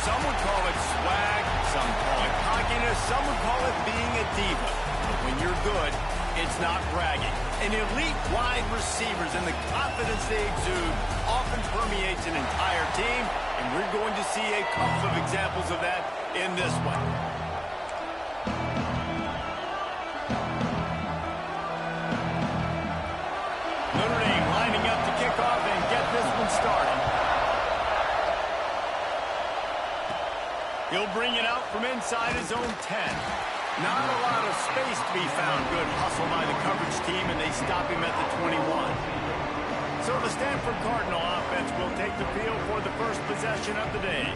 Some would call it swag, some call it cockiness, some would call it being a diva. But when you're good, it's not bragging. And elite wide receivers and the confidence they exude often permeates an entire team, and we're going to see a couple of examples of that in this one. Notre Dame lining up to kick off and get this one started. He'll bring it out from inside his own 10. Not a lot of space to be found. Good hustle by the coverage team, and they stop him at the 21. So the Stanford Cardinal offense will take the field for the first possession of the day.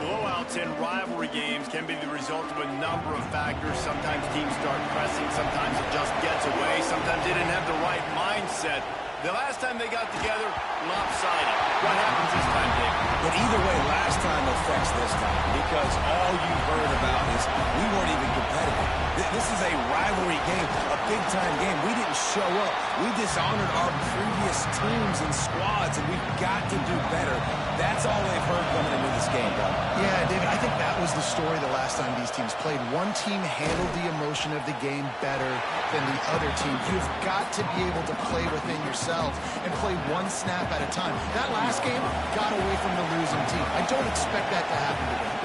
Blowouts in rivalry games can be the result of a number of factors. Sometimes teams start pressing. Sometimes it just gets away. Sometimes they didn't have the right mindset. The last time they got together, lopsided. What happens this time, Dave? But either way, last time affects this time because all you heard about is we weren't even competitive. This is a rivalry game, a big-time game. We didn't show up. We dishonored our previous teams and squads, and we've got to do better. That's all they've heard coming into this game, bro. Yeah, David, I think that was the story the last time these teams played. One team handled the emotion of the game better than the other team. You've got to be able to play within yourself and play one snap at a time. That last game got away from the losing team. I don't expect that to happen today.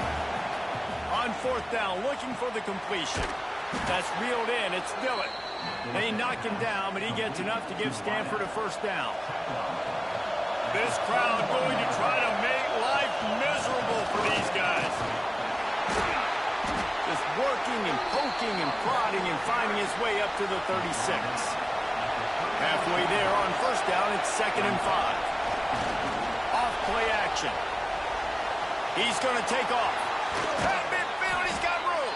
On fourth down, looking for the completion. That's reeled in. It's Dillon. They knock him down, but he gets enough to give Stanford a first down. This crowd going to try to make life miserable for these guys. Just working and poking and prodding and finding his way up to the 36. Halfway there on first down, it's 2nd and 5. Off play action. He's going to take off. At midfield, he's got room.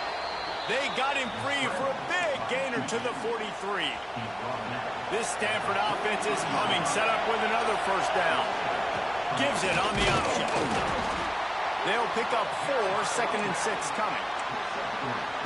They got him free for a big gainer to the 43. This Stanford offense is humming, set up with another first down. Gives it on the option. They'll pick up 4, 2nd and 6 coming.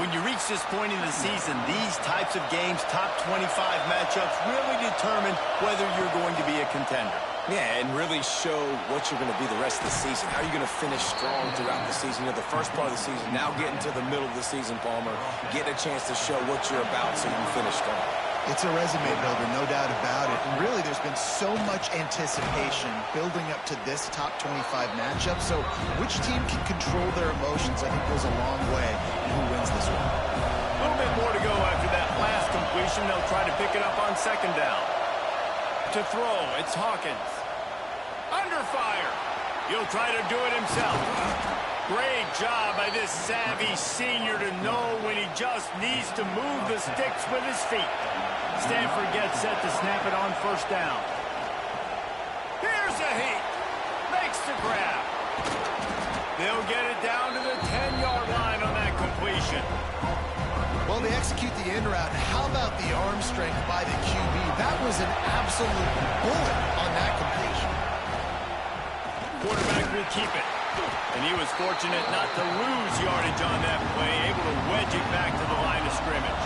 When you reach this point in the season, these types of games, top 25 matchups, really determine whether you're going to be a contender. Yeah, and really show what you're going to be the rest of the season. How are you going to finish strong throughout the season? You know, the first part of the season, now getting to the middle of the season, Palmer, getting a chance to show what you're about so you can finish strong. It's a resume builder, no doubt about it. And really, there's been so much anticipation building up to this top 25 matchup. So which team can control their emotions, I think, goes a long way in who wins this one. A little bit more to go after that last completion. They'll try to pick it up on 2nd down. To throw, it's Hawkins. Under fire. He'll try to do it himself. Great job by this savvy senior to know when he just needs to move the sticks with his feet. Stanford gets set to snap it on first down. Here's a heat. Makes the grab. They'll get it down to the 10-yard line on that completion. Well, they execute the in route. How about the arm strength by the QB? That was an absolute bullet on that completion. Quarterback will keep it. And he was fortunate not to lose yardage on that play, able to wedge it back to the line of scrimmage.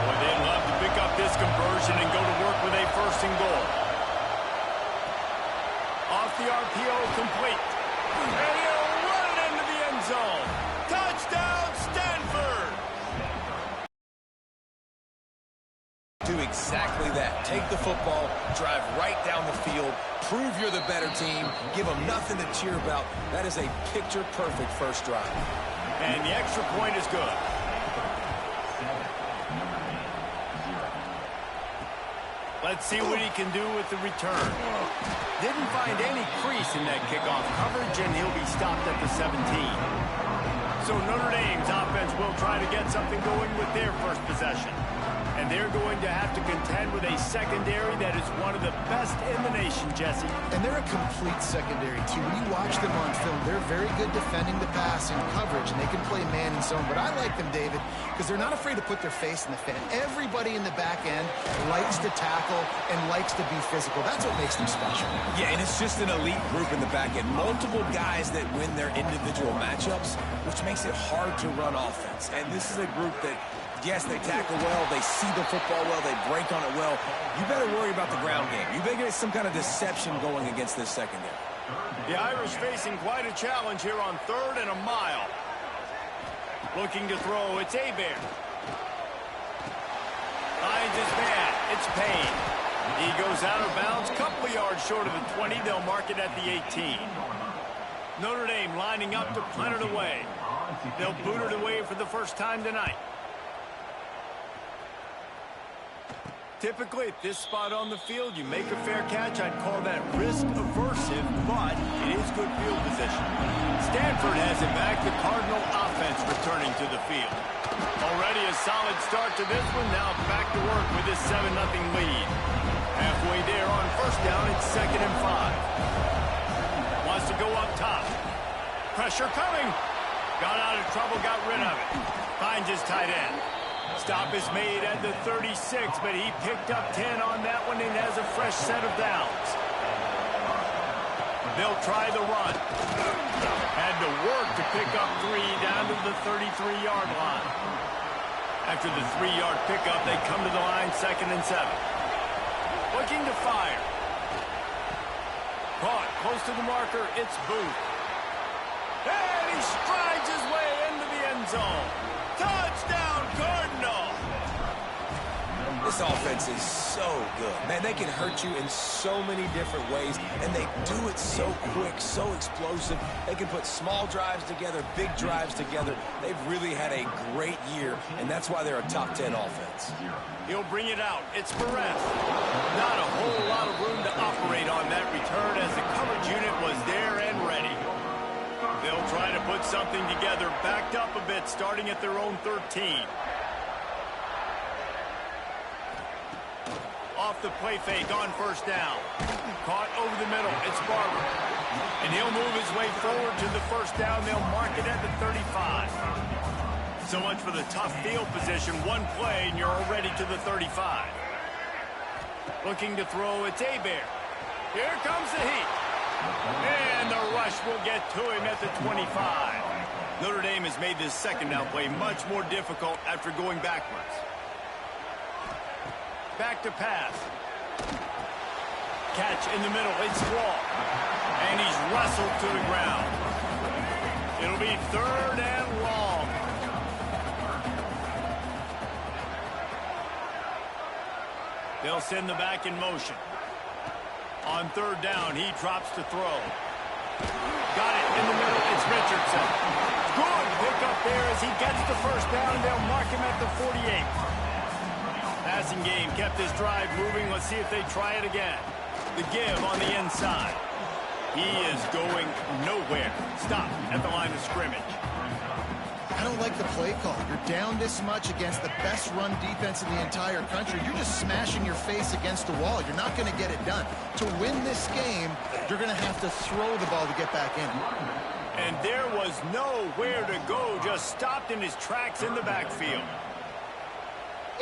Boy, they'd love to pick up this conversion and go to work with a first and goal. Off the RPO, complete. And he'll run it into the end zone. Touchdown, Stanford! Do exactly that. Take the football, drive right down the field, prove you're the better team, give them nothing to cheer about. That is a picture-perfect first drive. And the extra point is good. Let's see what he can do with the return. Didn't find any crease in that kickoff coverage, and he'll be stopped at the 17. So Notre Dame's offense will try to get something going with their first possession. And they're going to have to contend with a secondary that is one of the best in the nation, Jesse. And they're a complete secondary, too. When you watch them on film, they're very good defending the pass and coverage, and they can play man and zone. But I like them, David, because they're not afraid to put their face in the fan. Everybody in the back end likes to tackle and likes to be physical. That's what makes them special. Yeah, and it's just an elite group in the back end. Multiple guys that win their individual matchups, which makes it hard to run offense. And this is a group that, yes, they tackle well, they see the football well, they break on it well. You better worry about the ground game. You better get some kind of deception going against this secondary. The Irish facing quite a challenge here on 3rd and a mile. Looking to throw, it's Hebert. Finds his man, it's Payne. He goes out of bounds, couple of yards short of the 20. They'll mark it at the 18. Notre Dame lining up to punt it away. They'll boot it away for the first time tonight. Typically, at this spot on the field, you make a fair catch. I'd call that risk-aversive, but it is good field position. Stanford has it back. The Cardinal offense returning to the field. Already a solid start to this one. Now back to work with this 7-0 lead. Halfway there on first down, it's 2nd and 5. Wants to go up top. Pressure coming. Got out of trouble, got rid of it. Finds his tight end. Stop is made at the 36, but he picked up 10 on that one and has a fresh set of downs. They'll try the run. Had to work to pick up 3 down to the 33-yard line. After the 3-yard pickup, they come to the line 2nd and 7. Looking to fire. Caught close to the marker, it's Booth. And he strides his way into the end zone. Touchdown, Cardinal! This offense is so good. Man, they can hurt you in so many different ways, and they do it so quick, so explosive. They can put small drives together, big drives together. They've really had a great year, and that's why they're a top 10 offense. He'll bring it out. It's Perez. Not a whole lot of room to operate on that return as the coverage unit was there and ready. They'll try to put something together, backed up a bit, starting at their own 13. Off the play fake on first down. Caught over the middle. It's Barber. And he'll move his way forward to the first down. They'll mark it at the 35. So much for the tough field position. One play, and you're already to the 35. Looking to throw, it's Hebert. Here comes the heat. And the rush will get to him at the 25. Notre Dame has made this second down play much more difficult after going backwards. Back to pass. Catch in the middle. It's Wall. And he's wrestled to the ground. It'll be 3rd and long. They'll send the back in motion. On 3rd down, he drops to throw. Got it in the middle. It's Richardson. Good pick up there as he gets the first down. They'll mark him at the 48. Passing game kept this drive moving. Let's see if they try it again. The give on the inside. He is going nowhere. Stop at the line of scrimmage. I don't like the play call. You're down this much against the best run defense in the entire country. You're just smashing your face against the wall. You're not going to get it done. To win this game, you're going to have to throw the ball to get back in. And there was nowhere to go. Just stopped in his tracks in the backfield.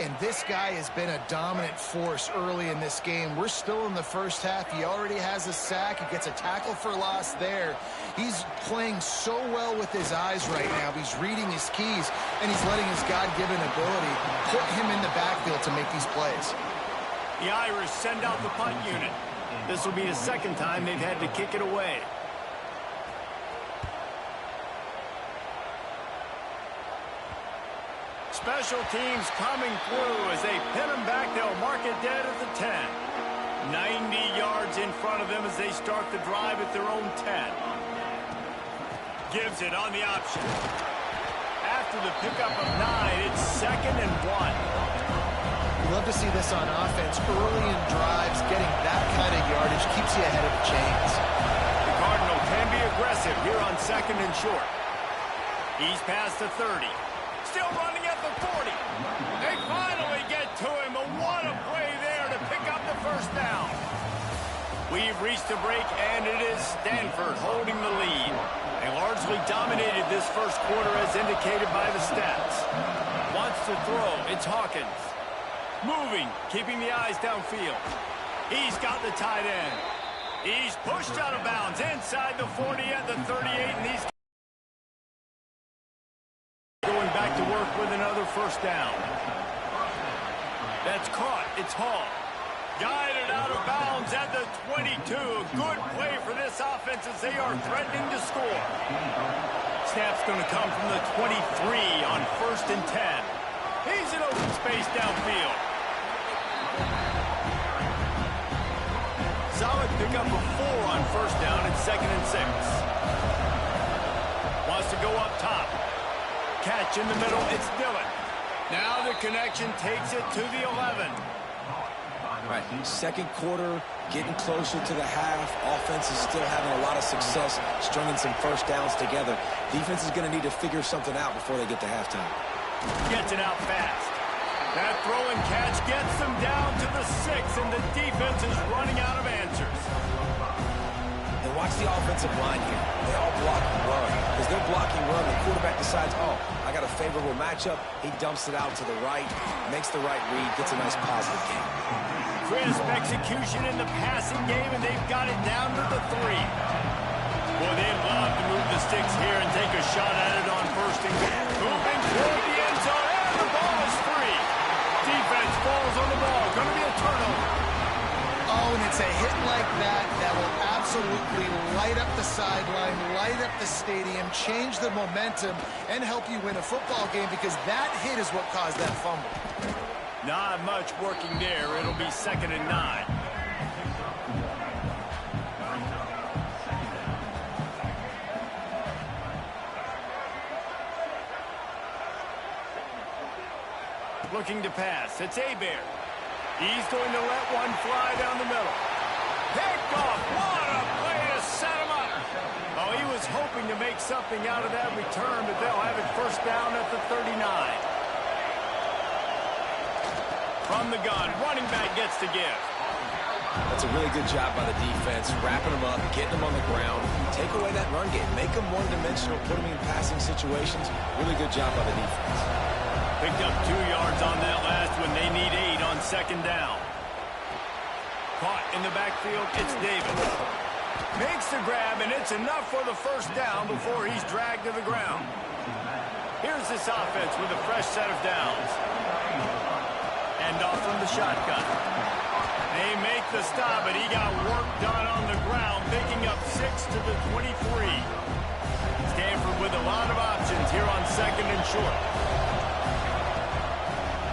And this guy has been a dominant force early in this game. We're still in the first half. He already has a sack. He gets a tackle for loss there. He's playing so well with his eyes right now. He's reading his keys, and he's letting his God-given ability put him in the backfield to make these plays. The Irish send out the punt unit. This will be the second time they've had to kick it away. Special teams coming through as they pin them back. They'll mark it dead at the 10. 90 yards in front of them as they start the drive at their own 10. Gives it on the option. After the pickup of 9, it's 2nd and 1. You love to see this on offense. Early in drives, getting that kind of yardage keeps you ahead of the chains. The Cardinals can be aggressive here on 2nd and short. He's past the 30. Still running at the 40. They finally get to him, but what a play there to pick up the first down. We've reached the break, and it is Stanford holding the lead. They largely dominated this first quarter as indicated by the stats. Wants to throw. It's Hawkins. Moving, keeping the eyes downfield. He's got the tight end. He's pushed out of bounds inside the 40 at the 38, and he's going back to work with another first down. That's caught. It's Hall. Guided out of bounds at the 22. Good play for this offense as they are threatening to score. Snap's going to come from the 23 on 1st and 10. He's in open space downfield. Solid pickup of 4 on 1st down and 2nd and 6. Wants to go up top. Catch in the middle, it's Dillon. Now the connection takes it to the 11. All right, second quarter, getting closer to the half. Offense is still having a lot of success stringing some first downs together. Defense is going to need to figure something out before they get to halftime. Gets it out fast. That throw and catch gets them down to the 6, and the defense is running out of answers. And watch the offensive line here. They all block and run. As they're blocking run, the quarterback decides, oh, I got a favorable matchup. He dumps it out to the right, makes the right read, gets a nice positive game. Crisp execution in the passing game, and they've got it down to the 3. Boy, they'd love to move the sticks here and take a shot at it on 1st and goal. Moving toward the end zone, and the ball is free. Defense falls on the ball. Going to be a turnover. Oh, and it's a hit like that that will absolutely light up the sideline, light up the stadium, change the momentum, and help you win a football game because that hit is what caused that fumble. Not much working there. It'll be 2nd and 9. Looking to pass. It's Hebert. He's going to let one fly down the middle. Picked off. What a play to set him up. Oh, he was hoping to make something out of that return, but they'll have it 1st down at the 39. From the gun, running back gets to give. That's a really good job by the defense, wrapping them up, getting them on the ground. Take away that run game. Make them one-dimensional, put them in passing situations. Really good job by the defense. Picked up 2 yards on that last when they need 8 on 2nd down. Caught in the backfield, it's Davis. Makes the grab, and it's enough for the 1st down before he's dragged to the ground. Here's this offense with a fresh set of downs. And off from the shotgun. They make the stop, but he got work done on the ground, picking up 6 to the 23. Stanford with a lot of options here on 2nd and short.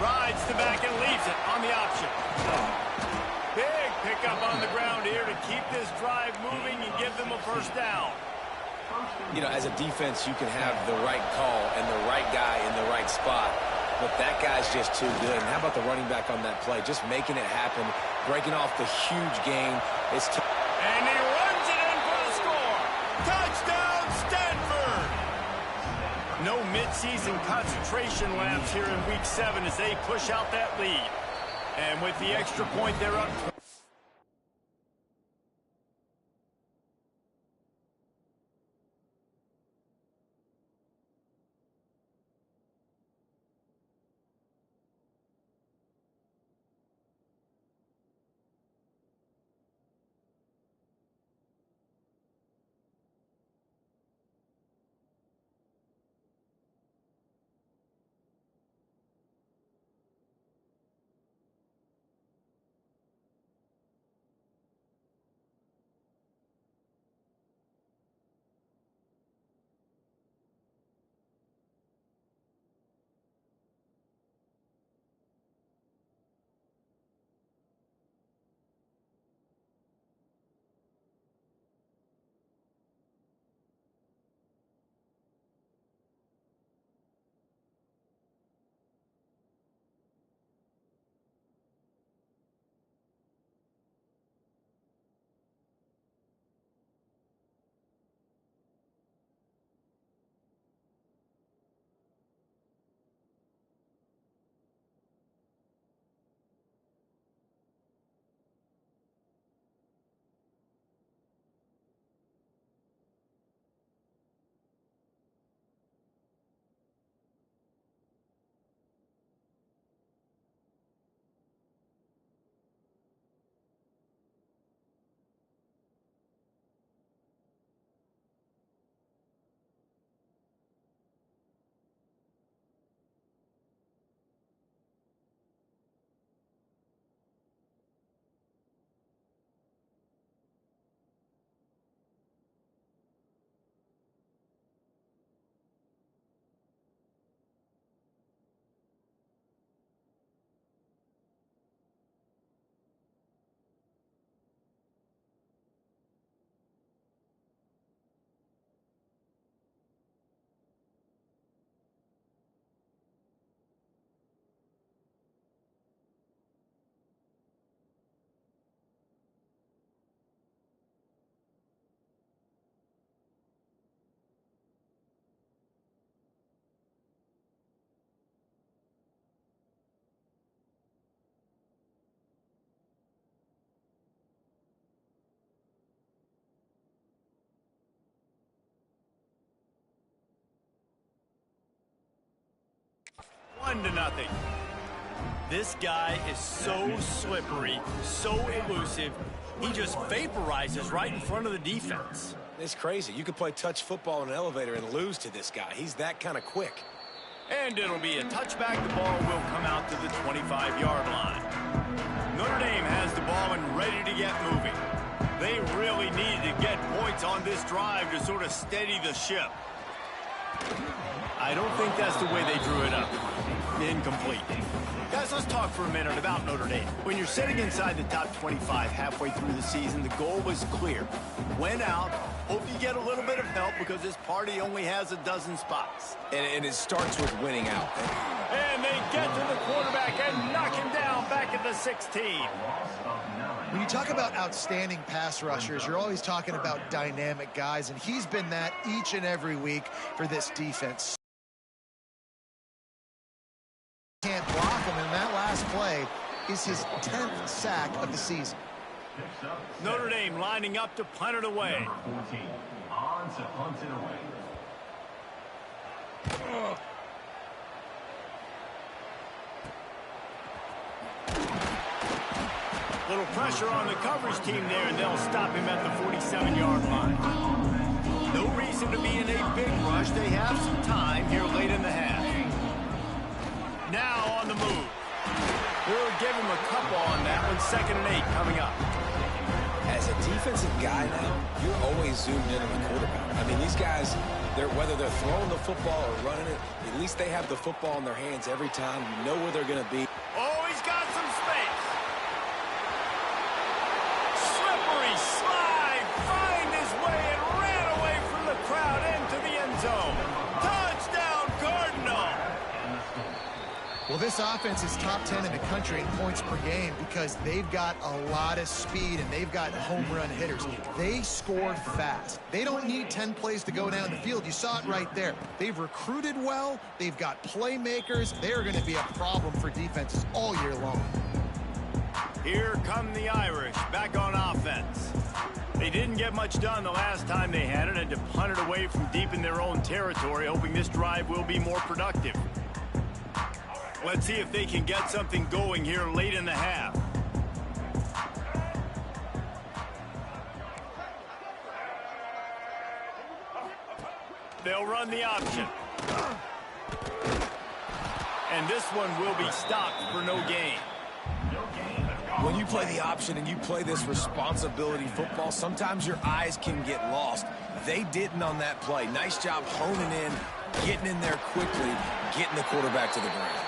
Rides the back and leaves it on the option. Big pickup on the ground here to keep this drive moving and give them a 1st down. You know, as a defense, you can have the right call and the right guy in the right spot, but that guy's just too good. And how about the running back on that play? Just making it happen, breaking off the huge gain. And he runs it in for the score. Touchdown, Stanford! No midseason concentration laps here in Week 7 as they push out that lead. And with the extra point, they're up. 1-0. This guy is so slippery, so elusive. He just vaporizes right in front of the defense. It's crazy. You could play touch football in an elevator and lose to this guy. He's that kind of quick. And it'll be a touchback. The ball will come out to the 25-yard line. Notre Dame has the ball and ready to get moving. They really needed to get points on this drive to sort of steady the ship. I don't think that's the way they drew it up. Incomplete. Guys, let's talk for a minute about Notre Dame. When you're sitting inside the top 25 halfway through the season, the goal was clear. Win out. Hope you get a little bit of help because this party only has a dozen spots. And it starts with winning out. And they get to the quarterback and knock him down back at the 16. When you talk about outstanding pass rushers, you're always talking about dynamic guys, and he's been that each and every week for this defense. Can't block him, and that last play is his 10th sack of the season. Notre Dame lining up to punt it away. Number 14, on to punt it away. Little pressure on the coverage team there, and they'll stop him at the 47-yard line. No reason to be in a big rush. They have some time here late in the half. Now on the move. We'll give him a couple on that one. 2nd and 8 coming up. As a defensive guy now, you're always zoomed in on the quarterback. I mean, these guys, whether they're throwing the football or running it, at least they have the football in their hands every time. You know where they're going to be. Oh, he's got some space. Slippery slide, find his way and ran away from the crowd into the end zone. Touchdown, Cardinal. Well, this offense is top 10 in the country in points per game because they've got a lot of speed and they've got home run hitters. They score fast. They don't need 10 plays to go down the field. You saw it right there. They've recruited well. They've got playmakers. They're going to be a problem for defenses all year long. Here come the Irish back on offense. They didn't get much done the last time they had it and to punt it away from deep in their own territory, hoping this drive will be more productive. Let's see if they can get something going here late in the half. They'll run the option. And this one will be stopped for no gain. When you play the option and you play this responsibility football, sometimes your eyes can get lost. They didn't on that play. Nice job honing in, getting in there quickly, getting the quarterback to the ground.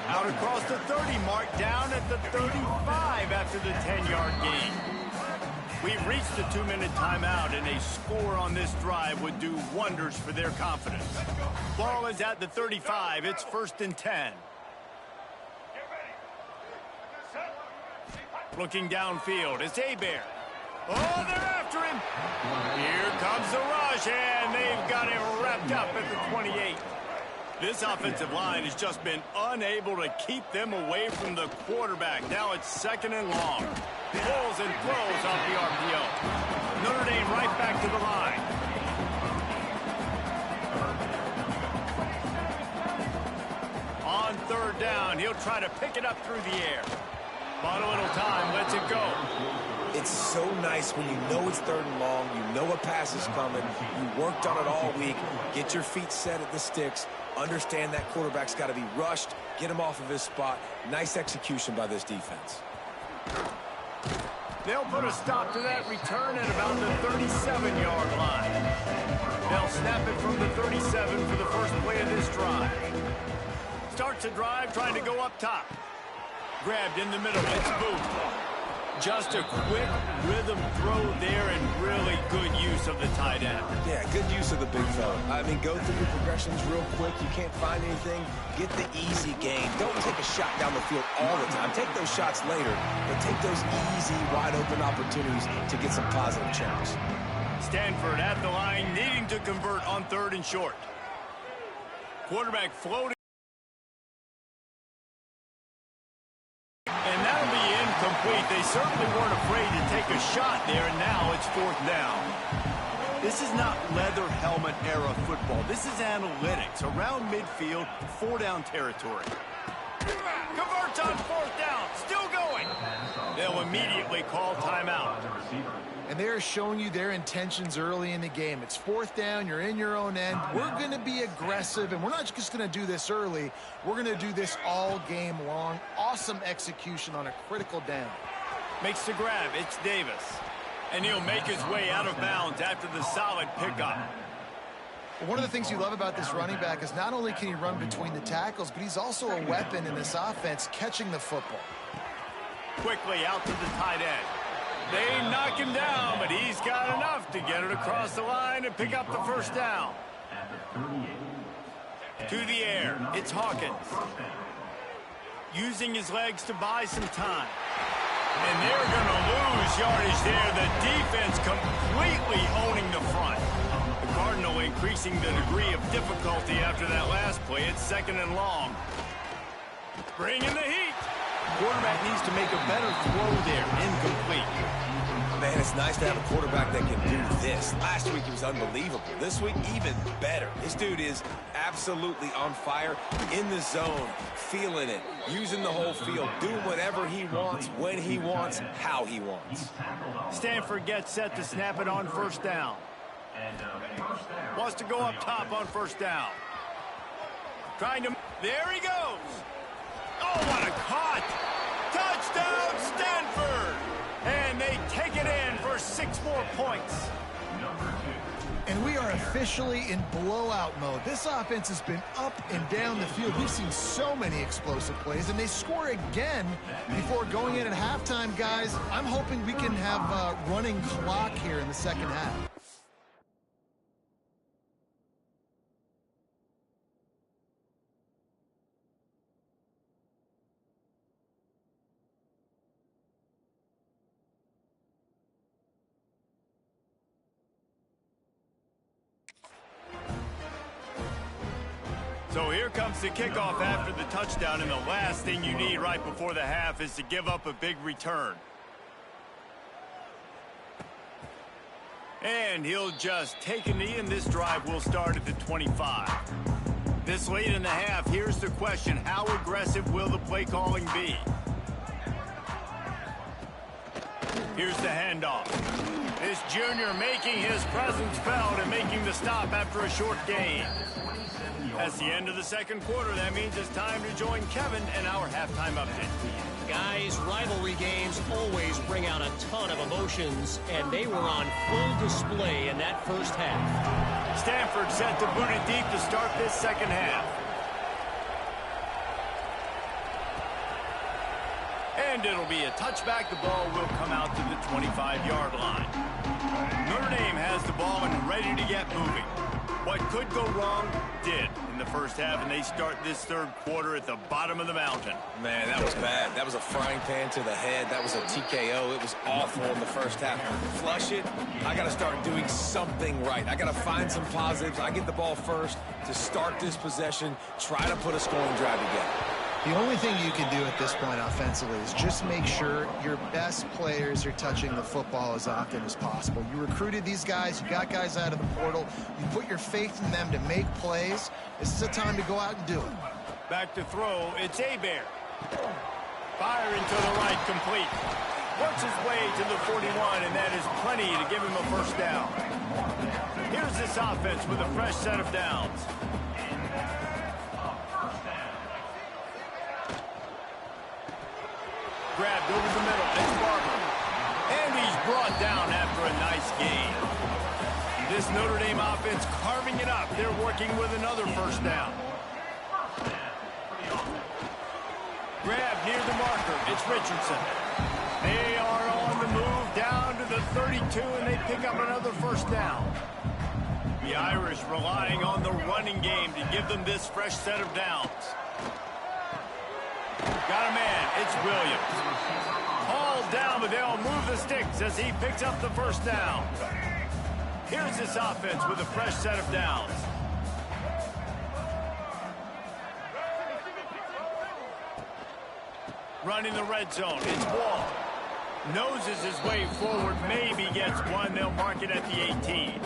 Out across the 30 mark, down at the 35 after the 10-yard gain. We've reached the 2-minute timeout, and a score on this drive would do wonders for their confidence. Ball is at the 35. It's 1st and 10. Looking downfield, it's Hebert. Oh, they're after him. Here comes the rush, and they've got him wrapped up at the 28. This offensive line has just been unable to keep them away from the quarterback. Now it's 2nd and long. Pulls and throws off the RPO. Notre Dame right back to the line. On 3rd down, he'll try to pick it up through the air. But a little time, lets it go. It's so nice when you know it's 3rd and long, you know a pass is coming, you worked on it all week, get your feet set at the sticks, understand that quarterback's got to be rushed, get him off of his spot. Nice execution by this defense. They'll put a stop to that return at about the 37-yard line. They'll snap it from the 37 for the first play of this drive. Starts a drive trying to go up top. Grabbed in the middle, it's Booth. Just a quick rhythm throw there and really good use of the tight end. Yeah, good use of the big fella. I mean, go through your progressions real quick. You can't find anything. Get the easy gain. Don't take a shot down the field all the time. Take those shots later, but take those easy, wide-open opportunities to get some positive chunks. Stanford at the line, needing to convert on 3rd and short. Quarterback floating. And that'll be incomplete. They certainly weren't afraid to take a shot there, and now it's 4th down. This is not leather helmet era football. This is analytics. Around midfield, 4-down territory. Converts on 4th down. Still going. They'll immediately call timeout. And they're showing you their intentions early in the game. It's 4th down. You're in your own end. We're going to be aggressive, and we're not just going to do this early. We're going to do this all game long. Awesome execution on a critical down. Makes the grab. It's Davis. And he'll make his way out of bounds after the solid pickup. One of the things you love about this running back is not only can he run between the tackles, but he's also a weapon in this offense catching the football. Quickly out to the tight end. They knock him down, but he's got enough to get it across the line and pick up the 1st down. To the air, it's Hawkins. Using his legs to buy some time. And they're going to lose yardage there. The defense completely owning the front. The Cardinal increasing the degree of difficulty after that last play. It's 2nd and long. Bring in the heat. Quarterback needs to make a better throw there. Incomplete. Man, it's nice to have a quarterback that can do this. Last week, he was unbelievable. This week, even better. This dude is absolutely on fire, in the zone, feeling it, using the whole field, doing whatever he wants, when he wants, how he wants. Stanford gets set to snap it on 1st down. Wants to go up top on 1st down. Trying to... There he goes. Oh, what a cut. Touchdown, Stanford. And they take it in for 6 more points. And we are officially in blowout mode. This offense has been up and down the field. We've seen so many explosive plays, and they score again before going in at halftime, guys. I'm hoping we can have a running clock here in the 2nd half. So here comes the kickoff after the touchdown, and the last thing you need right before the half is to give up a big return. And he'll just take a knee, and this drive will start at the 25. This late in the half, here's the question: how aggressive will the play calling be? Here's the handoff. This junior making his presence felt and making the stop after a short gain. That's the end of the 2nd quarter. That means it's time to join Kevin and our halftime update. Guys, rivalry games always bring out a ton of emotions, and they were on full display in that 1st half. Stanford set to boot it deep to start this 2nd half. And it'll be a touchback. The ball will come out to the 25-yard line. Notre Dame has the ball and ready to get moving. What could go wrong did in the 1st half, and they start this 3rd quarter at the bottom of the mountain. Man, that was bad. That was a frying pan to the head. That was a TKO. It was awful in the 1st half. Flush it. I got to start doing something right. I got to find some positives. I get the ball first to start this possession, try to put a scoring drive together. The only thing you can do at this point offensively is just make sure your best players are touching the football as often as possible. You recruited these guys. You got guys out of the portal. You put your faith in them to make plays. This is a time to go out and do it. Back to throw. It's Hebert. Fire into the right, complete. Works his way to the 41, and that is plenty to give him a 1st down. Here's this offense with a fresh set of downs. Grabbed over the middle. It's Barber. And he's brought down after a nice gain. This Notre Dame offense carving it up. They're working with another 1st down. Grab near the marker. It's Richardson. They are on the move down to the 32, and they pick up another 1st down. The Irish relying on the running game to give them this fresh set of downs. Got a man. It's Williams. Hauled down, but they'll move the sticks as he picks up the 1st down. Here's this offense with a fresh set of downs. Running the red zone. It's Wall. Noses his way forward. Maybe gets one. They'll mark it at the 18.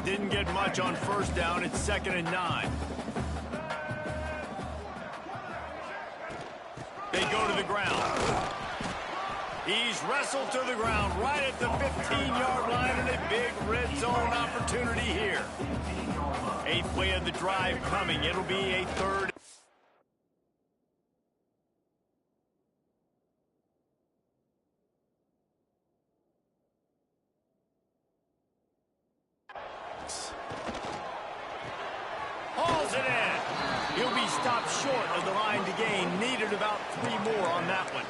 Didn't get much on first down. It's 2nd and 9. They go to the ground. He's wrestled to the ground right at the 15-yard line, and a big red zone opportunity here. 8th play of the drive coming. It'll be a 3rd. Hauls it in. He'll be stopped short of the line to gain. Needed about 3 more on that one.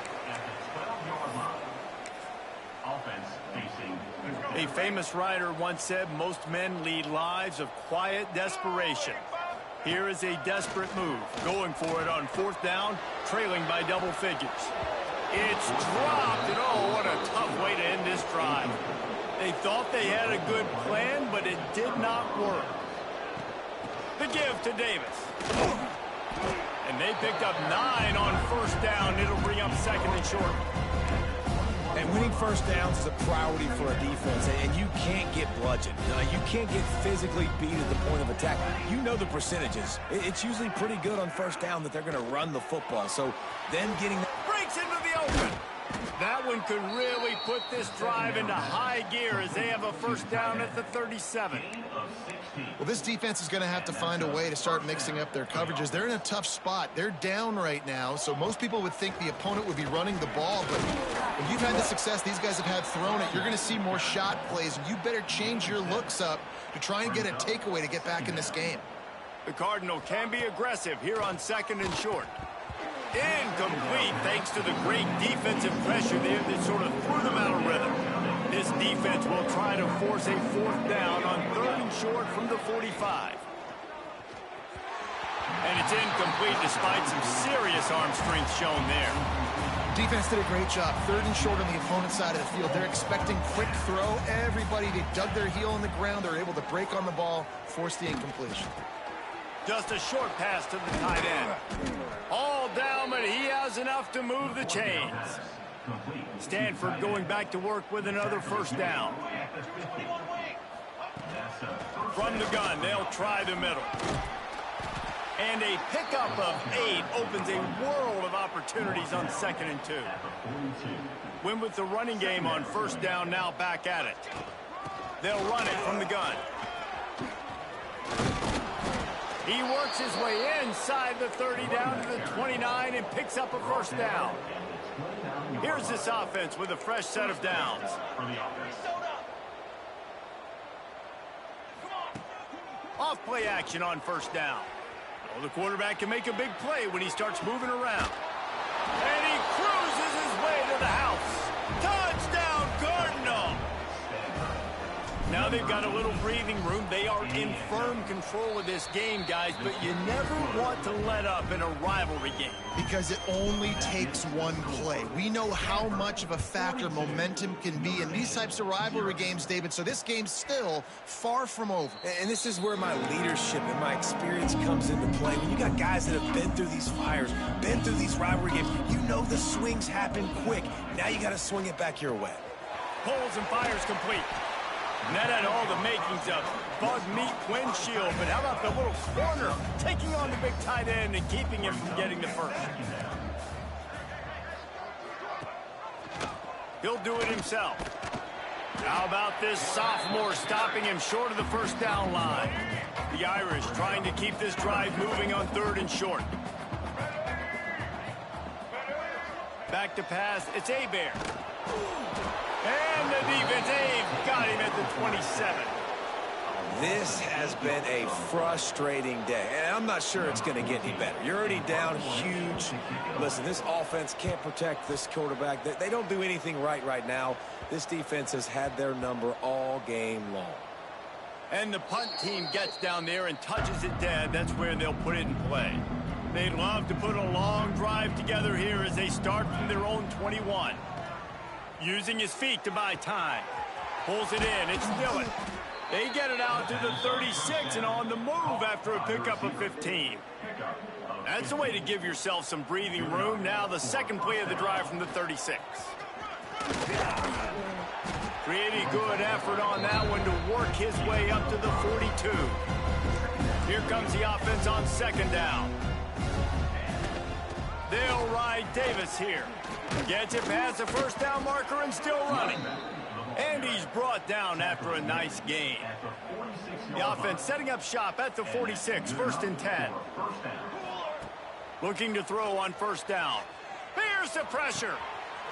A famous writer once said, most men lead lives of quiet desperation. Here is a desperate move. Going for it on 4th down, trailing by double figures. It's dropped, and oh, what a tough way to end this drive. They thought they had a good plan, but it did not work. The give to Davis. And they picked up 9 on 1st down. It'll bring up 2nd and short. And winning first downs is a priority for a defense, and you can't get bludgeoned. You can't get physically beat at the point of attack. You know the percentages. It's usually pretty good on first down that they're going to run the football. So them getting... Breaks into the open. That one could really put this drive into high gear as they have a 1st down at the 37. Well, this defense is going to have to find a way to start mixing up their coverages. They're in a tough spot. They're down right now, so most people would think the opponent would be running the ball, but when you've had the success these guys have had throwing it, you're going to see more shot plays, and you better change your looks up to try and get a takeaway to get back in this game. The Cardinal can be aggressive here on 2nd and short. Incomplete thanks to the great defensive pressure there that sort of threw them out of rhythm. This defense will try to force a 4th down on 3rd and short from the 45. And it's incomplete despite some serious arm strength shown there. Defense did a great job. 3rd and short on the opponent's side of the field. They're expecting quick throw. Everybody, they dug their heel on the ground. They're able to break on the ball, force the incompletion. Just a short pass to the tight end. All down, but he has enough to move the chains. Stanford going back to work with another 1st down. From the gun, they'll try the middle. And a pickup of 8 opens a world of opportunities on 2nd and 2. Win with the running game on 1st down, now back at it. They'll run it from the gun. He works his way inside the 30 down to the 29 and picks up a 1st down. Here's this offense with a fresh set of downs. Off play action on 1st down. Oh, the quarterback can make a big play when he starts moving around. And he cruises his way to the house. Touchdown, Cardinal! Now they've got a little breathing room. They are in firm control of this game, guys, but you never want to let up in a rivalry game. Because it only takes one play. We know how much of a factor momentum can be in these types of rivalry games, David, so this game's still far from over. And this is where my leadership and my experience comes into play. When you got guys that have been through these fires, been through these rivalry games, you know the swings happen quick. Now you got to swing it back your way. Pulls and fires complete. And that had all the makings of bug meat windshield, but how about the little corner taking on the big tight end and keeping him from getting the first? He'll do it himself. How about this sophomore stopping him short of the 1st down line? The Irish trying to keep this drive moving on 3rd and short. Back to pass, it's Hebert. And the defense, Abe got him at the 27. This has been a frustrating day, and I'm not sure it's going to get any better. You're already down huge. Listen, this offense can't protect this quarterback. They don't do anything right now. This defense has had their number all game long. And the punt team gets down there and touches it dead. That's where they'll put it in play. They'd love to put a long drive together here as they start from their own 21. Using his feet to buy time. Pulls it in. It's Dillon. They get it out to the 36 and on the move after a pickup of 15. That's a way to give yourself some breathing room. Now the 2nd play of the drive from the 36. Pretty good effort on that one to work his way up to the 42. Here comes the offense on second down. They'll ride Davis here. Gets it past the first down marker and still running. And he's brought down after a nice gain. The offense setting up shop at the 46, 1st and 10. Looking to throw on first down. Here's the pressure.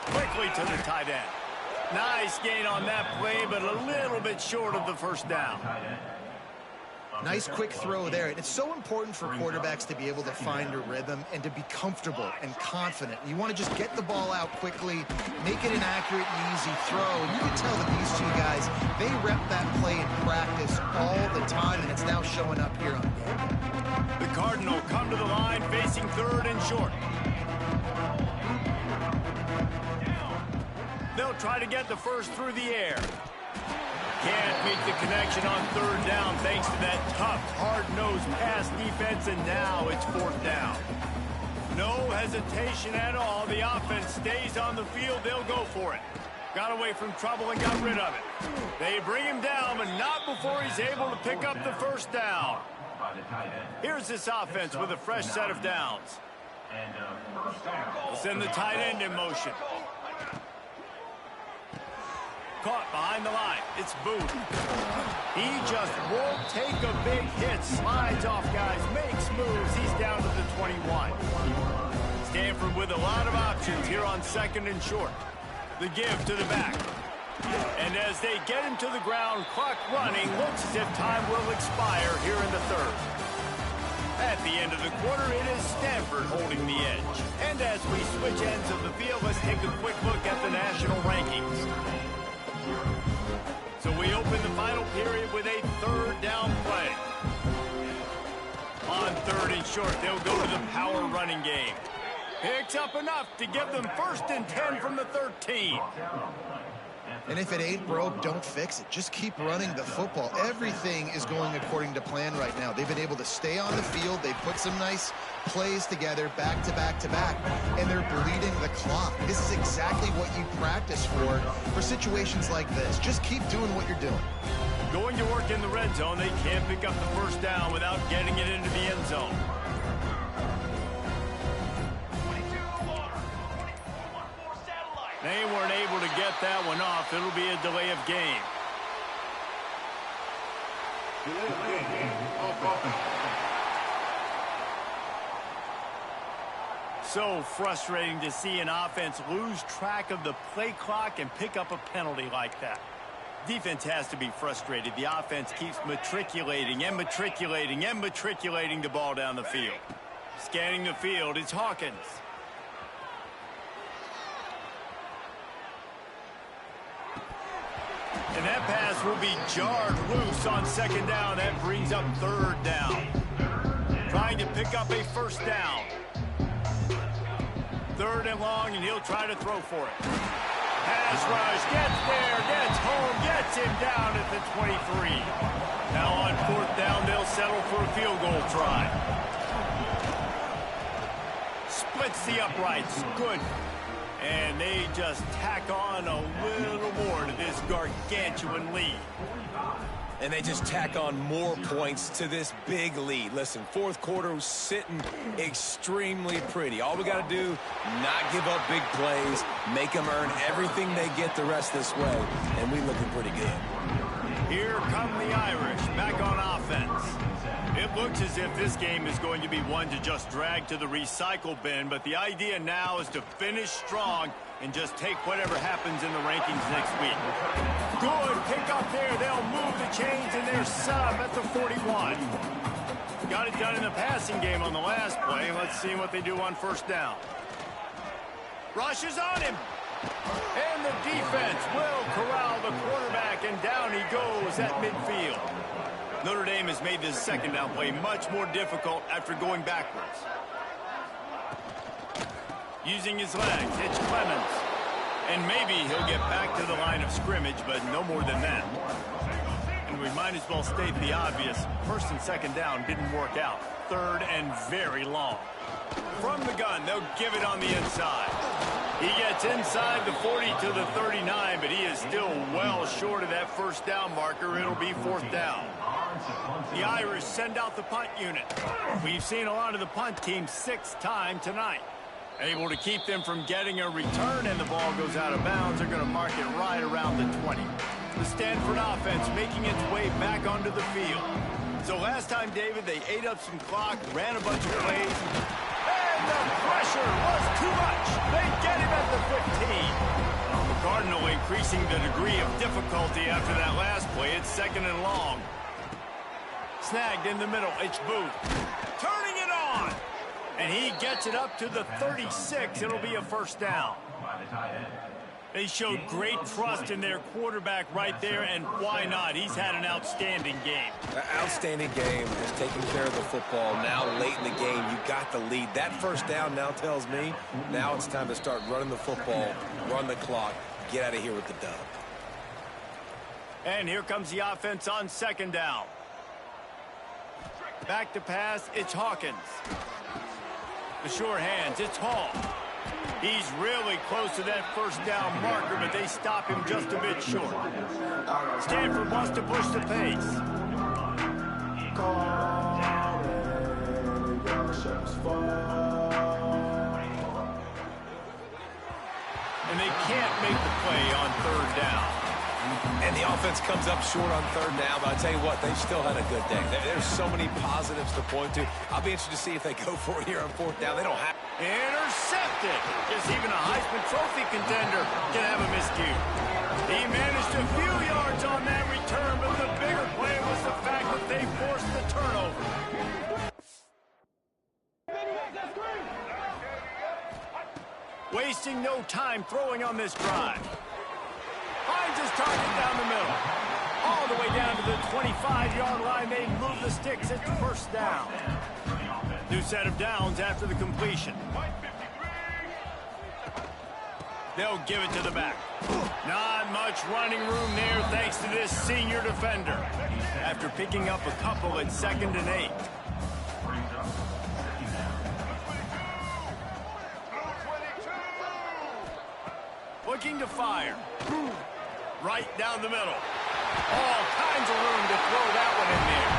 Quickly to the tight end. Nice gain on that play, but a little bit short of the first down. Nice quick throw there. And it's so important for quarterbacks to be able to find a rhythm and to be comfortable and confident. You want to just get the ball out quickly, make it an accurate and easy throw. And you can tell that these two guys, they rep that play in practice all the time, and it's now showing up here on game. The Cardinal come to the line facing 3rd and short. They'll try to get the first through the air. Can't make the connection on 3rd down thanks to that tough, hard-nosed pass defense, and now it's 4th down. No hesitation at all. The offense stays on the field. They'll go for it. Got away from trouble and got rid of it. They bring him down, but not before he's able to pick up the first down. Here's this offense with a fresh set of downs. They'll send the tight end in motion. Caught behind the line. It's Booth. He just won't take a big hit. Slides off guys, makes moves. He's down to the 21. Stanford with a lot of options here on 2nd and short. The give to the back. And as they get him to the ground, clock running, looks as if time will expire here in the 3rd. At the end of the quarter, it is Stanford holding the edge. And as we switch ends of the field, let's take a quick look at the national rankings. So we open the final period with a 3rd down play. On 3rd and short, they'll go to the power running game. Picks up enough to give them 1st and 10 from the 13. And if it ain't broke, don't fix it. Just keep running the football. Everything is going according to plan right now. They've been able to stay on the field. They've put some nice plays together, back to back to back, and they're bleeding the clock. This is exactly what you practice for situations like this. Just keep doing what you're doing. Going to work in the red zone, they can't pick up the first down without getting it into the end zone. They weren't able to get that one off. It'll be a delay of game. So frustrating to see an offense lose track of the play clock and pick up a penalty like that. Defense has to be frustrated. The offense keeps matriculating and matriculating and matriculating the ball down the field. Scanning the field, it's Hawkins. And that pass will be jarred loose on 2nd down. That brings up 3rd down. Trying to pick up a first down. 3rd and long, and he'll try to throw for it. Pass rush, gets there, gets home, gets him down at the 23. Now on 4th down, they'll settle for a field goal try. Splits the uprights, good. And they just tack on a little more to this gargantuan lead. And they just tack on more points to this big lead. Listen, 4th quarter was sitting extremely pretty. All we got to do, not give up big plays, make them earn everything they get the rest this way, and we looking pretty good. Here come the Irish, back on offense. It looks as if this game is going to be one to just drag to the recycle bin, but the idea now is to finish strong and just take whatever happens in the rankings next week. Good pick up there. They'll move the chains, and they're set up at the 41. Got it done in the passing game on the last play. Let's see what they do on first down. Rushes on him. And the defense will corral the quarterback, and down he goes at midfield. Notre Dame has made this second down play much more difficult after going backwards. Using his legs, it's Clemens. And maybe he'll get back to the line of scrimmage, but no more than that. And we might as well state the obvious. 1st and 2nd down didn't work out. 3rd and very long. From the gun, they'll give it on the inside. He gets inside the 40 to the 39, but he is still well short of that first down marker. It'll be fourth down. The Irish send out the punt unit. We've seen a lot of the punt teams 6-time tonight. Able to keep them from getting a return, and the ball goes out of bounds. They're going to mark it right around the 20. The Stanford offense making its way back onto the field. So last time, David, they ate up some clock, ran a bunch of plays, and the pressure was too much. They get him at the 15. The Cardinal increasing the degree of difficulty after that last play. It's second and long. Snagged in the middle. It's Booth. Turning it on. And he gets it up to the 36. It'll be a first down. They showed great trust in their quarterback right there, and why not? He's had an outstanding game. Outstanding game, just taking care of the football. Now late in the game, you got the lead. That first down now tells me now it's time to start running the football, run the clock, get out of here with the dub. And here comes the offense on second down. Back to pass, it's Hawkins. The sure hands, it's Hall. He's really close to that first down marker, but they stop him just a bit short. Stanford wants to push the pace. And they can't make the play on third down. And the offense comes up short on third down, but I tell you what, they still had a good day. There's so many positives to point to. I'll be interested to see if they go for it here on fourth down. They don't have... Intercepted. Just even a Heisman Trophy contender can have a miscue. He managed a few yards on that return, but the bigger play was the fact that they forced the turnover. Wasting no time throwing on this drive. Finds his target down the middle. All the way down to the 25-yard line. They move the sticks. It's first down. New set of downs after the completion. They'll give it to the back. Not much running room there thanks to this senior defender. After picking up a couple at 2nd and 8. Looking to fire. Right down the middle. All kinds of room to throw that one in there.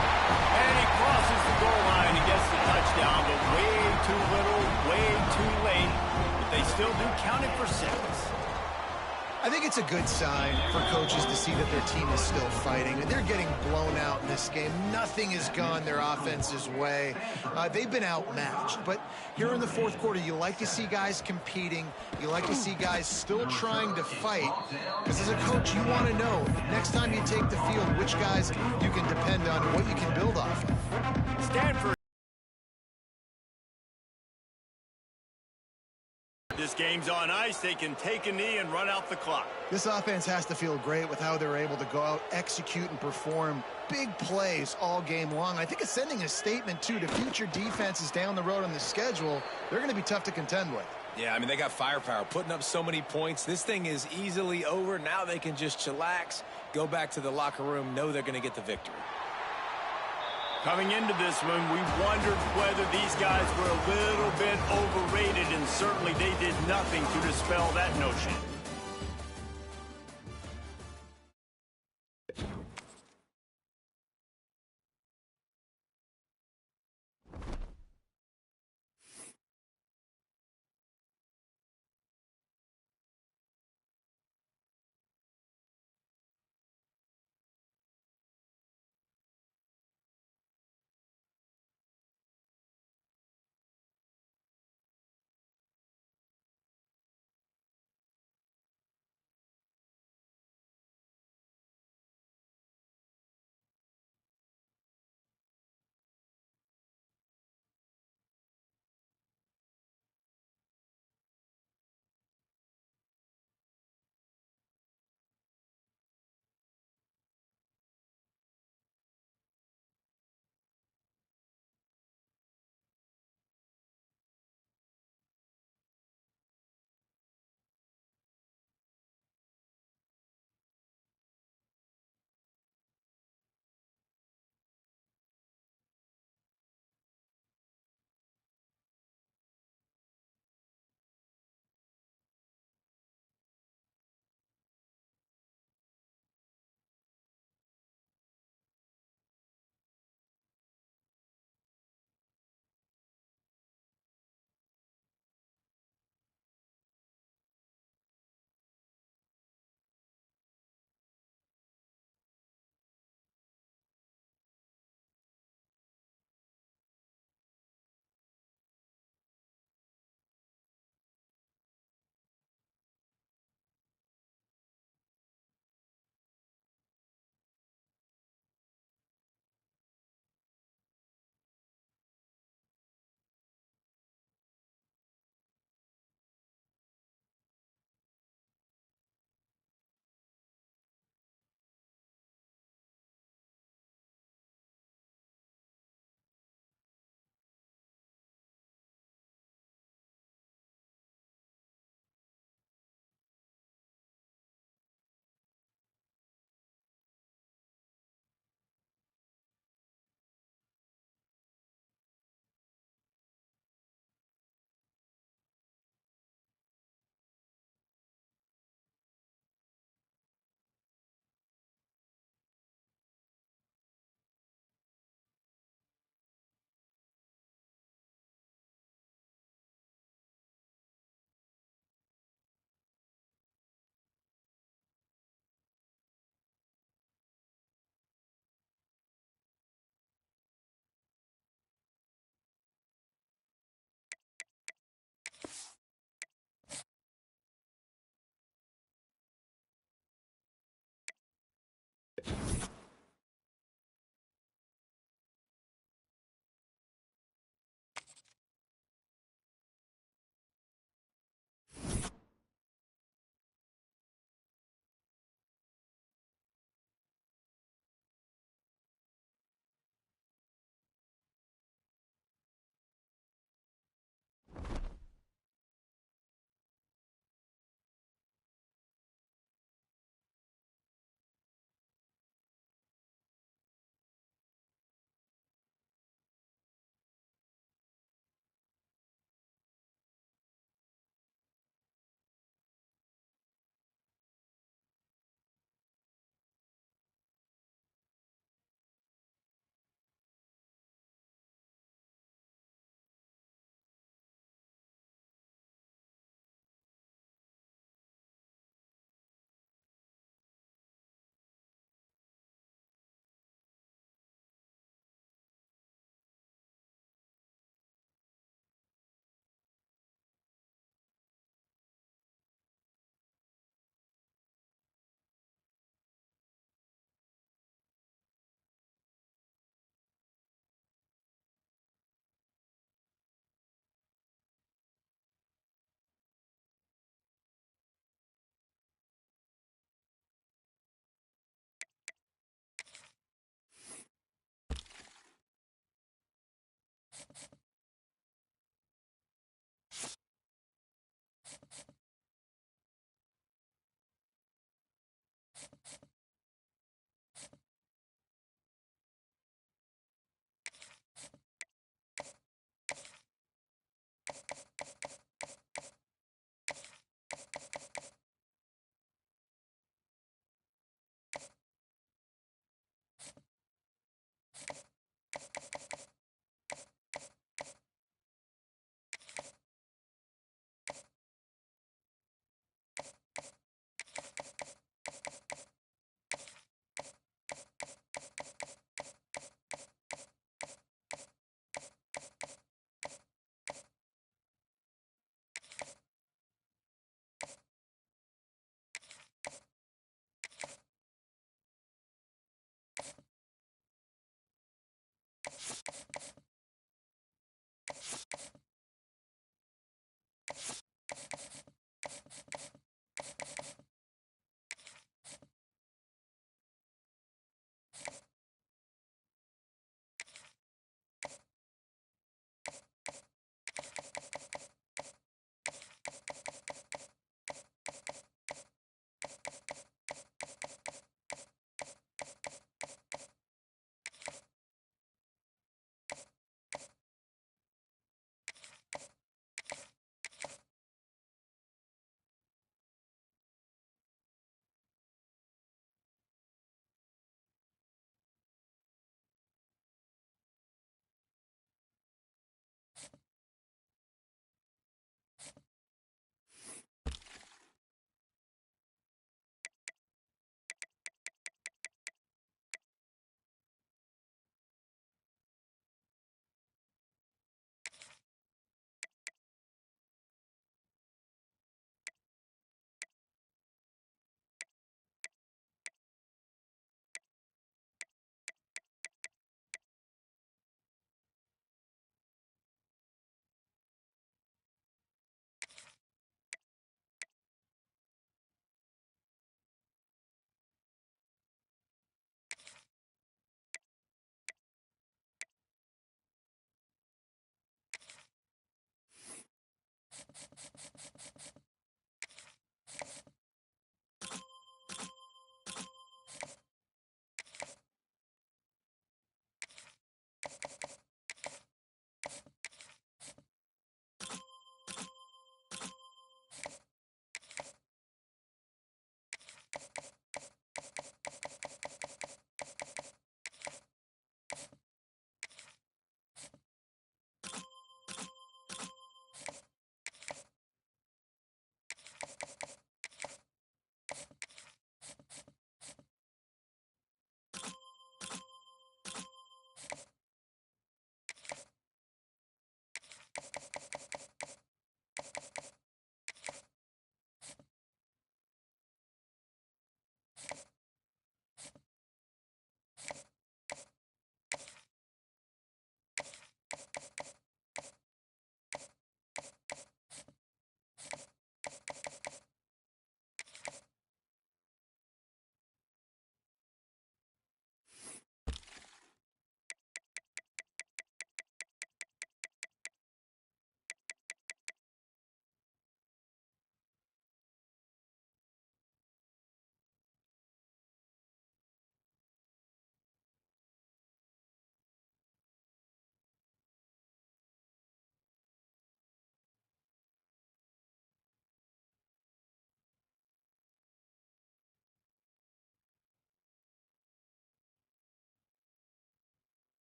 And he crosses the goal line and gets the touchdown, but way too little, way too late. But they still do count it for 6. I think it's a good sign for coaches to see that their team is still fighting. They're getting blown out in this game. Nothing has gone their offense's way. They've been outmatched. But here in the fourth quarter, you like to see guys competing. You like to see guys still trying to fight. Because as a coach, you want to know, next time you take the field, which guys you can depend on and what you can build off of. Stanford. This game's on ice. They can take a knee and run out the clock. This offense has to feel great with how they're able to go out, execute, and perform big plays all game long. I think it's sending a statement, too, to future defenses down the road on the schedule. They're going to be tough to contend with. Yeah, I mean, they got firepower, putting up so many points. This thing is easily over. Now they can just chillax, go back to the locker room, know they're going to get the victory. Coming into this one, we wondered whether these guys were a little bit overrated, and certainly they did nothing to dispel that notion.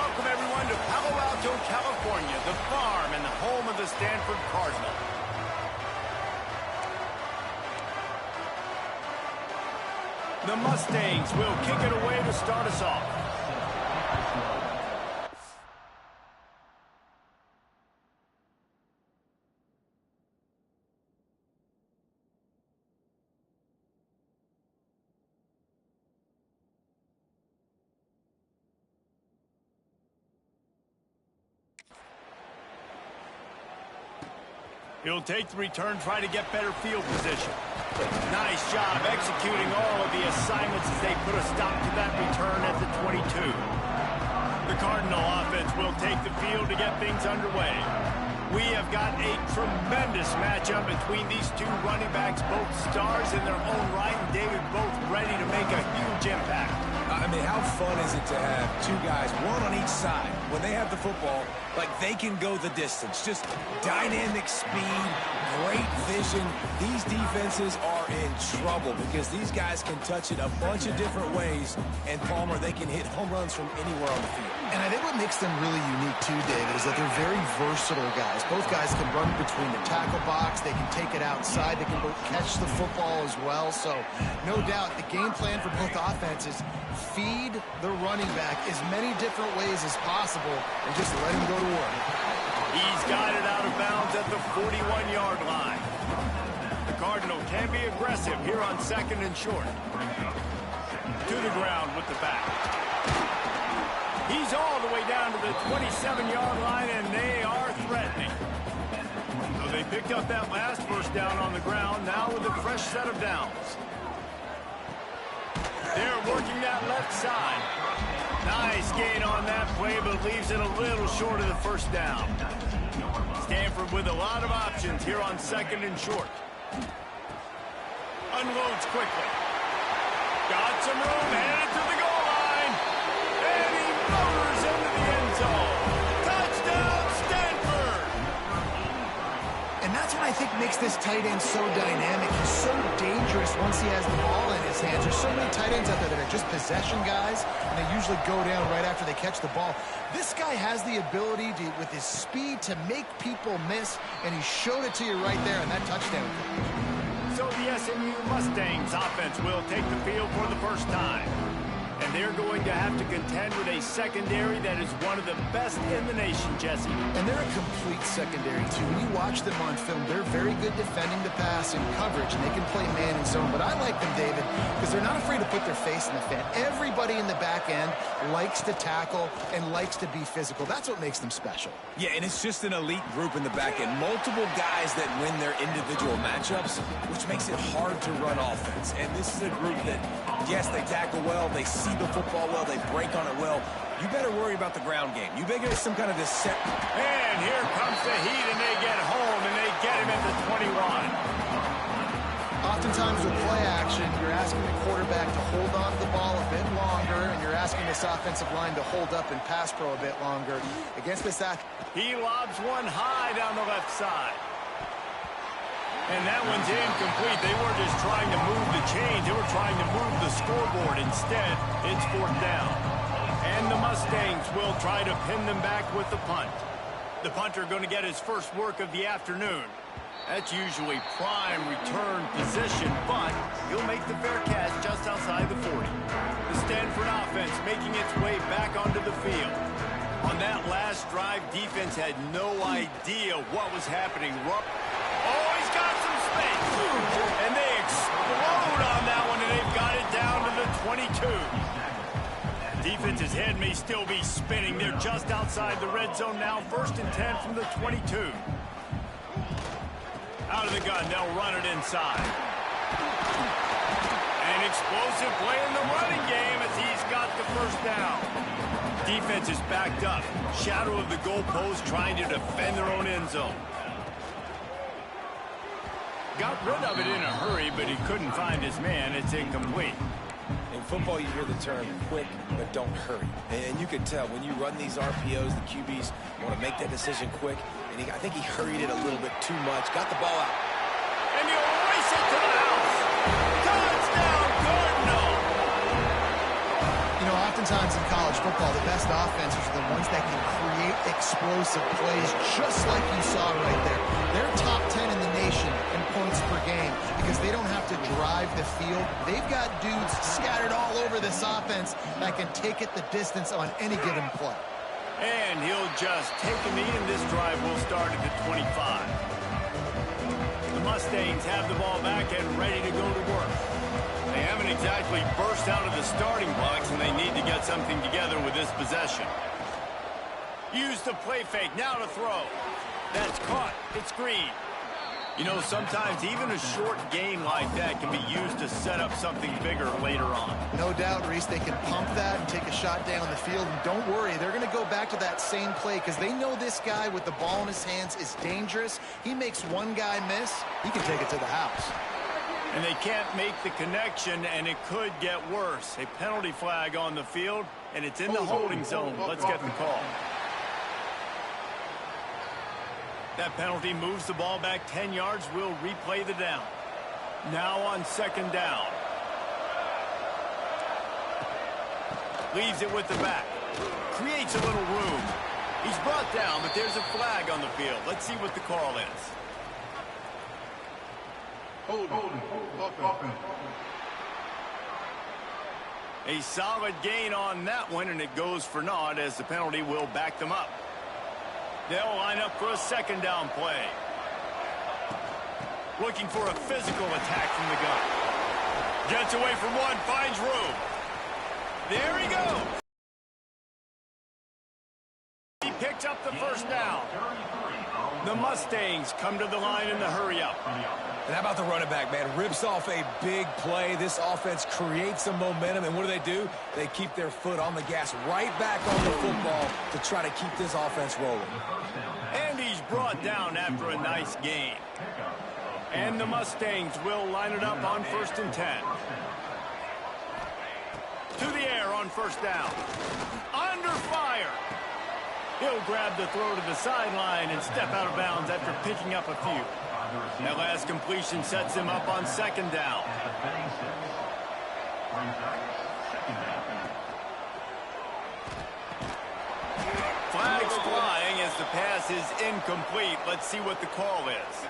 Welcome, everyone, to Palo Alto, California, the farm and the home of the Stanford Cardinal. The Mustangs will kick it away to start us off. He'll take the return, try to get better field position. Nice job executing all of the assignments as they put a stop to that return at the 22. The Cardinal offense will take the field to get things underway. We have got a tremendous matchup between these two running backs, both stars in their own right, and David both ready to make a huge impact. I mean, how fun is it to have two guys, one on each side, when they have the football, like they can go the distance. Just dynamic speed, great vision. These defenses are in trouble because these guys can touch it a bunch of different ways, and Palmer, they can hit home runs from anywhere on the field. And I think what makes them really unique too, David, is that they're very versatile guys. Both guys can run between the tackle box. They can take it outside. They can both catch the football as well. So no doubt the game plan for both offenses, feed the running back as many different ways as possible and just let him go to work. He's got it out of bounds at the 41-yard line. The Cardinal can be aggressive here on second and short. To the ground with the back. He's all the way down to the 27-yard line, and they are threatening. So they picked up that last first down on the ground, now with a fresh set of downs. They're working that left side. Nice gain on that play, but leaves it a little short of the first down. Stanford with a lot of options here on second and short. Unloads quickly. Got some room, headed to the goal line. And he motors into the end zone. Touchdown, Stanford! And that's what I think makes this tight end so dynamic. He's so dangerous once he has the ball in his hands. There's so many tight ends out there that are just possession guys, and they usually go down right after they catch the ball. This guy has the ability to, with his speed, to make people miss, and he showed it to you right there in that touchdown. So the SMU Mustangs offense will take the field for the first time. And they're going to have to contend with a secondary that is one of the best in the nation, Jesse. And they're a complete secondary, too. When you watch them on film, they're very good defending the pass and coverage, and they can play man and zone. But I like them, David, because they're not afraid to put their face in the fan. Everybody in the back end likes to tackle and likes to be physical. That's what makes them special. Yeah, and it's just an elite group in the back end. Multiple guys that win their individual matchups, which makes it hard to run offense. And this is a group that, yes, they tackle well, they see the football well, they break on it well. You better worry about the ground game. You better get some kind of this set. And here comes the heat, and they get home, and they get him at the 21. Oftentimes with play action, you're asking the quarterback to hold on to the ball a bit longer, and you're asking this offensive line to hold up and pass pro a bit longer. Against this he lobs one high down the left side. And that one's incomplete. They weren't just trying to move the chains. They were trying to move the scoreboard. Instead, it's fourth down. And the Mustangs will try to pin them back with the punt. The punter going to get his first work of the afternoon. That's usually prime return position, but he'll make the fair catch just outside the 40. The Stanford offense making its way back onto the field. On that last drive, defense had no idea what was happening. Oh, he's got some space. And they explode on that one, and they've got it down to the 22. Defense's head may still be spinning. They're just outside the red zone now. First and 10 from the 22. Out of the gun, they'll run it inside. An explosive play in the running game as he's got the first down. Defense is backed up. Shadow of the goalpost trying to defend their own end zone. Got rid of it in a hurry, but he couldn't find his man. It's incomplete. In football, you hear the term quick, but don't hurry. And you can tell when you run these RPOs, the QBs want to make that decision quick. And I think he hurried it a little bit too much. Got the ball out. And he'll race it to the house. Touchdown, Cardinal! You know, oftentimes Oftentimes in college football, the best offenses are the ones that can create explosive plays, just like you saw right there. They're top 10 in the nation in points per game because they don't have to drive the field. They've got dudes scattered all over this offense that can take it the distance on any given play. And he'll just take a knee, and this drive will start at the 25. The Mustangs have the ball back and ready to go to work. They haven't exactly burst out of the starting blocks, and they need to get something together with this possession. Use the play fake, now to throw. That's caught. It's green. You know, sometimes even a short game like that can be used to set up something bigger later on. No doubt, Reese, they can pump that and take a shot down the field. And don't worry, they're going to go back to that same play because they know this guy with the ball in his hands is dangerous. He makes one guy miss, he can take it to the house. And they can't make the connection, and it could get worse. A penalty flag on the field, and it's in the holding zone. Let's get the call. That penalty moves the ball back 10 yards. We'll replay the down. Now on second down. Leaves it with the back. Creates a little room. He's brought down, but there's a flag on the field. Let's see what the call is. A solid gain on that one, and it goes for naught as the penalty will back them up. They'll line up for a second down play. Looking for a physical attack from the gun. Gets away from one, finds room. There he goes. He picked up the first down. The Mustangs come to the line in the hurry-up. And how about the running back, man? Rips off a big play. This offense creates some momentum, and what do? They keep their foot on the gas right back on the football to try to keep this offense rolling. And he's brought down after a nice gain. And the Mustangs will line it up on 1st and 10. To the air on first down. Under fire. He'll grab the throw to the sideline and step out of bounds after picking up a few. That last completion sets him up on second down. Flags flying as the pass is incomplete. Let's see what the call is.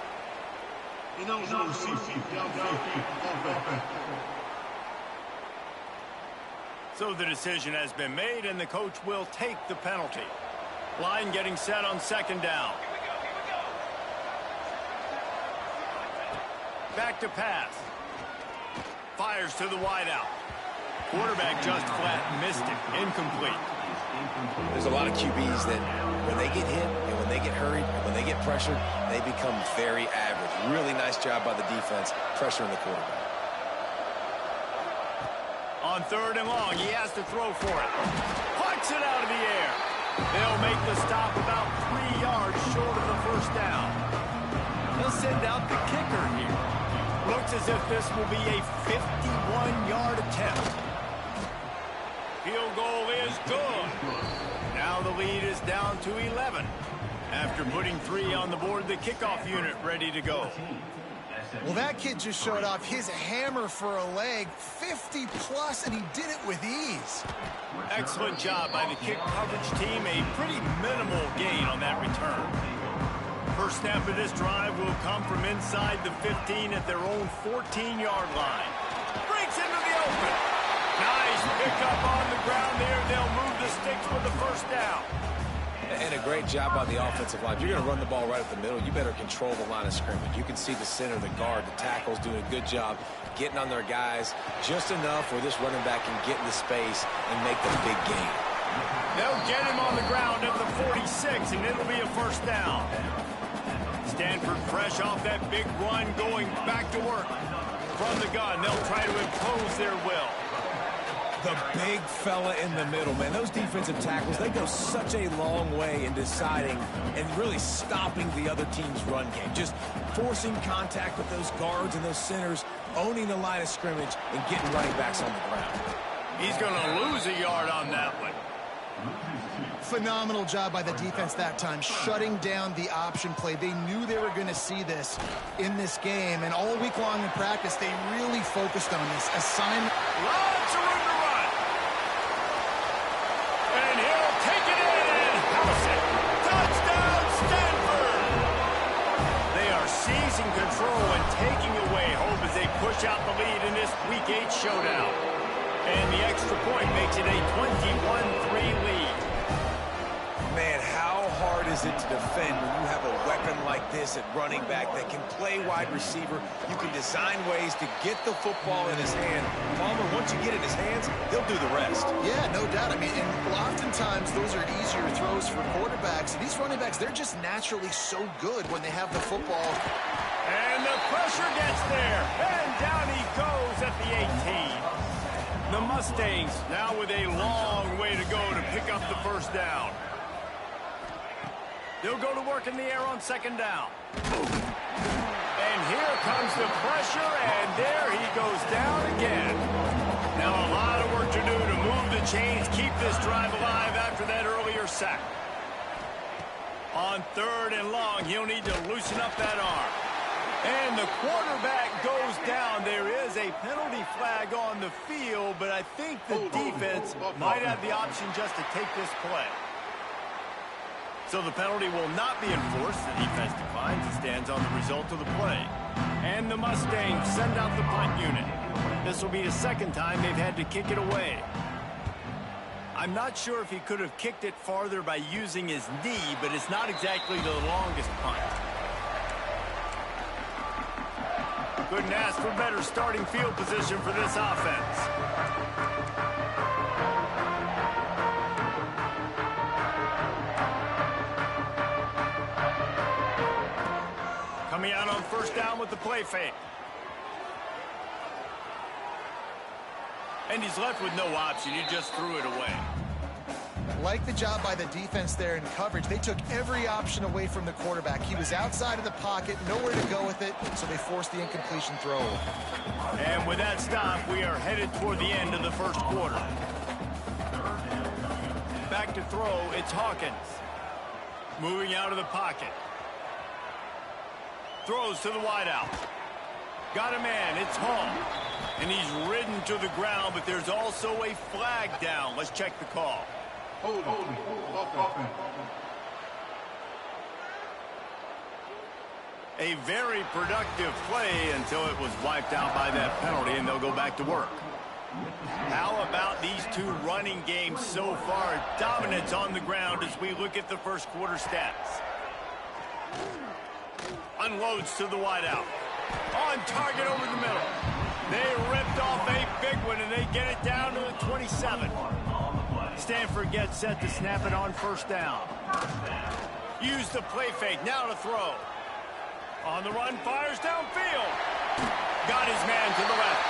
So the decision has been made, and the coach will take the penalty. Line getting set on second down. Back to pass. Fires to the wideout. Quarterback just flat missed it. Incomplete. There's a lot of QBs that when they get hit and when they get hurried and when they get pressured, they become very average. Really nice job by the defense pressuring the quarterback. On third and long, he has to throw for it. Puts it out of the air. They'll make the stop about 3 yards short of the first down. They'll send out the kicker here. Looks as if this will be a 51-yard attempt. Field goal is good. Now the lead is down to 11. After putting 3 on the board, the kickoff unit ready to go. Well, that kid just showed off his hammer for a leg, 50-plus, and he did it with ease. Excellent job by the kick coverage team. A pretty minimal gain on that return. First snap of this drive will come from inside the 15 at their own 14-yard line. Breaks into the open. Nice pickup on the ground there. They'll move the sticks with the first down. And a great job by the offensive line. If you're going to run the ball right up the middle, you better control the line of scrimmage. You can see the center, the guard, the tackles doing a good job getting on their guys just enough where this running back can get into space and make the big gain. They'll get him on the ground at the 46, and it'll be a first down. Stanford fresh off that big run, going back to work. From the gun, they'll try to impose their will. The big fella in the middle, man. Those defensive tackles, they go such a long way in deciding and really stopping the other team's run game. Just forcing contact with those guards and those centers, owning the line of scrimmage, and getting running backs on the ground. He's going to lose a yard on that one. Phenomenal job by the defense that time, shutting down the option play. They knew they were going to see this in this game, and all week long in practice, they really focused on this assignment. Lots of room to run. losing control and taking away hope as they push out the lead in this Week 8 showdown. And the extra point makes it a 21-3 lead. Man, how hard is it to defend when you have a weapon like this at running back that can play wide receiver? You can design ways to get the football in his hand. Palmer, once you get it in his hands, he'll do the rest. Yeah, no doubt. I mean, and oftentimes those are easier throws for quarterbacks. These running backs, they're just naturally so good when they have the football. And the pressure gets there. And down he goes at the 18. The Mustangs now with a long way to go to pick up the first down. They'll go to work in the air on second down. And here comes the pressure, and there he goes down again. Now a lot of work to do to move the chains, keep this drive alive after that earlier sack. On third and long, he'll need to loosen up that arm. And the quarterback goes down. There is a penalty flag on the field, but I think the defense might have the option just to take this play. So the penalty will not be enforced. The defense declines and stands on the result of the play. And the Mustangs send out the punt unit. This will be the second time they've had to kick it away. I'm not sure if he could have kicked it farther by using his knee, but it's not exactly the longest punt. Couldn't ask for better starting field position for this offense. Coming out on first down with the play fake. And he's left with no option. He just threw it away. Like the job by the defense there in coverage. They took every option away from the quarterback. He was outside of the pocket, nowhere to go with it, so they forced the incompletion throw. And with that stop, we are headed toward the end of the first quarter. Back to throw, it's Hawkins. Moving out of the pocket. Throws to the wideout. Got a man, it's Hall. And he's ridden to the ground, but there's also a flag down. Let's check the call. A very productive play until it was wiped out by that penalty, and they'll go back to work. How about these two running games so far? Dominance on the ground as we look at the first quarter stats. Unloads to the wideout. On target over the middle. They ripped off a big one, and they get it down to the 27. Stanford gets set to snap it on first down. Use the play fake, now to throw. On the run, fires downfield. Got his man to the left.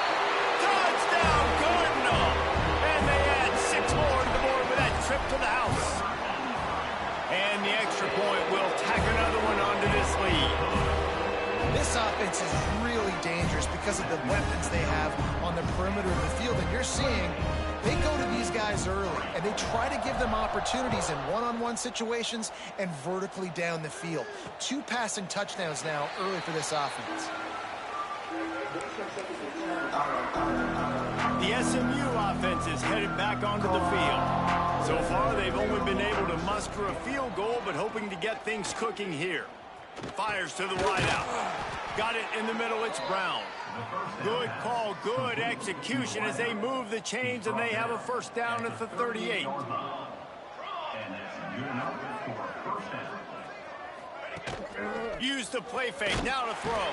Touchdown, Cardinal! And they add 6 more to the board with that trip to the house. And the extra point will tack another one onto this lead. This offense is really dangerous because of the weapons they have on the perimeter of the field. And you're seeing they go to these guys early, and they try to give them opportunities in one-on-one situations and vertically down the field. 2 passing touchdowns now early for this offense. The SMU offense is headed back onto the field. So far, they've only been able to muster a field goal, but hoping to get things cooking here. Fires to the wideout. Got it in the middle, it's Brown. Good call, good execution as they move the chains, and they have a first down at the 38. Use the play fake, now to throw.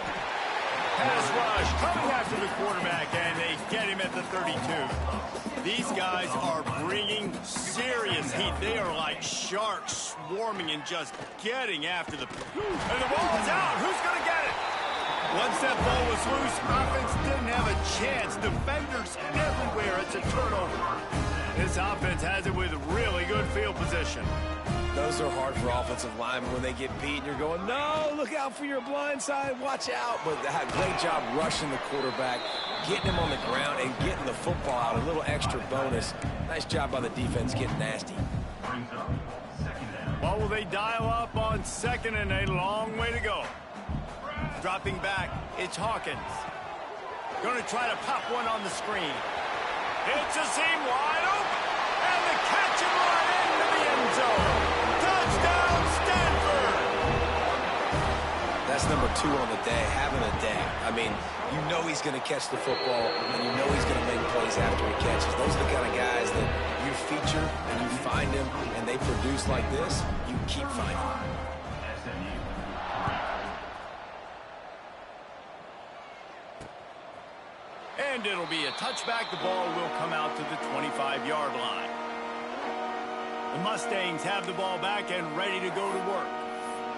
Pass rush, coming after the quarterback, and they get him at the 32. These guys are bringing serious heat. They are like sharks swarming and just getting after the... And the ball is out. Who's going to get it? Once that ball was loose, offense didn't have a chance. Defenders everywhere. It's a turnover. This offense has it with really good field position. Those are hard for offensive linemen when they get beat and you're going, no, look out for your blind side, watch out. But they had a great job rushing the quarterback, getting him on the ground and getting the football out, a little extra bonus. Nice job by the defense getting nasty. Well, will they dial up on second, and a long way to go. Dropping back, it's Hawkins. Going to try to pop one on the screen. It's a seam wide open, and the catch and run into the end zone. Touchdown, Stanford! That's number 2 on the day, having a day. I mean, you know he's going to catch the football, and you know he's going to make plays after he catches. Those are the kind of guys that you feature and you find him, and they produce like this, you keep finding them. And it'll be a touchback. The ball will come out to the 25-yard line. The Mustangs have the ball back and ready to go to work.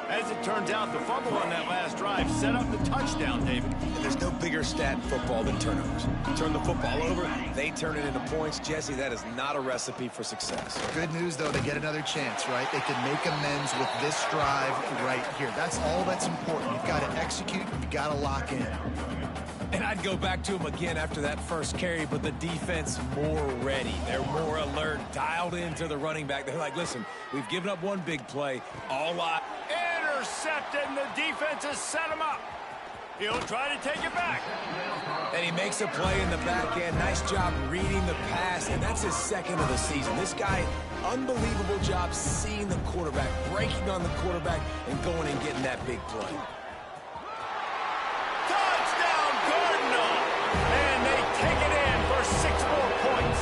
As it turns out, the fumble on that last drive set up the touchdown, David. And there's no bigger stat in football than turnovers. Turn the football over, they turn it into points. Jesse, that is not a recipe for success. Good news, though, they get another chance, right? They can make amends with this drive right here. That's all that's important. You've got to execute. You've got to lock in. And I'd go back to him again after that first carry, but the defense more ready. They're more alert, dialed into the running back. They're like, listen, we've given up one big play. All out. Intercepted, and the defense has set him up. He'll try to take it back. And he makes a play in the back end. Nice job reading the pass, and that's his second of the season. This guy, unbelievable job seeing the quarterback, breaking on the quarterback, and going and getting that big play. Touchdown, Cardinal! And they take it in for 6 more points.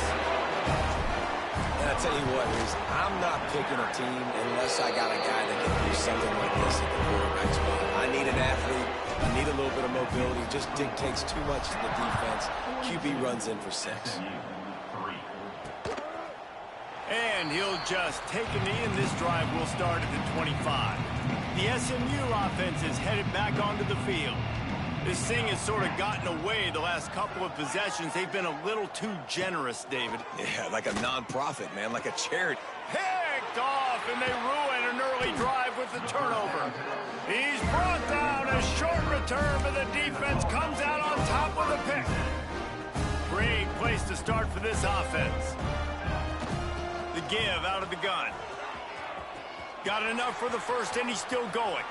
And I tell you what, Reese, I'm not picking a team unless I got a guy that can do something like this at the quarterback spot. I need an athlete. I need a little bit of mobility. It just dictates too much to the defense. QB runs in for 6. And he'll just take a knee, and this drive will start at the 25. The SMU offense is headed back onto the field. This thing has sort of gotten away the last couple of possessions. They've been a little too generous, David. Yeah, like a non-profit, man, like a charity. Picked off, and they ruin an early drive with the turnover. He's brought down. A short return, but the defense comes out on top with a pick. Great place to start for this offense. The give out of the gun. Got enough for the first, and he's still going.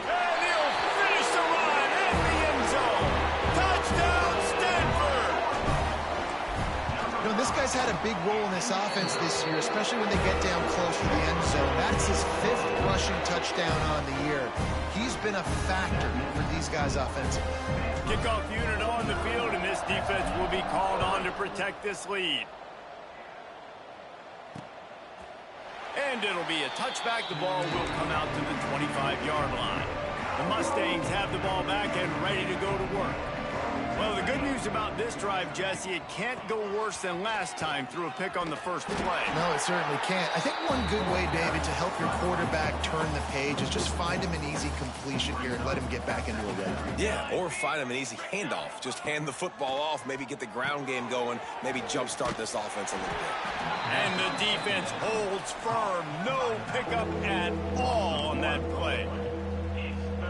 And he'll finish the run at the end zone. Touchdown, Stanford! You know, this guy's had a big role in this offense this year, especially when they get down close to the end zone. That's his 5th rushing touchdown on the year. He's been a factor for these guys offensively. Kickoff unit on the field, and this defense will be called on to protect this lead. And it'll be a touchback. The ball will come out to the 25-yard line. The Mustangs have the ball back and ready to go to work. Well, the good news about this drive, Jesse, it can't go worse than last time through a pick on the first play. No, it certainly can't. I think one good way, David, to help your quarterback turn the page is just find him an easy completion here and let him get back into a rhythm. Yeah, or find him an easy handoff. Just hand the football off, maybe get the ground game going, maybe jumpstart this offense a little bit. And the defense holds firm. No pickup at all on that play.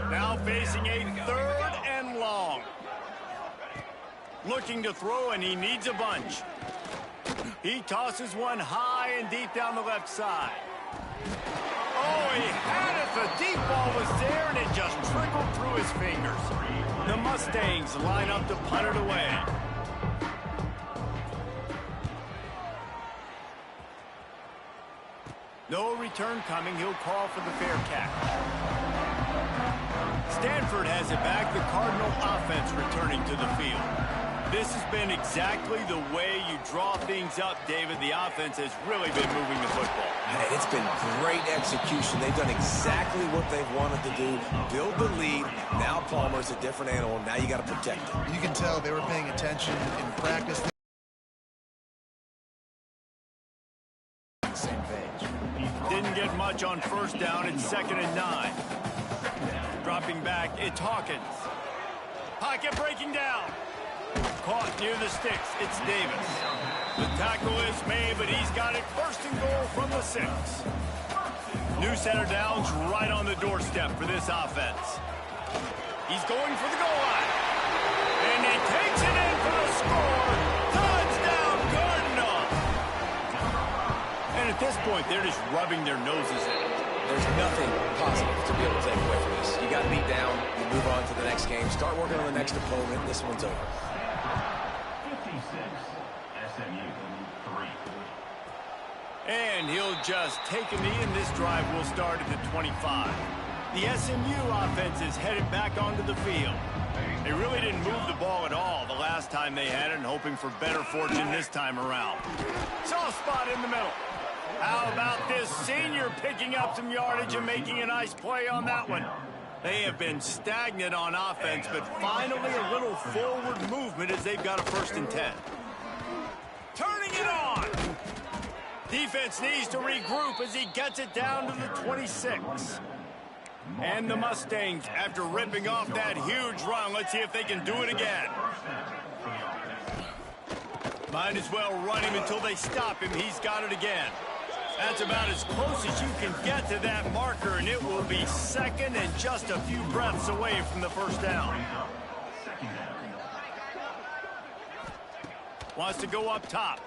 Now facing a 3rd and long. Looking to throw, and he needs a bunch. He tosses one high and deep down the left side. Oh, he had it. The deep ball was there, and it just trickled through his fingers. The Mustangs line up to punt it away. No return coming. He'll call for the fair catch. Stanford has it back. The Cardinal offense returning to the field. This has been exactly the way you draw things up, David. The offense has really been moving the football. And it's been great execution. They've done exactly what they've wanted to do. Build the lead. Now Palmer's a different animal. Now you got to protect him. You can tell they were paying attention in practice. Same page. Didn't get much on first down. It's 2nd and 9. Dropping back, it's Hawkins. Pocket breaking down. Caught near the sticks. It's Davis. The tackle is made, but he's got it 1st and goal from the 6. New set of downs right on the doorstep for this offense. He's going for the goal line. And he takes it in for the score. Touchdown, Cardinal. And at this point, they're just rubbing their noses in it. There's nothing positive to be able to take away from this. You got beat down, you move on to the next game, start working on the next opponent. This one's over. 56, SMU 3. And he'll just take a knee, and this drive will start at the 25. The SMU offense is headed back onto the field. They really didn't move the ball at all the last time they had it, and hoping for better fortune this time around. Soft spot in the middle. How about this senior picking up some yardage and making a nice play on that one? They have been stagnant on offense, but finally a little forward movement as they've got a 1st and 10. Turning it on. Defense needs to regroup as he gets it down to the 26. And the Mustangs, after ripping off that huge run, let's see if they can do it again. Might as well run him until they stop him. He's got it again. That's about as close as you can get to that marker, and it will be 2nd and just a few breaths away from the 1st down. Wants to go up top.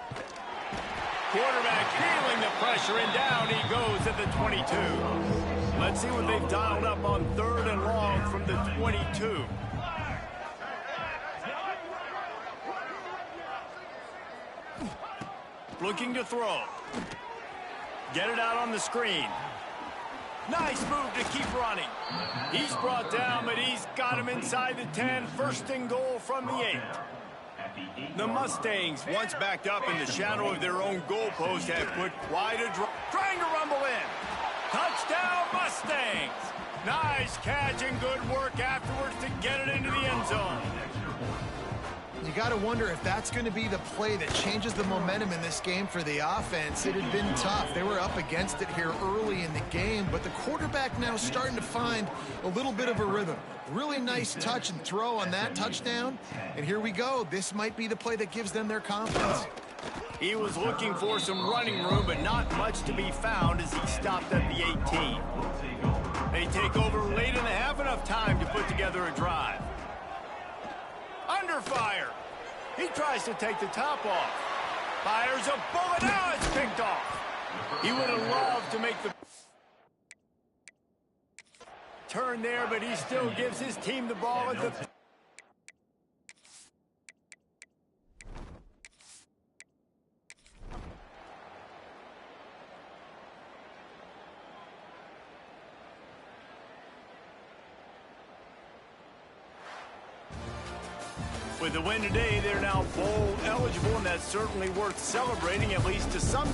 Quarterback feeling the pressure, and down he goes at the 22. Let's see what they've dialed up on 3rd and long from the 22. Looking to throw. Get it out on the screen. Nice move to keep running. He's brought down, but he's got him inside the 10. 1st and goal from the 8. The Mustangs, once backed up in the shadow of their own goalpost, have put quite a drive. Trying to rumble in. Touchdown, Mustangs. Nice catch and good work afterwards to get it into the end zone. You got to wonder if that's going to be the play that changes the momentum in this game for the offense. It had been tough. They were up against it here early in the game, but the quarterback now starting to find a little bit of a rhythm. Really nice touch and throw on that touchdown. And here we go. This might be the play that gives them their confidence. He was looking for some running room, but not much to be found as he stopped at the 18. They take over late in the half, enough time to put together a drive. Under fire. He tries to take the top off. Fires a bullet. Now it's picked off. He would have loved to make the turn there, but he still gives his team the ball at the... With the win today, they're now bowl eligible, and that's certainly worth celebrating, at least to some.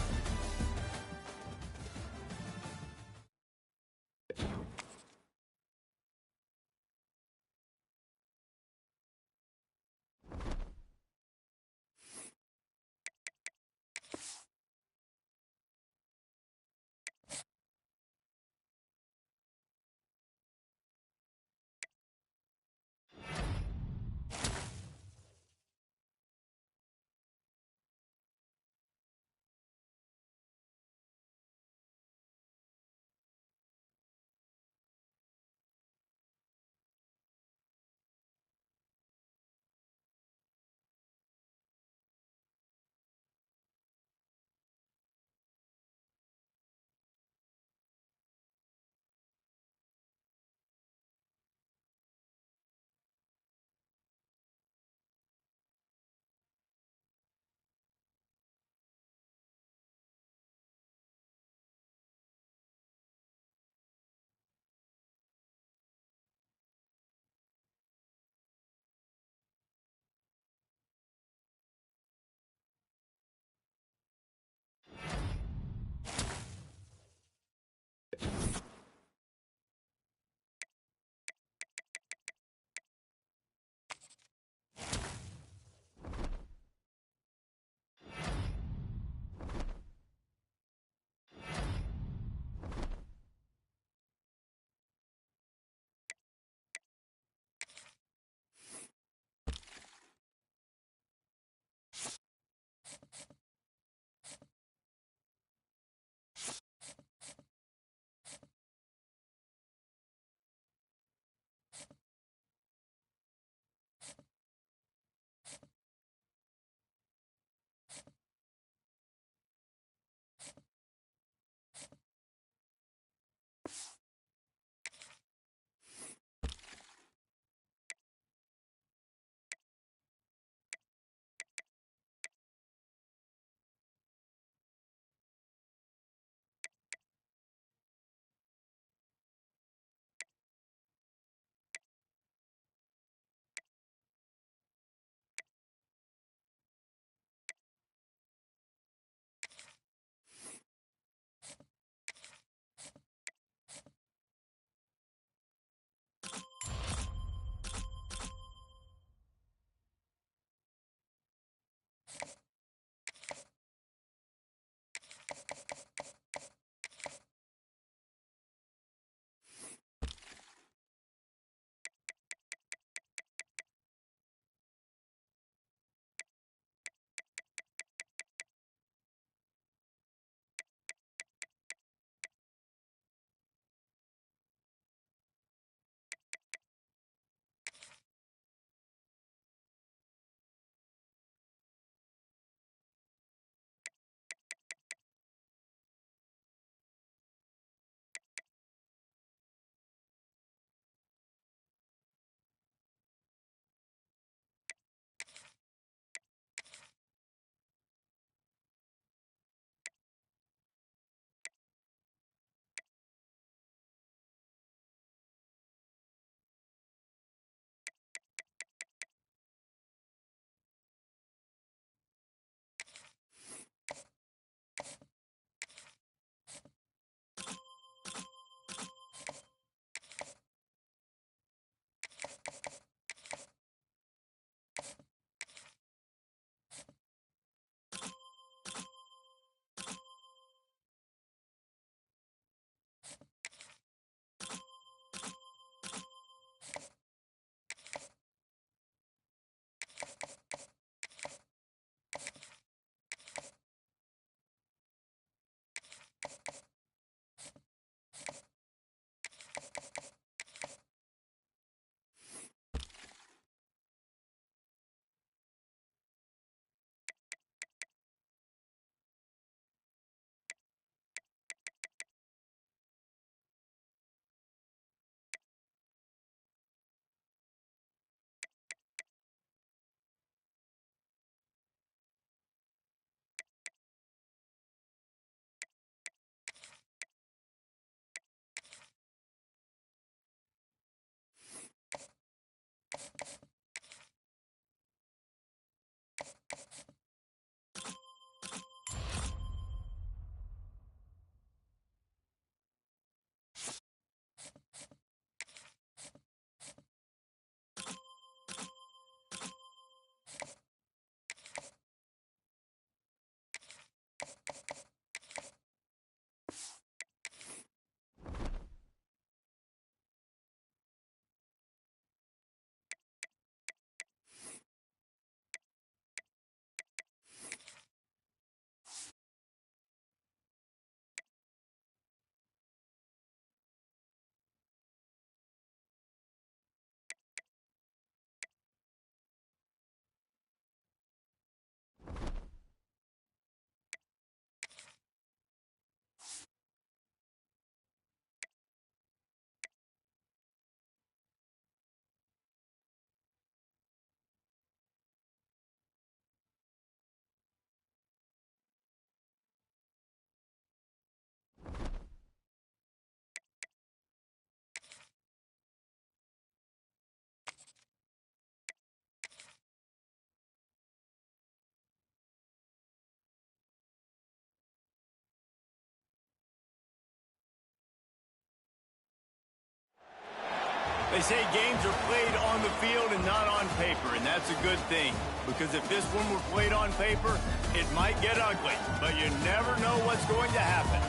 They say games are played on the field and not on paper, and that's a good thing. Because if this one were played on paper, it might get ugly, but you never know what's going to happen.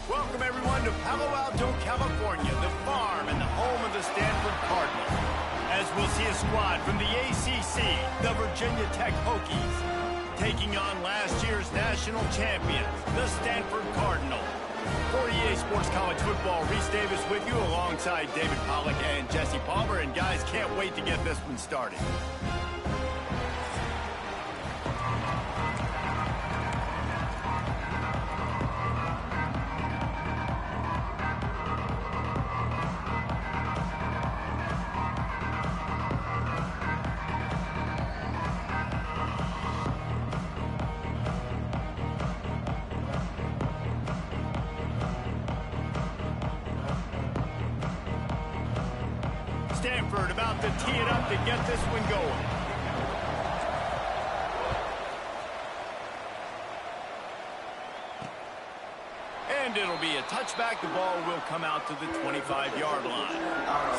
Welcome, everyone, to Palo Alto, California, the farm and the home of the Stanford Cardinal. As we'll see a squad from the ACC, the Virginia Tech Hokies, taking on last year's national champions, the Stanford Cardinal. For EA Sports College Football, Reese Davis with you alongside David Pollack and Jesse Palmer. And guys, can't wait to get this one started. Stanford about to tee it up to get this one going. And it'll be a touchback. The ball will come out to the 25-yard line.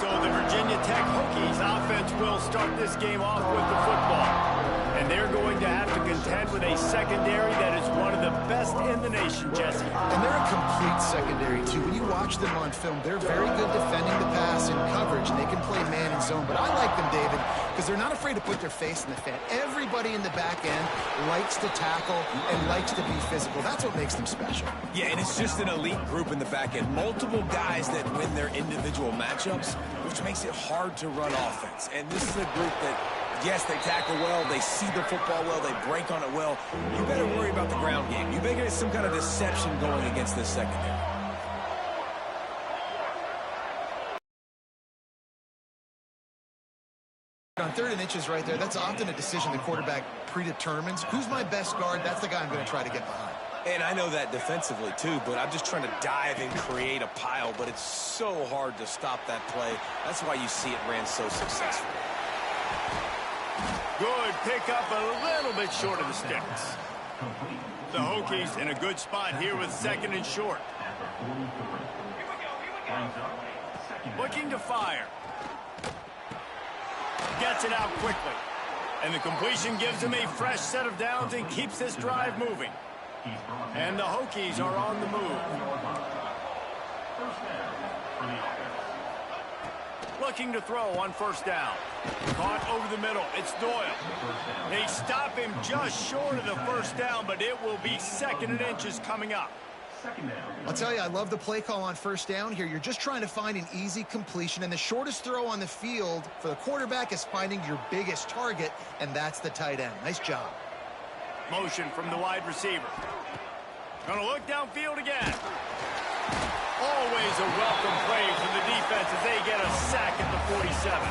So the Virginia Tech Hokies offense will start this game off with the football. And they're going to have to contend with a secondary that is one of the best in the nation, Jesse. And they're a complete secondary, too. When you watch them on film, they're very good defending the pass in coverage, and they can play man and zone. But I like them, David, because they're not afraid to put their face in the fan. Everybody in the back end likes to tackle and likes to be physical. That's what makes them special. Yeah, and it's just an elite group in the back end. Multiple guys that win their individual matchups, which makes it hard to run offense. And this is a group that, yes, they tackle well, they see the football well, they break on it well. You better worry about the ground game. You better get some kind of deception going against this secondary. On 3rd and inches right there, that's often a decision the quarterback predetermines. Who's my best guard? That's the guy I'm going to try to get behind. And I know that defensively, too, but I'm just trying to dive and create a pile, but it's so hard to stop that play. That's why you see it ran so successfully. Good pickup, a little bit short of the sticks. The Hokies in a good spot here with 2nd and short. Looking to fire. Gets it out quickly. And the completion gives him a fresh set of downs and keeps this drive moving. And the Hokies are on the move. Looking to throw on 1st down. Caught over the middle. It's Doyle. They stop him just short of the 1st down, but it will be 2nd and inches coming up. I'll tell you, I love the play call on 1st down here. You're just trying to find an easy completion, and the shortest throw on the field for the quarterback is finding your biggest target, and that's the tight end. Nice job. Motion from the wide receiver. Gonna look downfield again. Always a welcome play for the defense as they get a sack at the 47.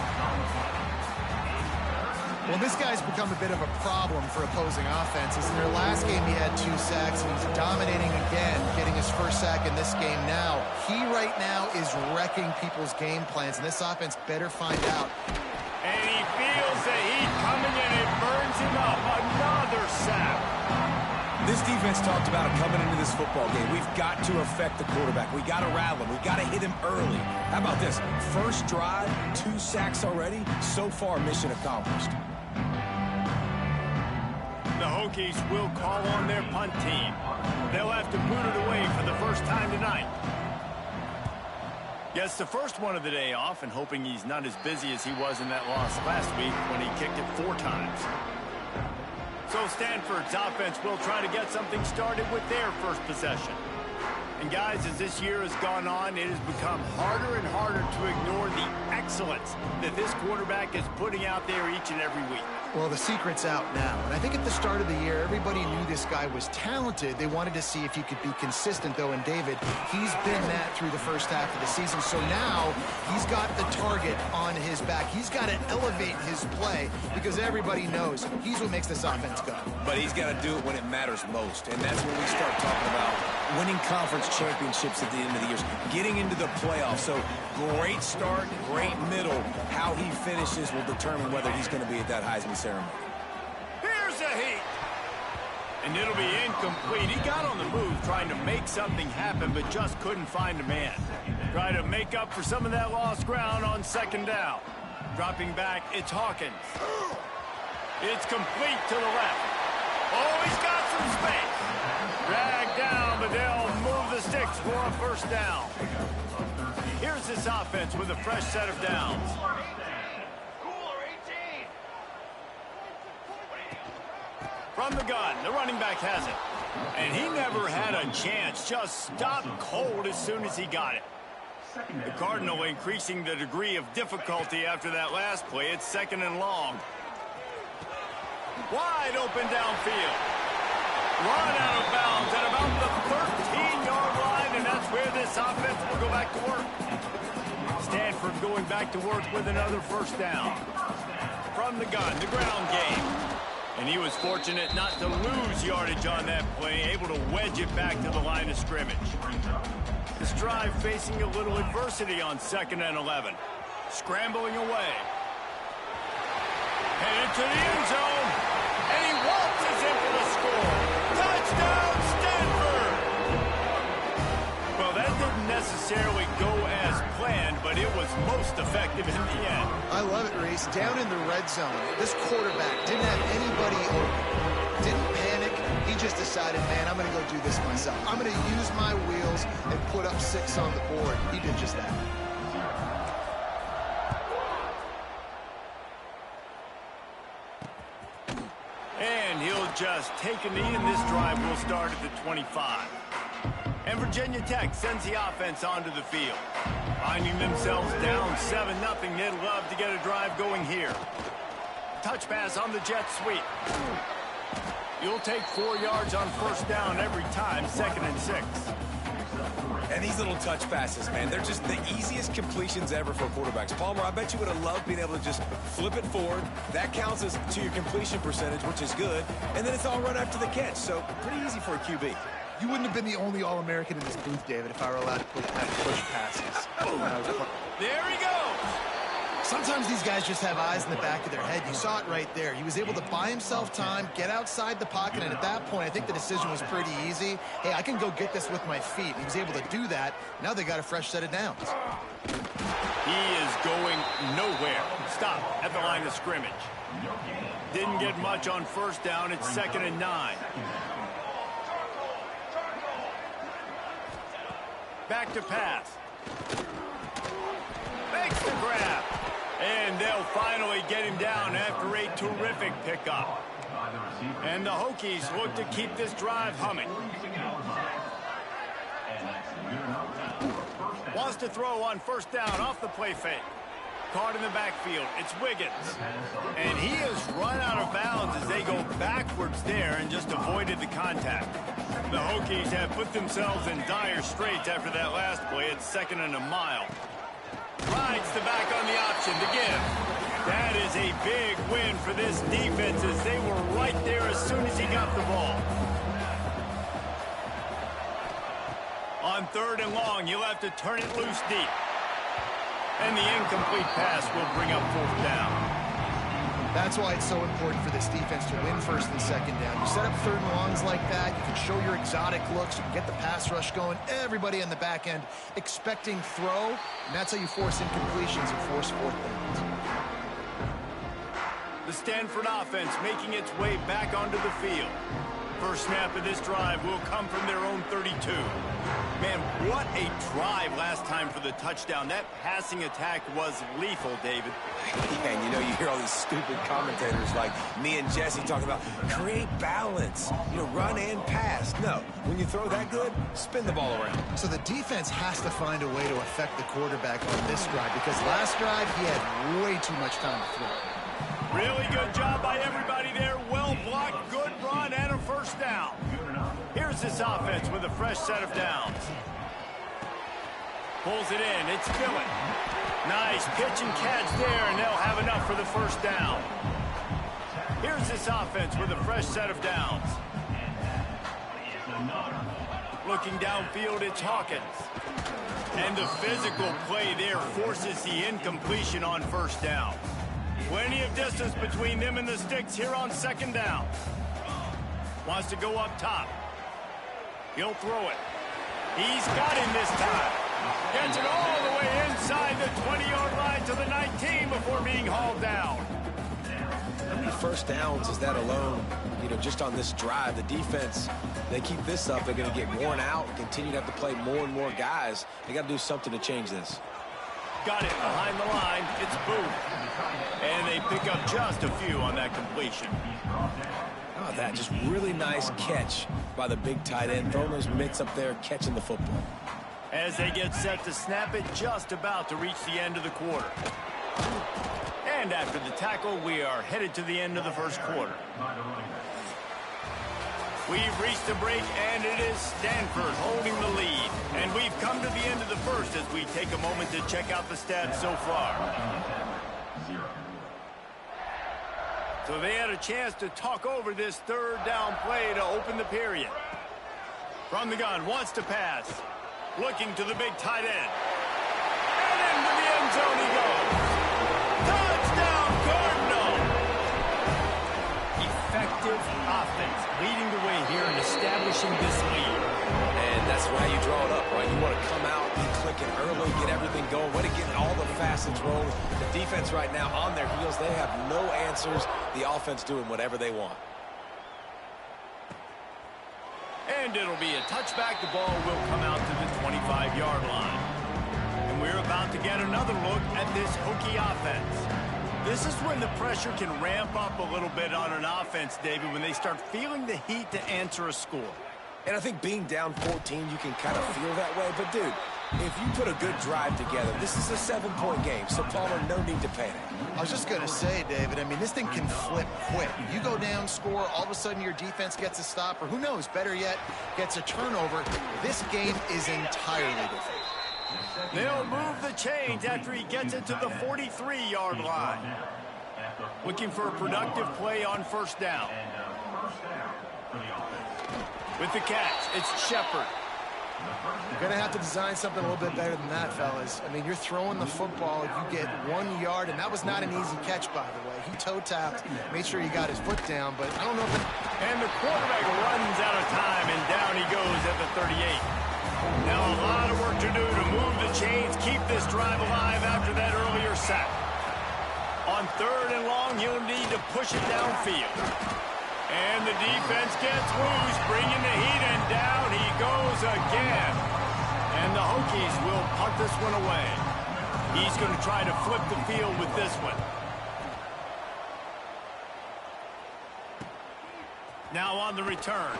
Well, this guy's become a bit of a problem for opposing offenses. In their last game, he had 2 sacks, and he's dominating again, getting his 1st sack in this game now. He right now is wrecking people's game plans, and this offense better find out. And he feels the heat coming, and it burns him up. Another sack. This defense talked about it coming into this football game. We've got to affect the quarterback. We got to rattle him. We got to hit him early. How about this? 1st drive, 2 sacks already. So far, mission accomplished. The Hokies will call on their punt team. They'll have to boot it away for the 1st time tonight. Gets the 1st one of the day off, and hoping he's not as busy as he was in that loss last week when he kicked it 4 times. So Stanford's offense will try to get something started with their 1st possession. And guys, as this year has gone on, it has become harder and harder to ignore the excellence that this quarterback is putting out there each and every week. Well, the secret's out now. And I think at the start of the year, everybody knew this guy was talented. They wanted to see if he could be consistent, though. And David, he's been that through the 1st half of the season. So now he's got the target on his back. He's got to elevate his play because everybody knows he's what makes this offense go. But he's got to do it when it matters most. And that's when we start talking about winning conference championships at the end of the year, getting into the playoffs. So great start, great middle. How he finishes will determine whether he's going to be at that Heisman ceremony. Here's the heat. And it'll be incomplete. He got on the move trying to make something happen, but just couldn't find a man. Try to make up for some of that lost ground on second down. Dropping back, it's Hawkins. It's complete to the left. Oh, he's got some space. Dragged down, but they'll move the sticks for a first down. Here's this offense with a fresh set of downs. From the gun, the running back has it. And he never had a chance, just stopped cold as soon as he got it. The Cardinal increasing the degree of difficulty after that last play. It's second and long. Wide open downfield. Run out of bounds at about the 13-yard line, and that's where this offense will go back to work. Stanford going back to work with another first down. From the gun, the ground game. And he was fortunate not to lose yardage on that play, able to wedge it back to the line of scrimmage. This drive facing a little adversity on 2nd and 11. Scrambling away. Headed to the end zone. And he waltzes in for the score. Touchdown, Stanford! Well, that didn't necessarily go as planned, but it was most effective in the end. I love it, Reese. Down in the red zone, this quarterback didn't have anybody open. Didn't panic. He just decided, man, I'm going to go do this myself. I'm going to use my wheels and put up 6 on the board. He did just that. And he'll just take a knee, and this drive will start at the 25. And Virginia Tech sends the offense onto the field. Finding themselves down 7-0, they'd love to get a drive going here. Touch pass on the jet sweep. You'll take 4 yards on first down every time, 2nd and 6. And these little touch passes, man, they're just the easiest completions ever for quarterbacks. Palmer, I bet you would have loved being able to just flip it forward. That counts as to your completion percentage, which is good. And then it's all run after the catch, so pretty easy for a QB. You wouldn't have been the only All-American in this booth, David, if I were allowed to push passes. There he goes! Sometimes these guys just have eyes in the back of their head. You saw it right there. He was able to buy himself time, get outside the pocket, and at that point, I think the decision was pretty easy. Hey, I can go get this with my feet. He was able to do that. Now they got a fresh set of downs. He is going nowhere. Stop at the line of scrimmage. Didn't get much on first down. It's 2nd and 9. Back to pass. Makes the grab. And they'll finally get him down after a terrific pickup. And the Hokies look to keep this drive humming. Wants to throw on first down off the play fake. Caught in the backfield. It's Wiggins. And he has run out of bounds as they go backwards there and just avoided the contact. The Hokies have put themselves in dire straits after that last play. It's 2nd and a mile. Rides the back on the option to give. That is a big win for this defense as they were right there as soon as he got the ball. On 3rd and long, you'll have to turn it loose deep. And the incomplete pass will bring up 4th down. That's why it's so important for this defense to win 1st and 2nd down. You set up 3rd and longs like that, you can show your exotic looks, you can get the pass rush going, everybody in the back end expecting throw, and that's how you force incompletions and force 4th downs. The Stanford offense making its way back onto the field. First snap of this drive will come from their own 32. Man, what a drive last time for the touchdown. That passing attack was lethal, David. Yeah, and you know, you hear all these stupid commentators like me and Jesse talking about create balance, you know, run and pass. No, when you throw that good, spin the ball around. So the defense has to find a way to affect the quarterback on this drive because last drive he had way too much time to throw. Really good job by everybody there. Well blocked, good run, and a first down. Here's this offense with a fresh set of downs. Pulls it in. It's Phillips. Nice pitch and catch there, and they'll have enough for the first down. Here's this offense with a fresh set of downs. Looking downfield, it's Hawkins. And the physical play there forces the incompletion on first down. Plenty of distance between them and the sticks here on 2nd down. Wants to go up top. He'll throw it. He's got him this time. Gets it all the way inside the 20-yard line to the 19 before being hauled down. How many first downs is that alone, just on this drive? The defense, they keep this up, they're going to get worn out, continue to have to play more and more guys. They got to do something to change this. Got it behind the line. It's Booth. And they pick up just a few on that completion. Oh, that just really nice catch by the big tight end, throwing those mitts up there, catching the football. As they get set to snap it, just about to reach the end of the quarter. And after the tackle, we are headed to the end of the first quarter. We've reached a break, and it is Stanford holding the lead. And we've come to the end of the first as we take a moment to check out the stats so far. So they had a chance to talk over this third down play to open the period. From the gun, wants to pass. Looking to the big tight end. And into the end zone he goes. Touchdown, Cardinal! Effective offense leading the way here and establishing this lead. And that's why you draw it up, right? You want to come out, be clicking early, get everything going, want to get all the facets rolling. The defense right now on their heels, they have no answers. The offense doing whatever they want. And it'll be a touchback. The ball will come out to the 25-yard line. And we're about to get another look at this Hokie offense. This is when the pressure can ramp up a little bit on an offense, David, when they start feeling the heat to answer a score. And I think being down 14, you can kind of feel that way. But, dude, if you put a good drive together, this is a 7-point game. So, Palmer, no need to panic. I was just going to say, David, I mean, this thing can flip quick. You go down, score, all of a sudden your defense gets a stop, or who knows, better yet, gets a turnover. This game is entirely different. They'll move the chains after he gets it to the 43-yard line. Looking for a productive play on first down. With the catch, it's Shepard. You're going to have to design something a little bit better than that, fellas. I mean, you're throwing the football, you get 1 yard, and that was not an easy catch, by the way. He toe-tapped, made sure he got his foot down, but I don't know if it... And the quarterback runs out of time, and down he goes at the 38. Now a lot of work to do to move the chains, keep this drive alive after that earlier sack. On third and long, he'll need to push it downfield. And the defense gets loose, bringing the heat, and down he goes again. And the Hokies will punt this one away. He's going to try to flip the field with this one. Now on the return.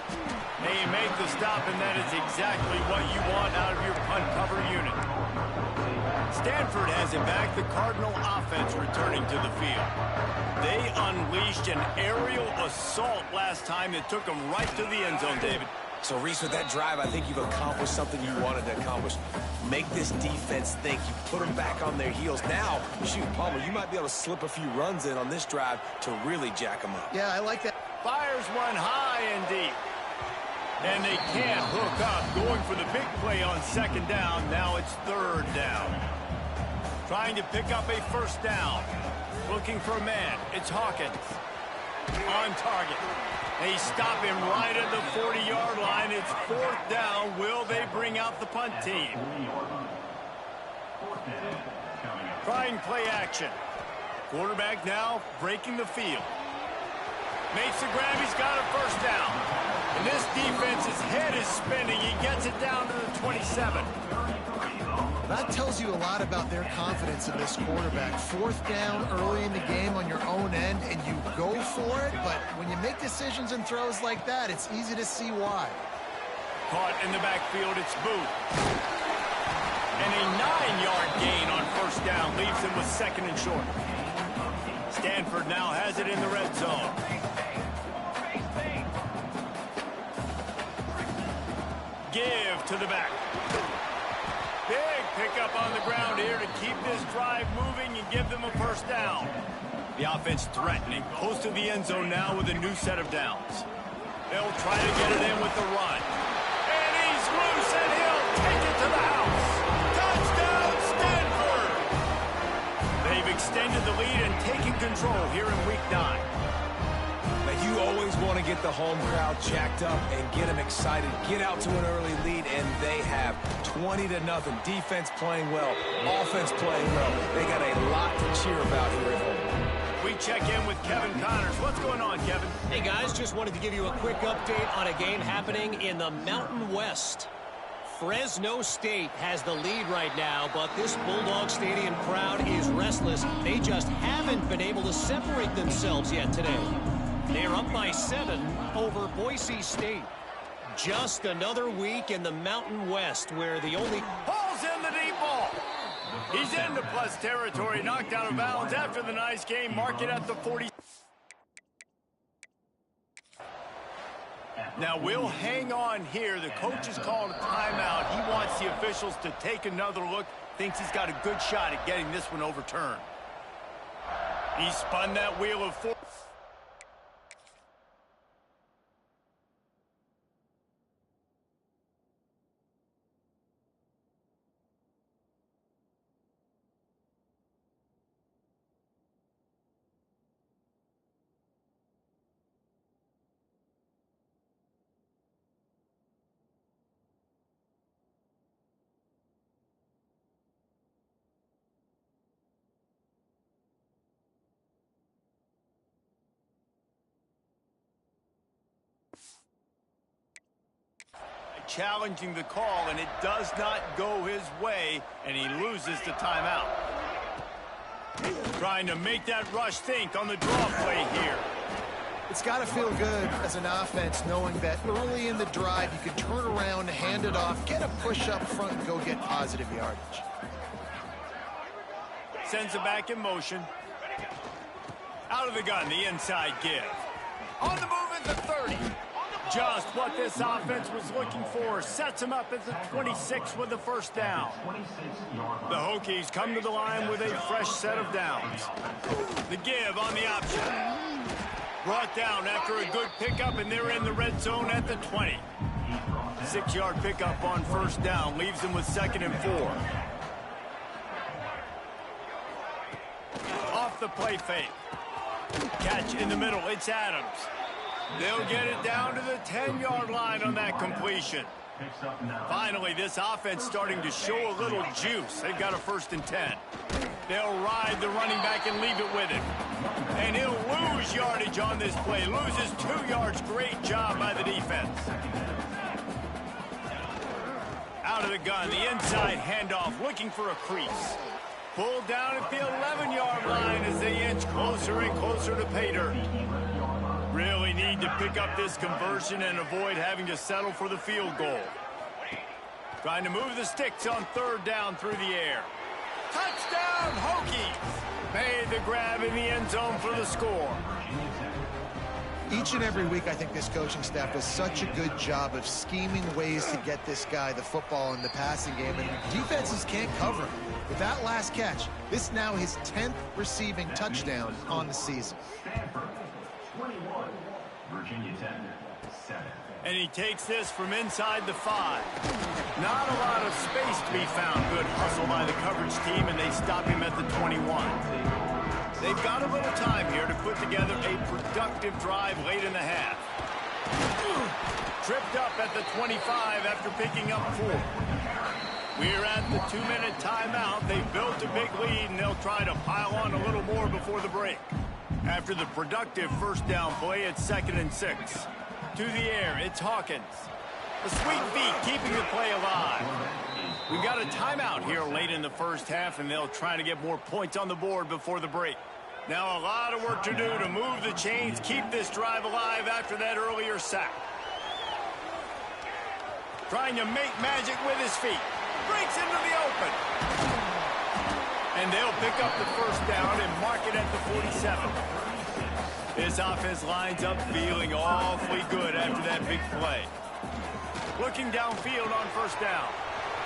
They make the stop, and that is exactly what you want out of your punt cover unit. Stanford has it back, the Cardinal offense returning to the field. They unleashed an aerial assault last time that took them right to the end zone, David. So, Reese, with that drive, I think you've accomplished something you wanted to accomplish. Make this defense think. You put them back on their heels. Now, shoot, Palmer, you might be able to slip a few runs in on this drive to really jack them up. Yeah, I like that. Fires one high and deep. And they can't hook up. Going for the big play on second down. Now it's third down. Trying to pick up a first down. Looking for a man. It's Hawkins. On target. They stop him right at the 40-yard line. It's fourth down. Will they bring out the punt team? Trying play action. Quarterback now breaking the field. Makes the grab. He's got a first down. And this defense's head is spinning. He gets it down to the 27. That tells you a lot about their confidence in this quarterback. Fourth down early in the game on your own end, and you go for it. But when you make decisions and throws like that, it's easy to see why. Caught in the backfield, it's Booth. And a 9-yard gain on first down leaves him with second and short. Stanford now has it in the red zone. Give to the back. Big pickup on the ground here to keep this drive moving and give them a first down. The offense threatening, close to the end zone now with a new set of downs. They'll try to get it in with the run. And he's loose, and he'll take it to the house. Touchdown, Stanford! They've extended the lead and taken control here in Week 9. Now, you You always want to get the home crowd jacked up and get them excited. Get out to an early lead, and they have 20-0. Defense playing well, offense playing well. They got a lot to cheer about here at home. We check in with Kevin Connors. What's going on, Kevin? Hey, guys, just wanted to give you a quick update on a game happening in the Mountain West. Fresno State has the lead right now, but this Bulldog Stadium crowd is restless. They just haven't been able to separate themselves yet today. They're up by 7 over Boise State. Just another week in the Mountain West where the only... Pulls in the deep ball. He's into plus territory, knocked out of bounds after the nice game. Mark it at the 40. Now we'll hang on here. The coach has called a timeout. He wants the officials to take another look. Thinks he's got a good shot at getting this one overturned. He spun that wheel of 4. Challenging the call, and it does not go his way, and he loses the timeout. Trying to make that rush think on the draw play here. It's got to feel good as an offense knowing that early in the drive you can turn around, hand it off, get a push up front, and go get positive yardage. Sends it back in motion. Out of the gun, the inside give. On the move at the 30. Just what this offense was looking for. Sets him up at the 26 with the first down. The Hokies come to the line with a fresh set of downs. The give on the option. Brought down after a good pickup, and they're in the red zone at the 20. 6-yard pickup on first down. Leaves them with 2nd and 4. Off the play fake. Catch in the middle. It's Adams. They'll get it down to the 10-yard line on that completion. Finally, this offense starting to show a little juice. They've got a 1st and 10. They'll ride the running back and leave it with him. And he'll lose yardage on this play. Loses 2 yards. Great job by the defense. Out of the gun, the inside handoff, looking for a crease. Pulled down at the 11-yard line as they inch closer and closer to pay dirt. Really need to pick up this conversion and avoid having to settle for the field goal. Trying to move the sticks on 3rd down through the air. Touchdown, Hokies! Made the grab in the end zone for the score. Each and every week, I think this coaching staff does such a good job of scheming ways to get this guy the football in the passing game, and defenses can't cover him. With that last catch, this is now his 10th receiving touchdown on the season. Stanford, 21. Virginia Tech, 7. And he takes this from inside the 5. Not a lot of space to be found. Good hustle by the coverage team, and they stop him at the 21. They've got a little time here to put together a productive drive late in the half. Tripped up at the 25 after picking up 4. We're at the 2-minute timeout. They've built a big lead, and they'll try to pile on a little more before the break. After the productive first down play, it's 2nd and 6. To the air, it's Hawkins. The sweet feet keeping the play alive. We've got a timeout here late in the first half, and they'll try to get more points on the board before the break. Now a lot of work to do to move the chains, keep this drive alive after that earlier sack. Trying to make magic with his feet. Breaks into the open. And they'll pick up the first down and mark it at the 47. This offense lines up feeling awfully good after that big play. Looking downfield on first down.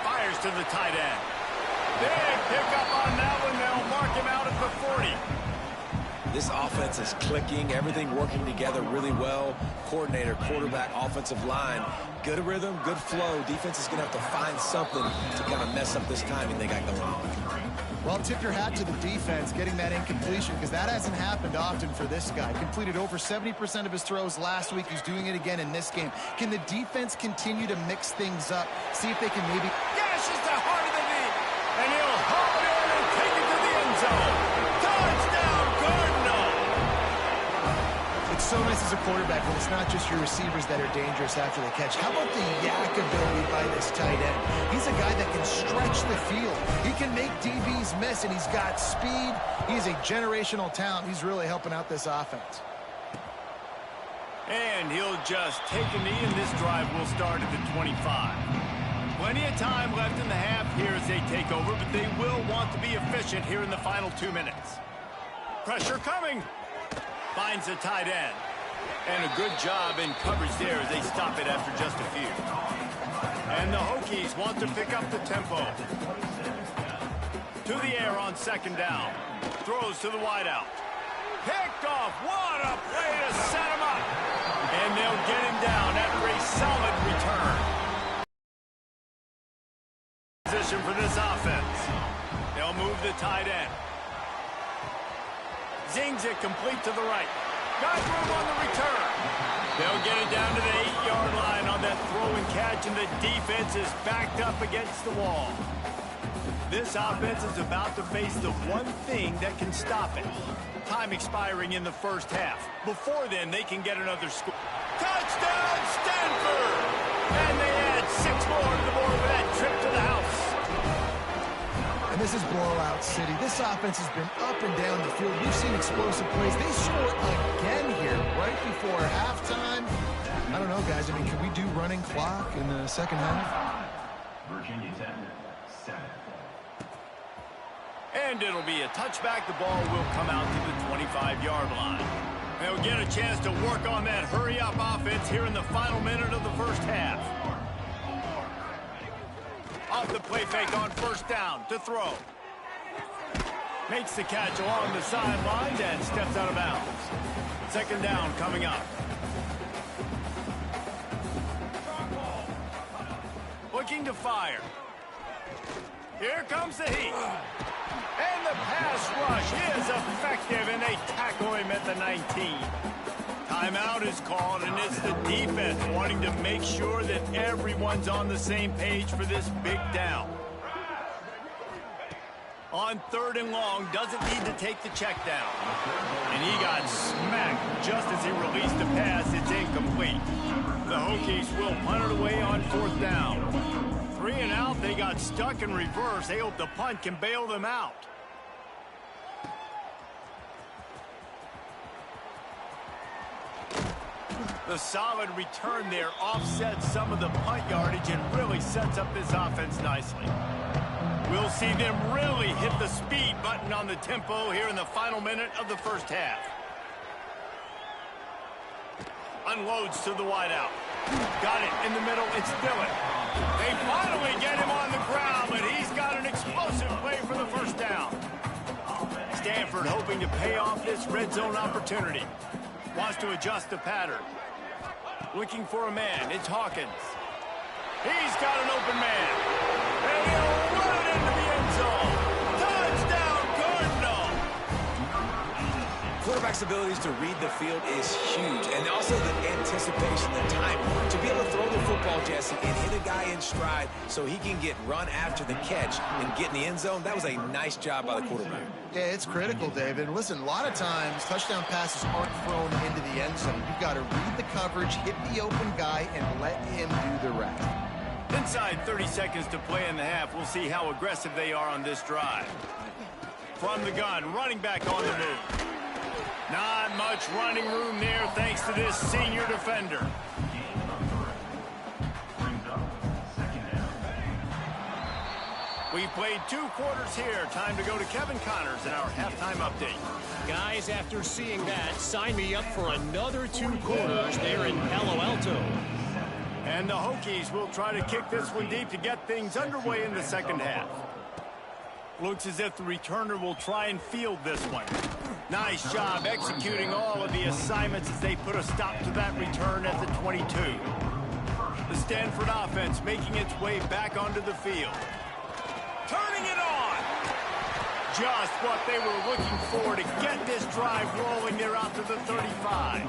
Fires to the tight end. Big pickup on that one. They'll mark him out at the 40. This offense is clicking, everything working together really well. Coordinator, quarterback, offensive line. Good rhythm, good flow. Defense is going to have to find something to kind of mess up this timing they got going on. Well, tip your hat to the defense getting that incompletion because that hasn't happened often for this guy. Completed over 70% of his throws last week. He's doing it again in this game. Can the defense continue to mix things up? See if they can maybe... Gashes the heart of the knee. And he'll haul it in and take it to the end zone. Touchdown, Cardinal! It's so nice as a quarterback when it's not just your receivers that are dangerous after the catch. How about the yak ability by this tight end? He's a guy that can stretch the field. He can make DBs miss, and he's got speed. He's a generational talent. He's really helping out this offense. And he'll just take a knee, and this drive will start at the 25. Plenty of time left in the half here as they take over, but they will want to be efficient here in the final 2 minutes. Pressure coming. Finds the tight end. And a good job in coverage there as they stop it after just a few. And the Hokies want to pick up the tempo. To the air on second down. Throws to the wideout. Picked off. What a play to set him up. And they'll get him down after a solid return. Position for this offense. They'll move the tight end. Zings it complete to the right. Got room on the return. They'll get it down to the 8-yard line on that throw and catch, and the defense is backed up against the wall. This offense is about to face the one thing that can stop it. Time expiring in the first half. Before then, they can get another score. Touchdown, Stanford! And they add 6 more to the board with that trip to the house. And this is blowout city. This offense has been up and down the field. We've seen explosive plays. They score again here right before halftime. I don't know, guys. I mean, can we do running clock in the second half? Virginia Tech, 7. And it'll be a touchback. The ball will come out to the 25-yard line. They'll get a chance to work on that hurry-up offense here in the final minute of the first half. Off the play fake on first down to throw. Makes the catch along the sidelines and steps out of bounds. Second down coming up. Looking to fire. Here comes the heat. And the pass rush is effective, and they tackle him at the 19. Timeout is called, and it's the defense wanting to make sure that everyone's on the same page for this big down. On third and long, doesn't need to take the check down. And he got smacked just as he released the pass. It's incomplete. The Hokies will punt it away on fourth down. 3 and out, they got stuck in reverse. They hope the punt can bail them out. The solid return there offsets some of the punt yardage and really sets up this offense nicely. We'll see them really hit the speed button on the tempo here in the final minute of the first half. Unloads to the wideout. Got it in the middle. It's Dillon. They finally get him on the ground, but he's got an explosive play for the first down. Stanford hoping to pay off this red zone opportunity. Wants to adjust the pattern. Looking for a man. It's Hawkins. He's got an open man. And he'll run it into the end zone. Touchdown, Cardinal! Quarterback's abilities to read the field is huge. And also the anticipation, the time to be able to throw the football, Jesse, and hit a guy in stride so he can get run after the catch and get in the end zone. That was a nice job by the quarterback. Yeah, it's critical, David. Listen, a lot of times touchdown passes aren't thrown into the end zone. You've got to read the coverage, hit the open guy, and let him do the rest. Inside 30 seconds to play in the half. We'll see how aggressive they are on this drive. From the gun, running back on the move. Not much running room there thanks to this senior defender. We played 2 quarters here. Time to go to Kevin Connors in our halftime update. Guys, after seeing that, sign me up for another 2 quarters there in Palo Alto. And the Hokies will try to kick this one deep to get things underway in the second half. Looks as if the returner will try and field this one. Nice job executing all of the assignments as they put a stop to that return at the 22. The Stanford offense making its way back onto the field. Turning it on. Just what they were looking for to get this drive rolling there out to the 35.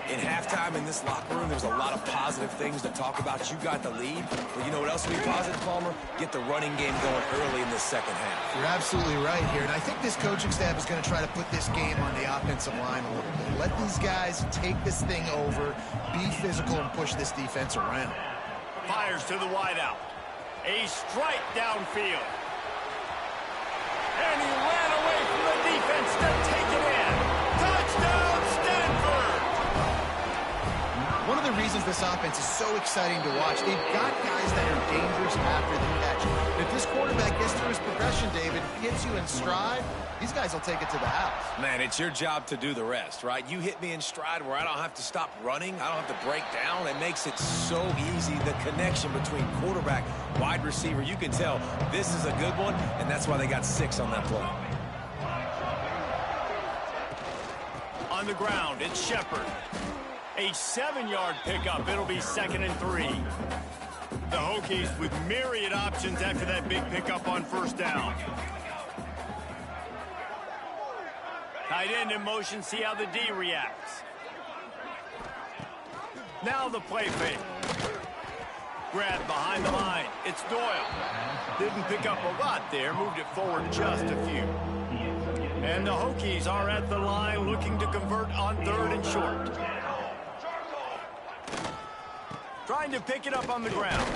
In halftime in this locker room, there's a lot of positive things to talk about. You got the lead, but you know what else will be positive, Palmer? Get the running game going early in the second half. You're absolutely right here, and I think this coaching staff is going to try to put this game on the offensive line a little bit. Let these guys take this thing over, be physical, and push this defense around. Fires to the wideout. A strike downfield. And he ran away from the defense to take it in. Touchdown, Stanford! One of the reasons this offense is so exciting to watch, they've got guys that are dangerous after the catch. And if this quarterback gets through his progression, David, hits you in stride, these guys will take it to the house. Man, it's your job to do the rest, right? You hit me in stride where I don't have to stop running. I don't have to break down. It makes it so easy. The connection between quarterback, wide receiver, you can tell this is a good one, and that's why they got 6 on that play. On the ground, it's Shepard. A 7-yard pickup. It'll be 2nd and 3. The Hokies with myriad options after that big pickup on first down. Tight end in motion, see how the D reacts. Now the play fake. Grab behind the line. It's Doyle. Didn't pick up a lot there, moved it forward just a few. And the Hokies are at the line looking to convert on 3rd and short. Trying to pick it up on the ground.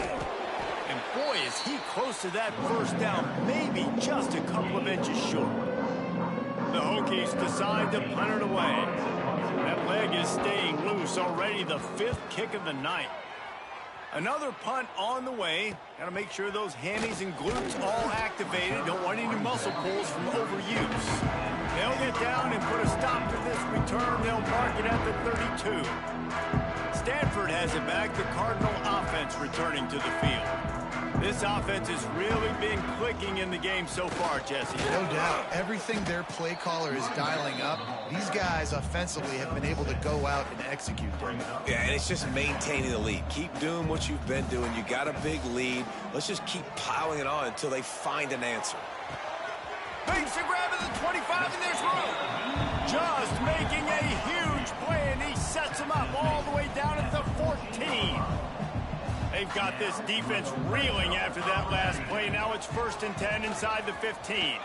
And boy, is he close to that first down, maybe just a couple of inches short. The Hokies decide to punt it away. That leg is staying loose, already the 5th kick of the night. Another punt on the way. Got to make sure those hammies and glutes all activated. Don't want any muscle pulls from overuse. They'll get down and put a stop to this return. They'll mark it at the 32. Stanford has it back. The Cardinal offense returning to the field. This offense has really been clicking in the game so far, Jesse. No doubt. Everything their play caller is dialing up, these guys offensively have been able to go out and execute them. Yeah, and it's just maintaining the lead. Keep doing what you've been doing. You got a big lead. Let's just keep piling it on until they find an answer. Makes a grab at the 25, and there's room. Just making a huge play, and he sets him up all the way down at the 14. They've got this defense reeling after that last play. Now it's 1st and 10 inside the 15.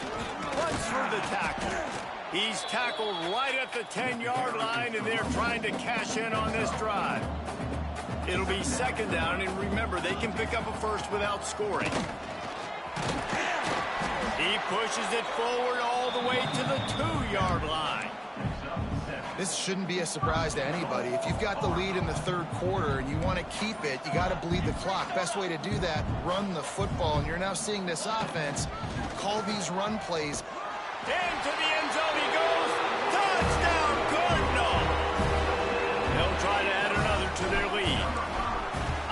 Runs for the tackle. He's tackled right at the 10-yard line, and they're trying to cash in on this drive. It'll be 2nd down, and remember, they can pick up a first without scoring. He pushes it forward all the way to the 2-yard line. This shouldn't be a surprise to anybody. If you've got the lead in the 3rd quarter and you want to keep it, you got to bleed the clock. Best way to do that, run the football. And you're now seeing this offense call these run plays. Into the end zone he goes. Touchdown, Cardinal. They'll try to add another to their lead.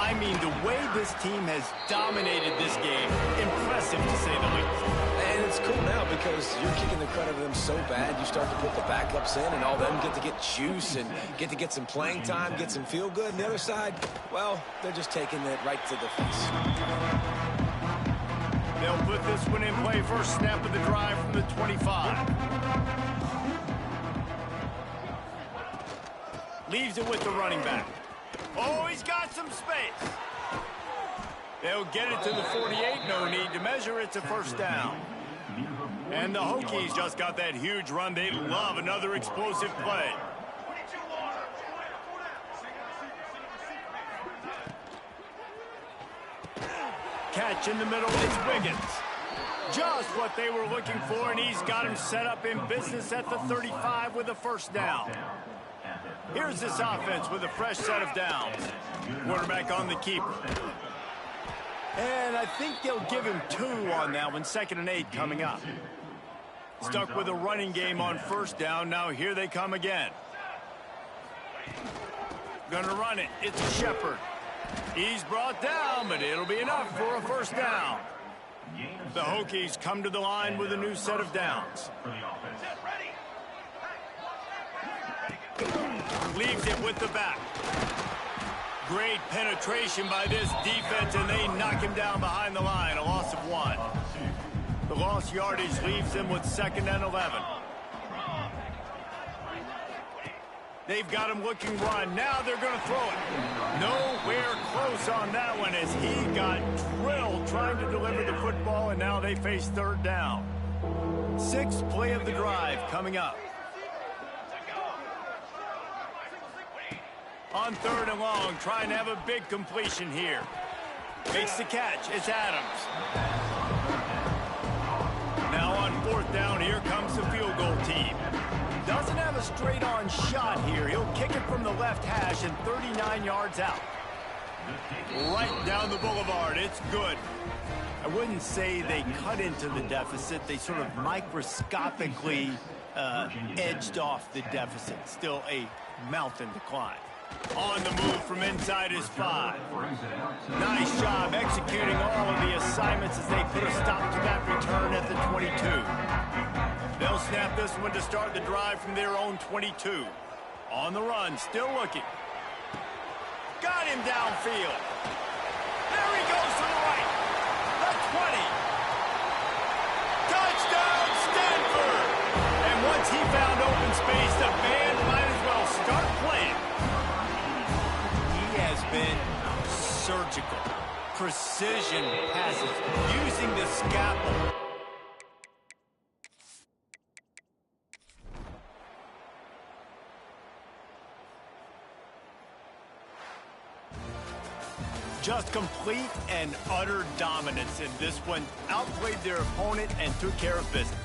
I mean, the way this team has dominated this game, impressive to say the least. And it's cool now because you're kicking the credit of them so bad, you start to put the backups in, and all them get to get juice and get some playing time, get some feel good. And the other side, well, they're just taking it right to the face. They'll put this one in play. First snap of the drive from the 25. Leaves it with the running back. Oh, he's got some space. They'll get it to the 48. No need to measure. It's a 1st down. And the Hokies just got that huge run. They love another explosive play. Catch in the middle. It's Wiggins. Just what they were looking for, and he's got him set up in business at the 35 with a 1st down. Here's this offense with a fresh set of downs. Quarterback on the keeper. And I think they'll give him 2 on that one. 2nd and 8 coming up. Stuck with a running game on 1st down. Now here they come again. Gonna run it. It's Shepard. He's brought down, but it'll be enough for a 1st down. The Hokies come to the line with a new set of downs. Leaves it with the back. Great penetration by this defense, and they knock him down behind the line. A loss of 1. The lost yardage leaves them with 2nd and 11. They've got him looking run. Now they're going to throw it. Nowhere close on that one as he got drilled trying to deliver the football, and now they face 3rd down. 6th play of the drive coming up. On 3rd and long, trying to have a big completion here. Makes the catch. It's Adams. Now on 4th down, here comes the field goal team. Doesn't have a straight-on shot here. He'll kick it from the left hash and 39 yards out. Right down the boulevard. It's good. I wouldn't say they cut into the deficit. They sort of microscopically edged off the deficit. Still a mountain to climb. On the move from inside his 5. Nice job executing all of the assignments as they put a stop to that return at the 22. They'll snap this one to start the drive from their own 22. On the run, still looking. Got him downfield. There he goes to the right. The 20. Touchdown, Stanford! And once he found open space, the band might as well start playing. He has been surgical. Precision passes, using the scalpel. Just complete and utter dominance in this one. Outplayed their opponent and took care of business.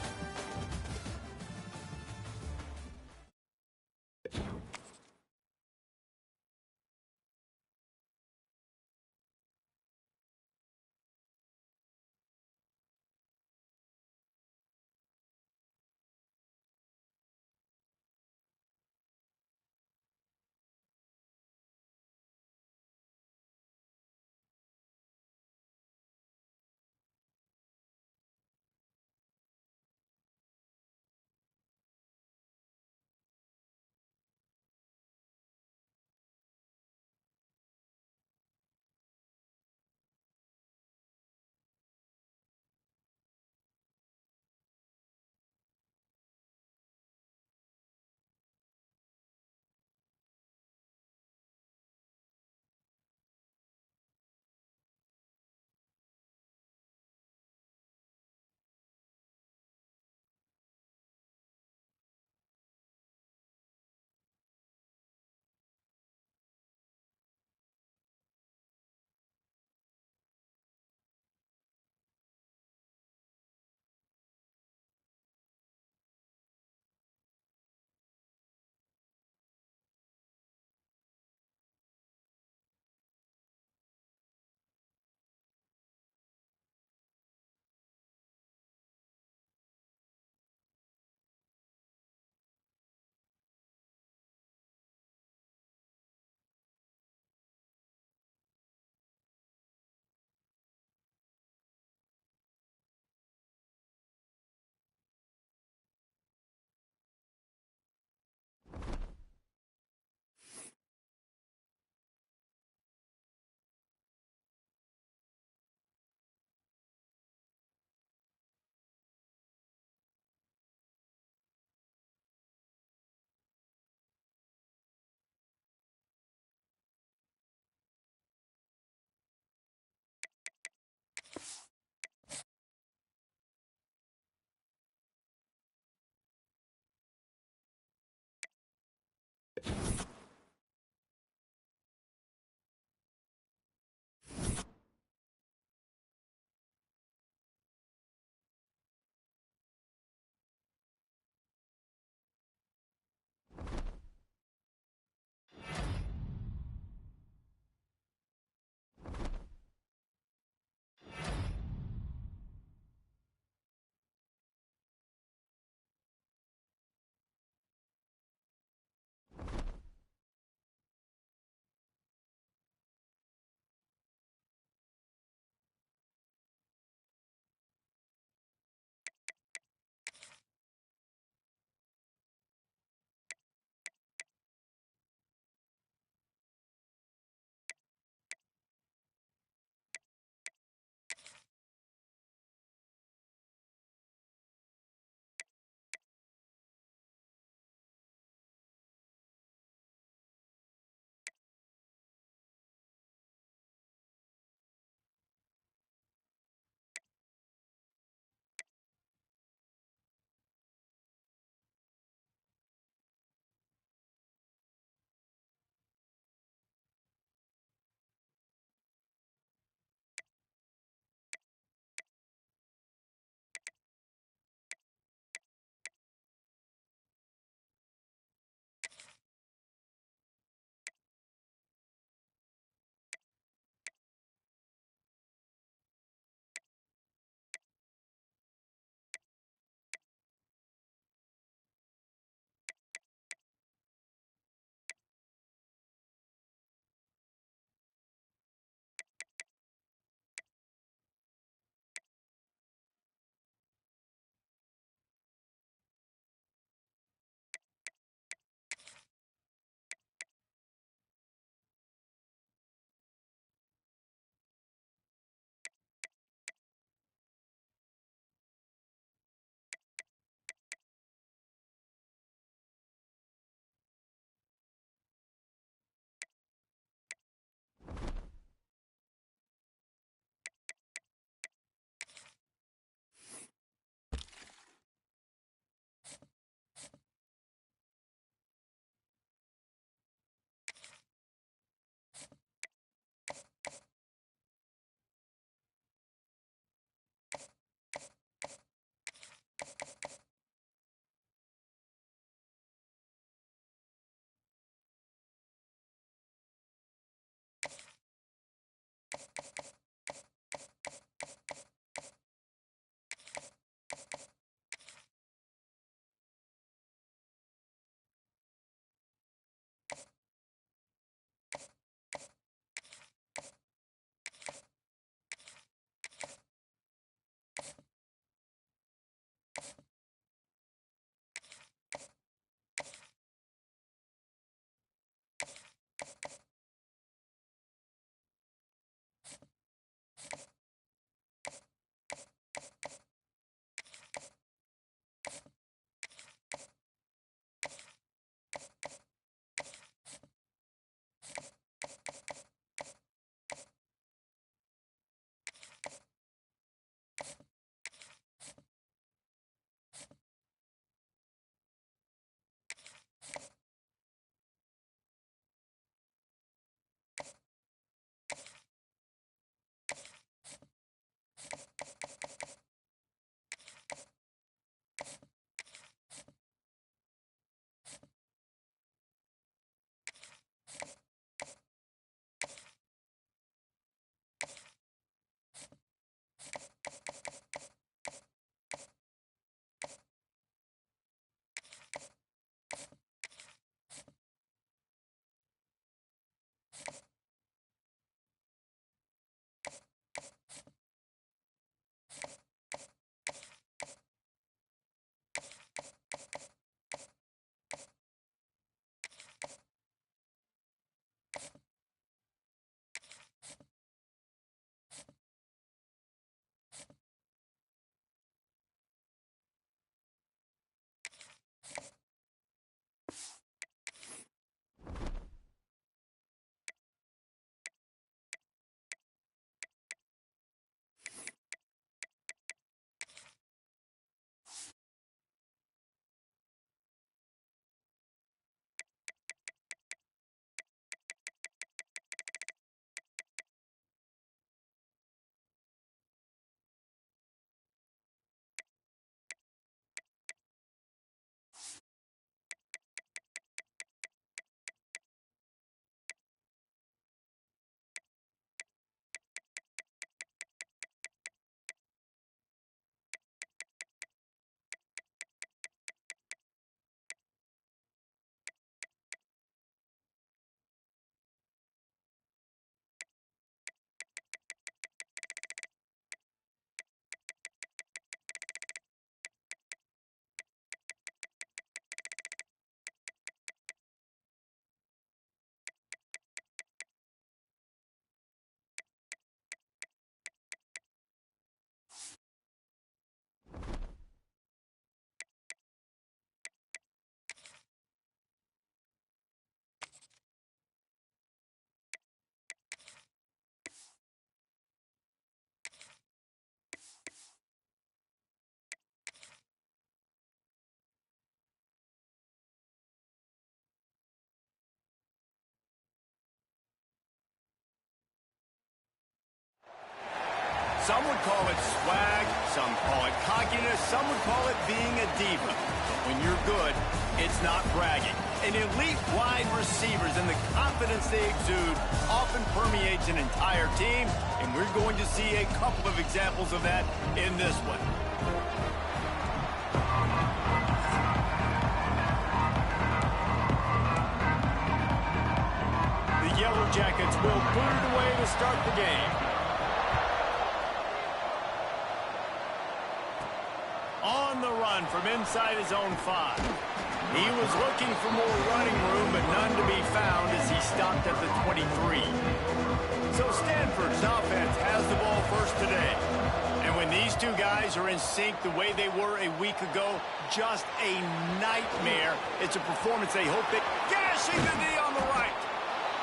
Some would call it swag, some call it cockiness, some would call it being a diva. But when you're good, it's not bragging. An elite wide receivers and the confidence they exude often permeates an entire team, and we're going to see a couple of examples of that in this one. The Yellow Jackets will boot it away to start the game. On the run from inside his own 5. He was looking for more running room, but none to be found as he stopped at the 23. So Stanford's offense has the ball first today. And when these two guys are in sync the way they were a week ago, just a nightmare. It's a performance they hope that gashing the knee on the right.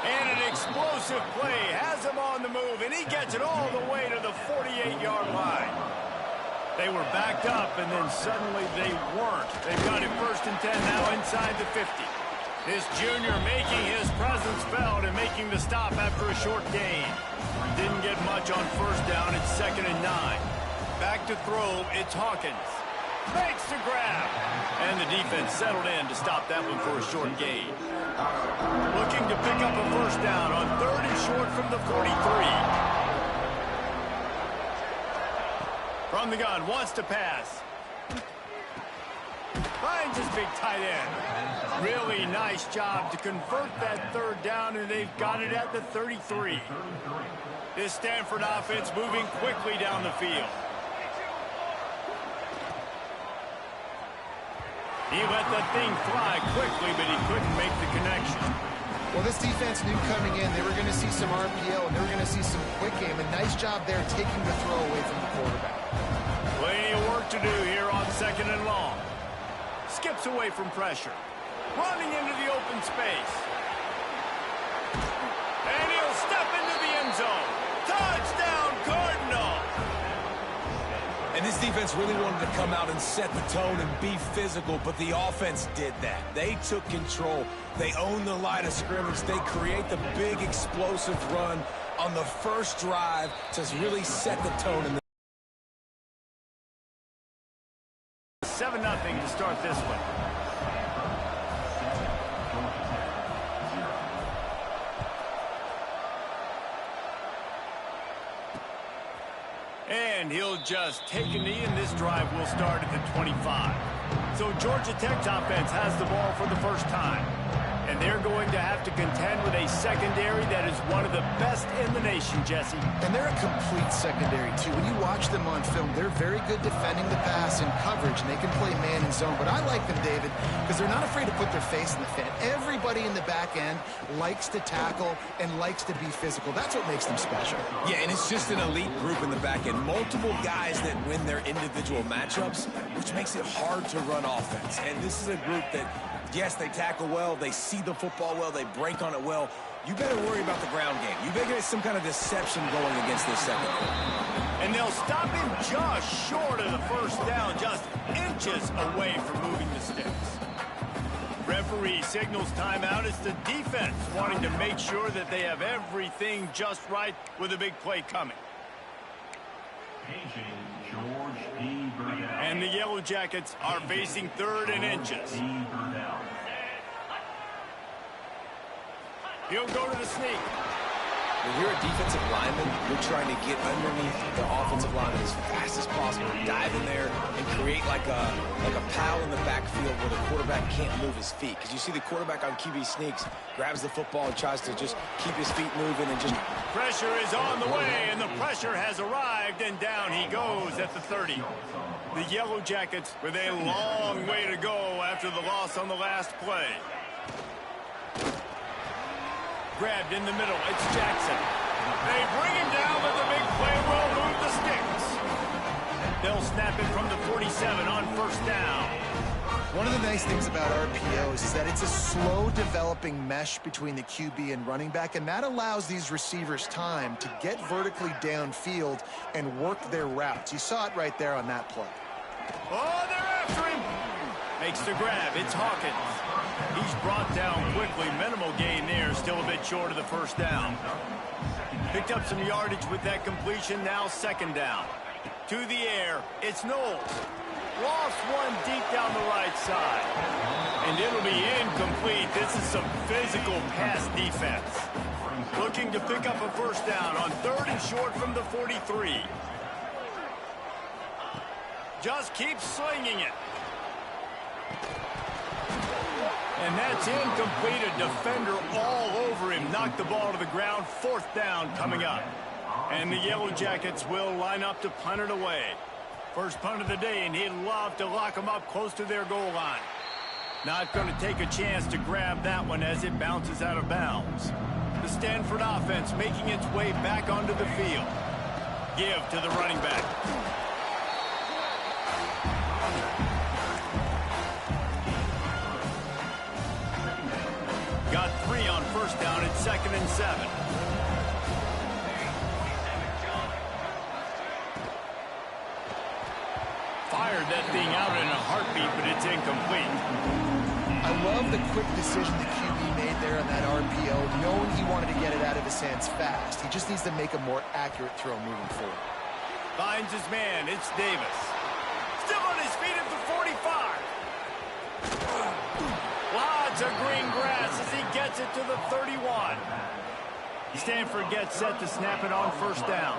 And an explosive play has him on the move, and he gets it all the way to the 48-yard line. They were backed up, and then suddenly they weren't. They've got it 1st and 10 now inside the 50. This junior making his presence felt and making the stop after a short gain. Didn't get much on 1st down. It's 2nd and 9. Back to throw. It's Hawkins. Makes the grab. And the defense settled in to stop that one for a short gain. Looking to pick up a 1st down on 3rd and short from the 43. From the gun, wants to pass. Finds his big tight end. Really nice job to convert that third down, and they've got it at the 33. This Stanford offense moving quickly down the field. He let that thing fly quickly, but he couldn't make the connection. Well, this defense knew coming in they were going to see some RPO, and they were going to see some quick game. A nice job there taking the throw away from the quarterback. Plenty of work to do here on 2nd and long. Skips away from pressure. Running into the open space. And he'll step into the end zone. Touchdown, Cardinals! And this defense really wanted to come out and set the tone and be physical, but the offense did that. They took control. They owned the line of scrimmage. They create the big explosive run on the first drive to really set the tone. In the 7-0 to start this one. And he'll just take a knee, and this drive will start at the 25. So Georgia Tech's offense has the ball for the first time. And they're going to have to contend with a secondary that is one of the best in the nation, Jesse. And they're a complete secondary, too. When you watch them on film, they're very good defending the pass and coverage, and they can play man and zone. But I like them, David, because they're not afraid to put their face in the fan. Everybody in the back end likes to tackle and likes to be physical. That's what makes them special. Yeah, and it's just an elite group in the back end. Multiple guys that win their individual matchups, which makes it hard to run offense. And this is a group that, yes, they tackle well, they see the football well, they break on it well. You better worry about the ground game. You better get some kind of deception going against this secondary. And they'll stop him just short of the first down, just inches away from moving the sticks. Referee signals timeout. It's the defense wanting to make sure that they have everything just right with a big play coming. And the Yellow Jackets are facing 3rd and inches. He'll go to the sneak. When you're a defensive lineman, you're trying to get underneath the offensive lineman as fast as possible, dive in there and create like a pile in the backfield where the quarterback can't move his feet. Because you see the quarterback on QB sneaks, grabs the football and tries to just keep his feet moving and just... Pressure is on the way, and the pressure has arrived, and down he goes at the 30. The Yellow Jackets with a long way to go after the loss on the last play. Grabbed in the middle. It's Jackson. They bring him down, but the big play will move the sticks. They'll snap it from the 47 on 1st down. One of the nice things about RPOs is that it's a slow developing mesh between the QB and running back, and that allows these receivers time to get vertically downfield and work their routes. You saw it right there on that play. Oh, they're after him. Makes the grab. It's Hawkins. He's brought down quickly. Minimal gain there. Still a bit short of the first down. Picked up some yardage with that completion. Now 2nd down. To the air. It's Knowles. Lost one deep down the right side. And it'll be incomplete. This is some physical pass defense. Looking to pick up a 1st down on 3rd and short from the 43. Just keep slinging it. And that's incomplete. A defender all over him. Knocked the ball to the ground. 4th down coming up. And the Yellow Jackets will line up to punt it away. First punt of the day, and he'd love to lock them up close to their goal line. Not going to take a chance to grab that one as it bounces out of bounds. The Stanford offense making its way back onto the field. Give to the running back. Got 3 on 1st down at 2nd and 7. Fired that thing out in a heartbeat, but it's incomplete. I love the quick decision the QB made there on that RPO, knowing he wanted to get it out of his hands fast. He just needs to make a more accurate throw moving forward. Finds his man. It's Davis. Still on his feet at the 45. Lots of green grass as he gets it to the 31. Stanford gets set to snap it on 1st down.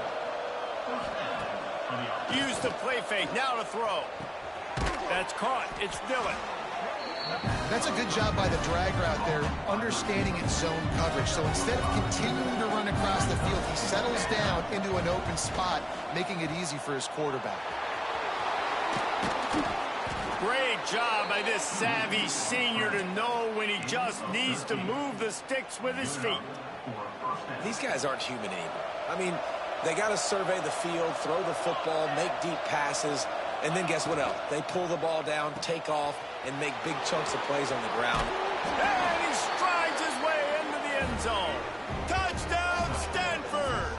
Use the play fake. Now to throw. That's caught. It's Dillon. That's a good job by the drag route there, understanding its zone coverage. So instead of continuing to run across the field, he settles down into an open spot, making it easy for his quarterback. Great job by this savvy senior to know when he just needs to move the sticks with his feet. These guys aren't human anymore. I mean, they got to survey the field, throw the football, make deep passes, and then guess what else? They pull the ball down, take off, and make big chunks of plays on the ground. And he strides his way into the end zone. Touchdown, Stanford!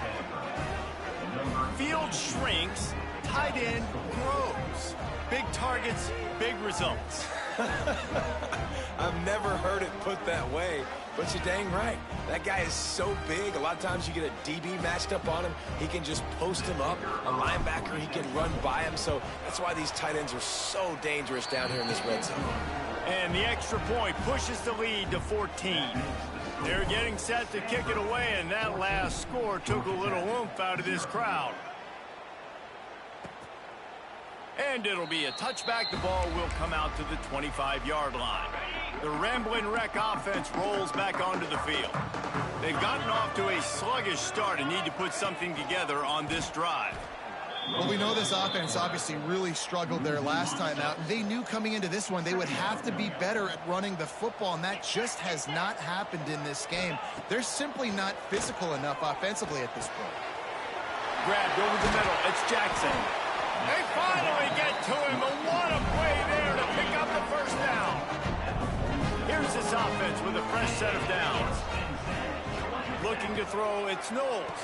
Field shrinks, tight end grows. Big targets, big results. I've never heard it put that way, but you're dang right. That guy is so big, a lot of times you get a DB matched up on him. He can just post him up. A linebacker, he can run by him. So that's why these tight ends are so dangerous down here in this red zone. And the extra point pushes the lead to 14. They're getting set to kick it away, and that last score took a little oomph out of this crowd. And it'll be a touchback. The ball will come out to the 25-yard line. The Ramblin' Wreck offense rolls back onto the field. They've gotten off to a sluggish start and need to put something together on this drive. Well, we know this offense obviously really struggled there last time out. They knew coming into this one they would have to be better at running the football, and that just has not happened in this game. They're simply not physical enough offensively at this point. Grabbed over the middle. It's Jackson. They finally get to him, but what a play there to pick up the first down. Here's this offense with a fresh set of downs. Looking to throw, it's Knowles.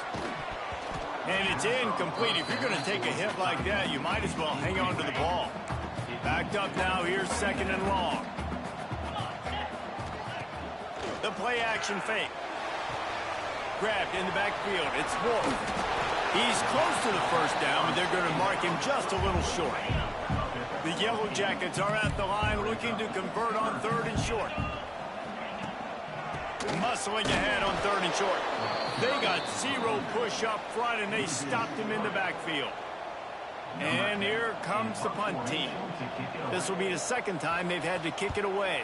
And it's incomplete. If you're going to take a hit like that, you might as well hang on to the ball. Backed up now, here's second and long. The play action fake. Grabbed in the backfield, it's Wolf. He's close to the first down, but they're going to mark him just a little short. The Yellow Jackets are at the line looking to convert on third and short. Muscling ahead on third and short. They got zero push up front, and they stopped him in the backfield. And here comes the punt team. This will be the second time they've had to kick it away.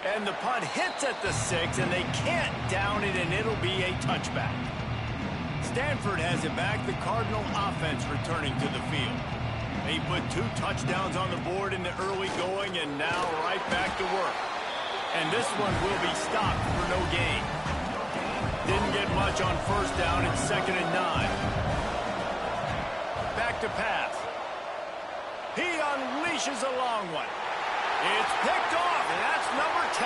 And the punt hits at the 6, and they can't down it, and it'll be a touchback. Stanford has it back. The Cardinal offense returning to the field. They put 2 touchdowns on the board in the early going, and now right back to work. And this one will be stopped for no gain. Didn't get much on first down. It's second and 9. Back to pass. He unleashes a long one. It's picked off, and that's number 10.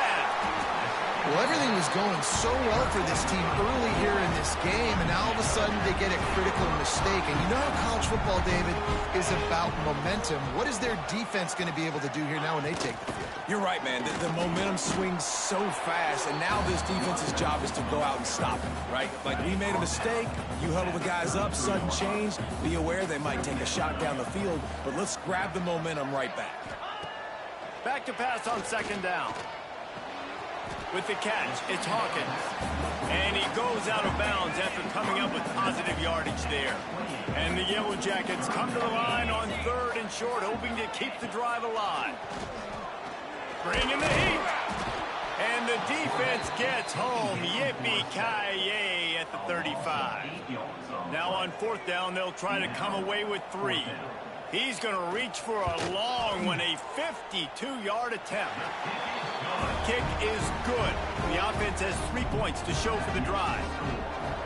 Well, everything was going so well for this team early here in this game, and now all of a sudden they get a critical mistake. And you know how college football, David, is about momentum. What is their defense going to be able to do here now when they take the field? You're right, man. The momentum swings so fast, and now this defense's job is to go out and stop it, right? Like, we made a mistake, you huddle the guys up, sudden change, be aware they might take a shot down the field, but let's grab the momentum right back. Back to pass on second down. With the catch, it's Hawkins. And he goes out of bounds after coming up with positive yardage there. And the Yellow Jackets come to the line on third and short, hoping to keep the drive alive. Bring in the heat. And the defense gets home. Yippee-ki-yay at the 35. Now on fourth down, they'll try to come away with 3. He's going to reach for a long one, a 52-yard attempt. Kick is good. The offense has 3 points to show for the drive.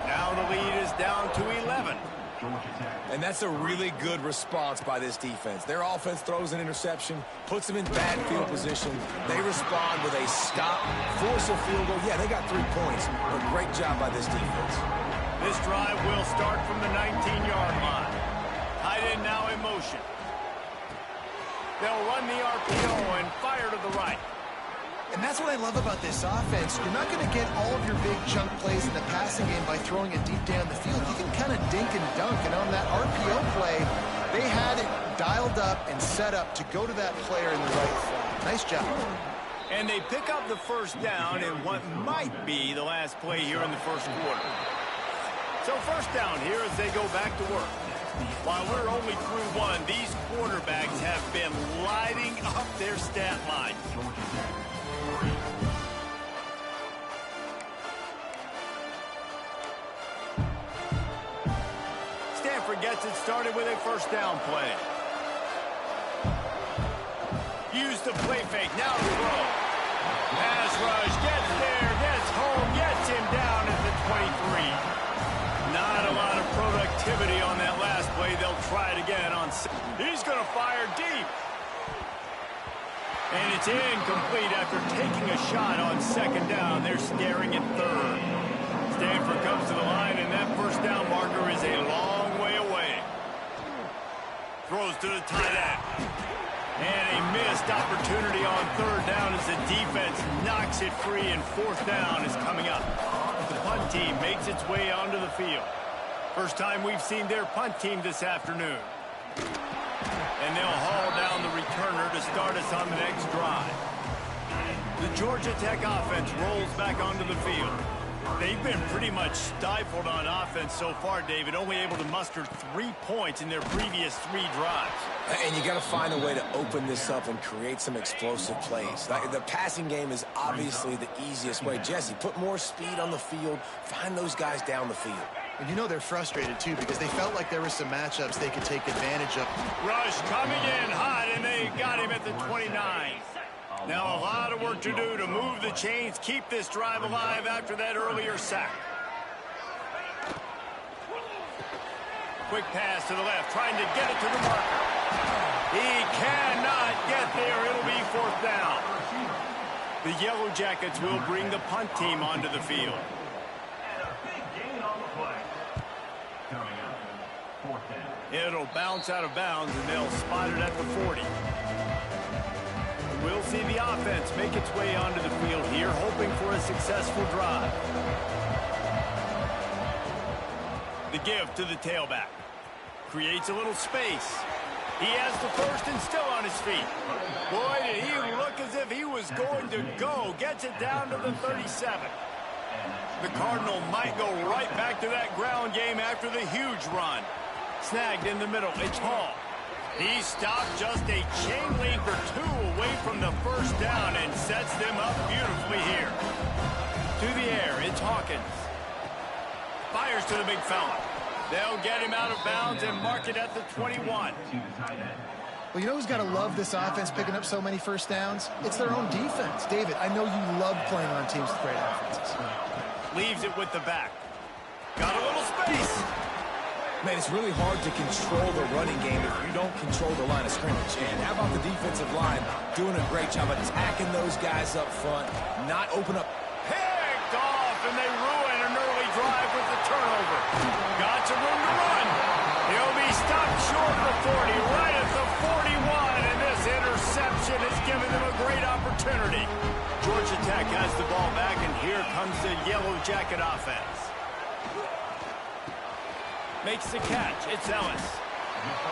Now the lead is down to 11. And that's a really good response by this defense. Their offense throws an interception, puts them in bad field position. They respond with a stop, force a field goal. Yeah, they got 3 points, but great job by this defense. This drive will start from the 19-yard line. Tight end now in motion. They'll run the RPO and fire to the right. And that's what I love about this offense. You're not going to get all of your big chunk plays in the passing game by throwing it deep down the field. You can kind of dink and dunk. And on that RPO play, they had it dialed up and set up to go to that player in the right spot. Nice job. And they pick up the first down in what might be the last play here in the first quarter. So first down here as they go back to work. While we're only through one, these quarterbacks have been lighting up their stat line. Stanford gets it started with a first down play. Use the play fake, now throw. Pass rush, gets there, gets home, gets him down at the 23. Not a lot of productivity on that last play. They'll try it again on. He's going to fire deep. And it's incomplete after taking a shot on second down. They're staring at third. Stanford comes to the line, and that first down marker is a long way away. Throws to the tight end. And a missed opportunity on third down as the defense knocks it free, and fourth down is coming up. The punt team makes its way onto the field. First time we've seen their punt team this afternoon. And they'll haul down the returner to start us on the next drive. The Georgia Tech offense rolls back onto the field. They've been pretty much stifled on offense so far, David, only able to muster 3 points in their previous 3 drives. And you got to find a way to open this up and create some explosive plays. The passing game is obviously the easiest way. Jesse, put more speed on the field, find those guys down the field. And you know they're frustrated, too, because they felt like there were some matchups they could take advantage of. Rush coming in hot, and they got him at the 29. Now a lot of work to do to move the chains, keep this drive alive after that earlier sack. Quick pass to the left, trying to get it to the marker. He cannot get there. It'll be fourth down. The Yellow Jackets will bring the punt team onto the field. It'll bounce out of bounds, and they'll spot it at the 40. We'll see the offense make its way onto the field here, hoping for a successful drive. The give to the tailback. Creates a little space. He has the first and still on his feet. Boy, did he look as if he was going to go. Gets it down to the 37. The Cardinal might go right back to that ground game after the huge run. Snagged in the middle. It's Hall. He stopped just a chain link or 2 away from the first down and sets them up beautifully here. To the air, it's Hawkins. Fires to the big fella. They'll get him out of bounds and mark it at the 21. Well, you know who's got to love this offense picking up so many first downs? It's their own defense. David, I know you love playing on teams with great offenses. Leaves it with the back. Got a little space. Man, it's really hard to control the running game if you don't control the line of scrimmage. And how about the defensive line doing a great job attacking those guys up front, not open up. Picked off, and they ruin an early drive with the turnover. Got some room to run. He'll be stopped short of the 40, right at the 41, and this interception has given them a great opportunity. Georgia Tech has the ball back, and here comes the Yellow Jacket offense. Makes the catch. It's Ellis.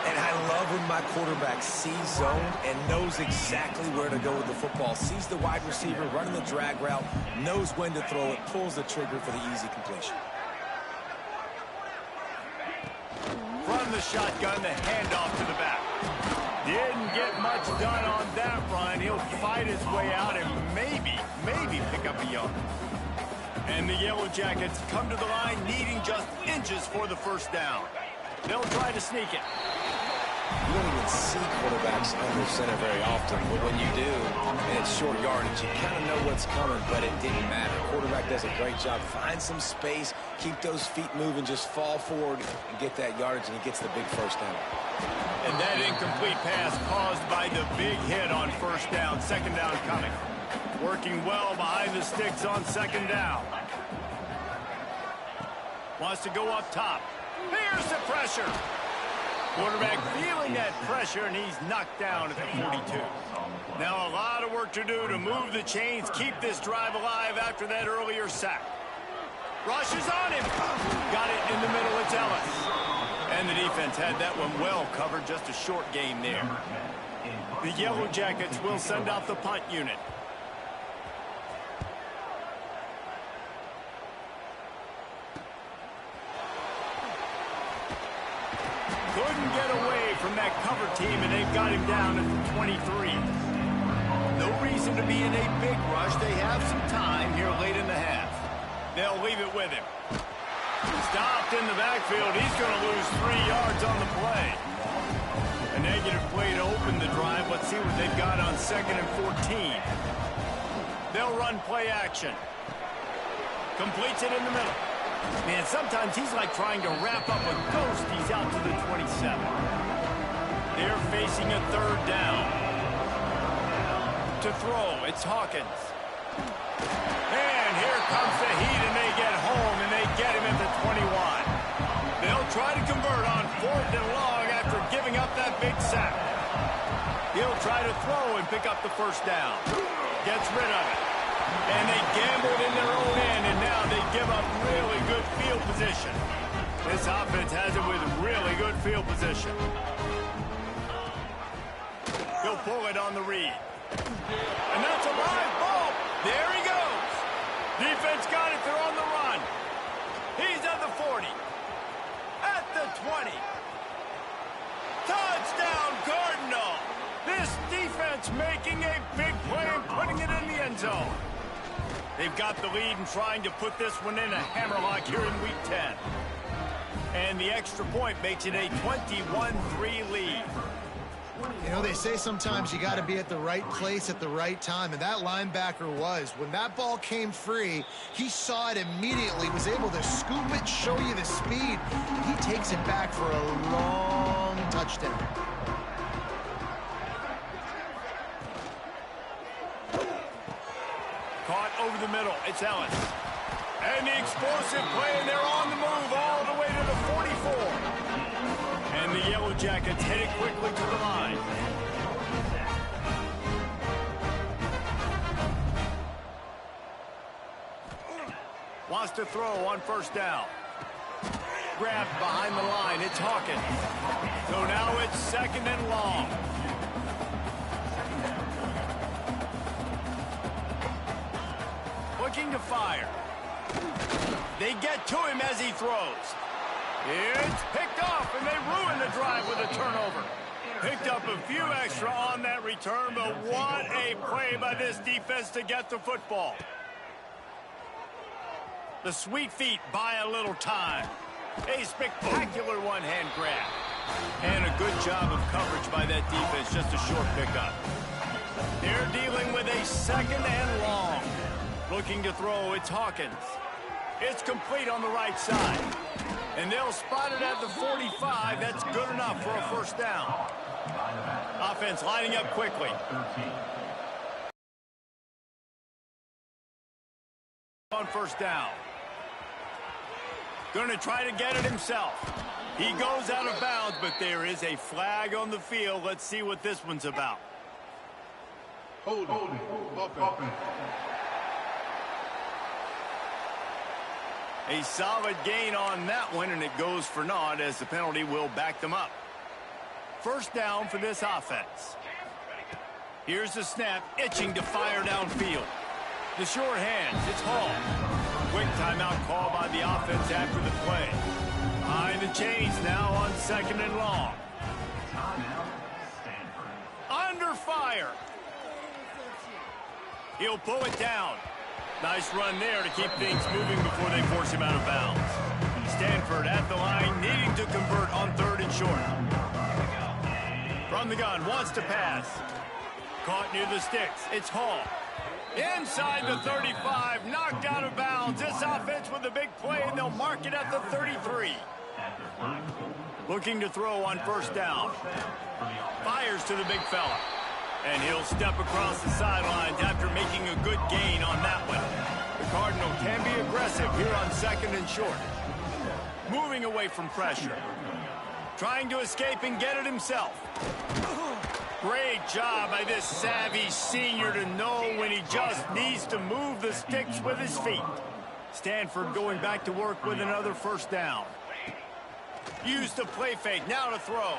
And I love when my quarterback sees zone and knows exactly where to go with the football. Sees the wide receiver running the drag route, knows when to throw it, pulls the trigger for the easy completion. From the shotgun, the handoff to the back. Didn't get much done on that run. He'll fight his way out and maybe pick up a yard. And the Yellow Jackets come to the line needing just inches for the first down. They'll try to sneak it. You don't even see quarterbacks under center very often, but when you do, and it's short yardage, you kind of know what's coming, but it didn't matter. Quarterback does a great job. Find some space, keep those feet moving, just fall forward and get that yardage, and he gets the big first down. And that incomplete pass caused by the big hit on first down. Second down coming. Working well behind the sticks on second down. Wants to go up top. Here's the pressure. Quarterback feeling that pressure, and he's knocked down at the 42. Now a lot of work to do to move the chains, keep this drive alive after that earlier sack. Rushes on him. Got it in the middle. It's Ellis. And the defense had that one well covered. Just a short game there. The Yellow Jackets will send out the punt unit. can get away from that cover team, and they've got him down at the 23. No reason to be in a big rush. They have some time here late in the half. They'll leave it with him. Stopped in the backfield. He's going to lose 3 yards on the play. A negative play to open the drive. Let's see what they've got on 2nd and 14. They'll run play action. Completes it in the middle. Man, sometimes he's like trying to wrap up a ghost. He's out to the 27. They're facing a 3rd down. To throw, it's Hawkins. And here comes the heat, and they get home, and they get him at the 21. They'll try to convert on 4th and long after giving up that big sack. He'll try to throw and pick up the 1st down. Gets rid of it. And they gambled in their own end, and now they give up really good field position. This offense has it with really good field position. He'll pull it on the read. And that's a live ball. There he goes. Defense got it. They're on the run. He's at the 40. At the 20. Touchdown, Cardinal. This defense making a big play and putting it in the end zone. They've got the lead and trying to put this one in a hammerlock here in Week 10. And the extra point makes it a 21-3 lead. You know, they say sometimes you got to be at the right place at the right time, and that linebacker was. When that ball came free, he saw it immediately, was able to scoop it, show you the speed, and he takes it back for a long touchdown. Caught over the middle. It's Ellis. And the explosive play, and they're on the move all the way to the 44. And the Yellow Jackets headed quickly to the line. Wants to throw on 1st down. Grabbed behind the line. It's Hawkins. So now it's 2nd and long. Looking to fire. They get to him as he throws. It's picked off, and they ruin the drive with a turnover. Picked up a few extra on that return, but what a play by this defense to get the football. The sweet feet buy a little time. A spectacular one-hand grab. And a good job of coverage by that defense, just a short pickup. They're dealing with a 2nd and long. Looking to throw, it's Hawkins. It's complete on the right side. And they'll spot it at the 45. That's good enough for a 1st down. Offense lining up quickly. On 1st down. Going to try to get it himself. He goes out of bounds, but there is a flag on the field. Let's see what this one's about. Hold it. A solid gain on that one, and it goes for naught as the penalty will back them up. 1st down for this offense. Here's the snap, itching to fire downfield. The short hands, it's Hall. Quick timeout call by the offense after the play. Behind the chains now on 2nd and long. Under fire. He'll pull it down. Nice run there to keep things moving before they force him out of bounds. Stanford at the line, needing to convert on 3rd and short. From the gun, wants to pass. Caught near the sticks. It's Hall. Inside the 35, knocked out of bounds. This offense with a big play, and they'll mark it at the 33. Looking to throw on 1st down. Fires to the big fella. And he'll step across the sidelines after making a good gain on that one. The Cardinal can be aggressive here on 2nd and short. Moving away from pressure. Trying to escape and get it himself. Great job by this savvy senior to know when he just needs to move the sticks with his feet. Stanford going back to work with another 1st down. Used the play fake, now to throw.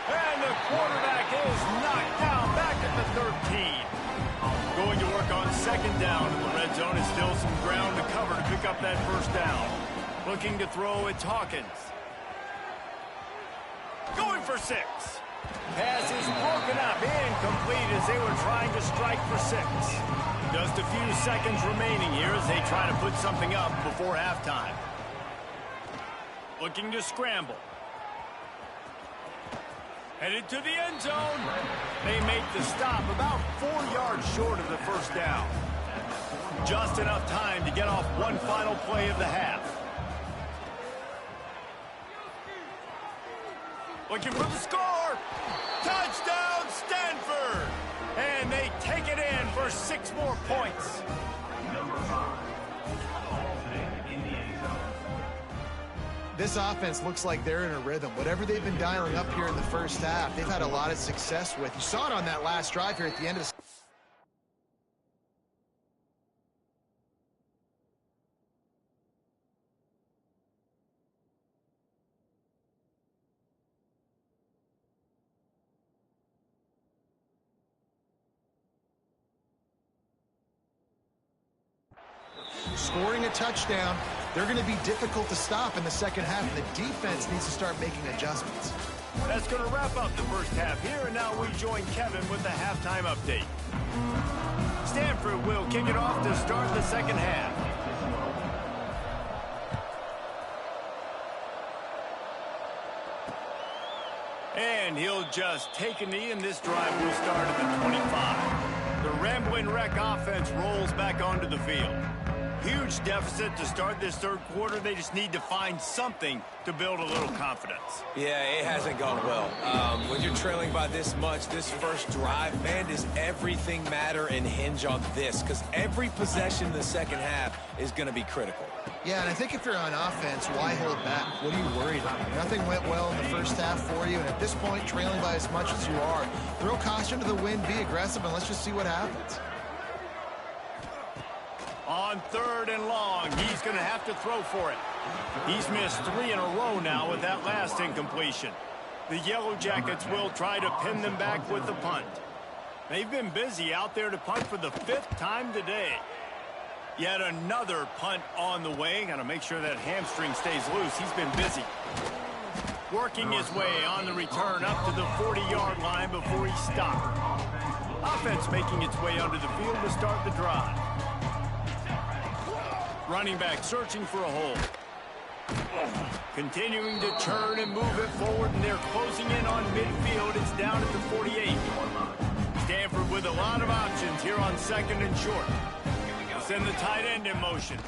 And the quarterback is knocked down back at the 13. Going to work on 2nd down in the red zone. Is still some ground to cover to pick up that 1st down. Looking to throw, it's Hawkins. for 6. Pass is broken up, incomplete as they were trying to strike for 6. Just a few seconds remaining here as they try to put something up before halftime. Looking to scramble. Headed to the end zone. They make the stop about 4 yards short of the first down. Just enough time to get off one final play of the half. Looking for the score. Touchdown, Stanford! And they take it in for 6 more points. This offense looks like they're in a rhythm. Whatever they've been dialing up here in the first half, they've had a lot of success with. You saw it on that last drive here at the end of the... Scoring a touchdown, they're going to be difficult to stop in the second half. The defense needs to start making adjustments. That's going to wrap up the first half here, and now we join Kevin with the halftime update. Stanford will kick it off to start the second half. And he'll just take a knee, and this drive will start at the 25. The Ramblin' Wreck offense rolls back onto the field. Huge deficit to start this third quarter. They just need to find something to build a little confidence. Yeah, it hasn't gone well. When you're trailing by this much, this first drive, man, does everything matter and hinge on this? Because every possession in the second half is going to be critical. Yeah, and I think if you're on offense, why hold back? What are you worried about? Nothing went well in the first half for you, and at this point, trailing by as much as you are, throw caution to the wind, be aggressive, and let's just see what happens. On 3rd and long, he's going to have to throw for it. He's missed 3 in a row now with that last incompletion. The Yellow Jackets will try to pin them back with the punt. They've been busy out there to punt for the 5th time today. Yet another punt on the way. Got to make sure that hamstring stays loose. He's been busy. Working his way on the return up to the 40-yard line before he stopped. Offense making its way onto the field to start the drive. Running back searching for a hole. Continuing to turn and move it forward, and they're closing in on midfield. It's down at the 48. Stanford with a lot of options here on 2nd and short. Send the tight end in motion.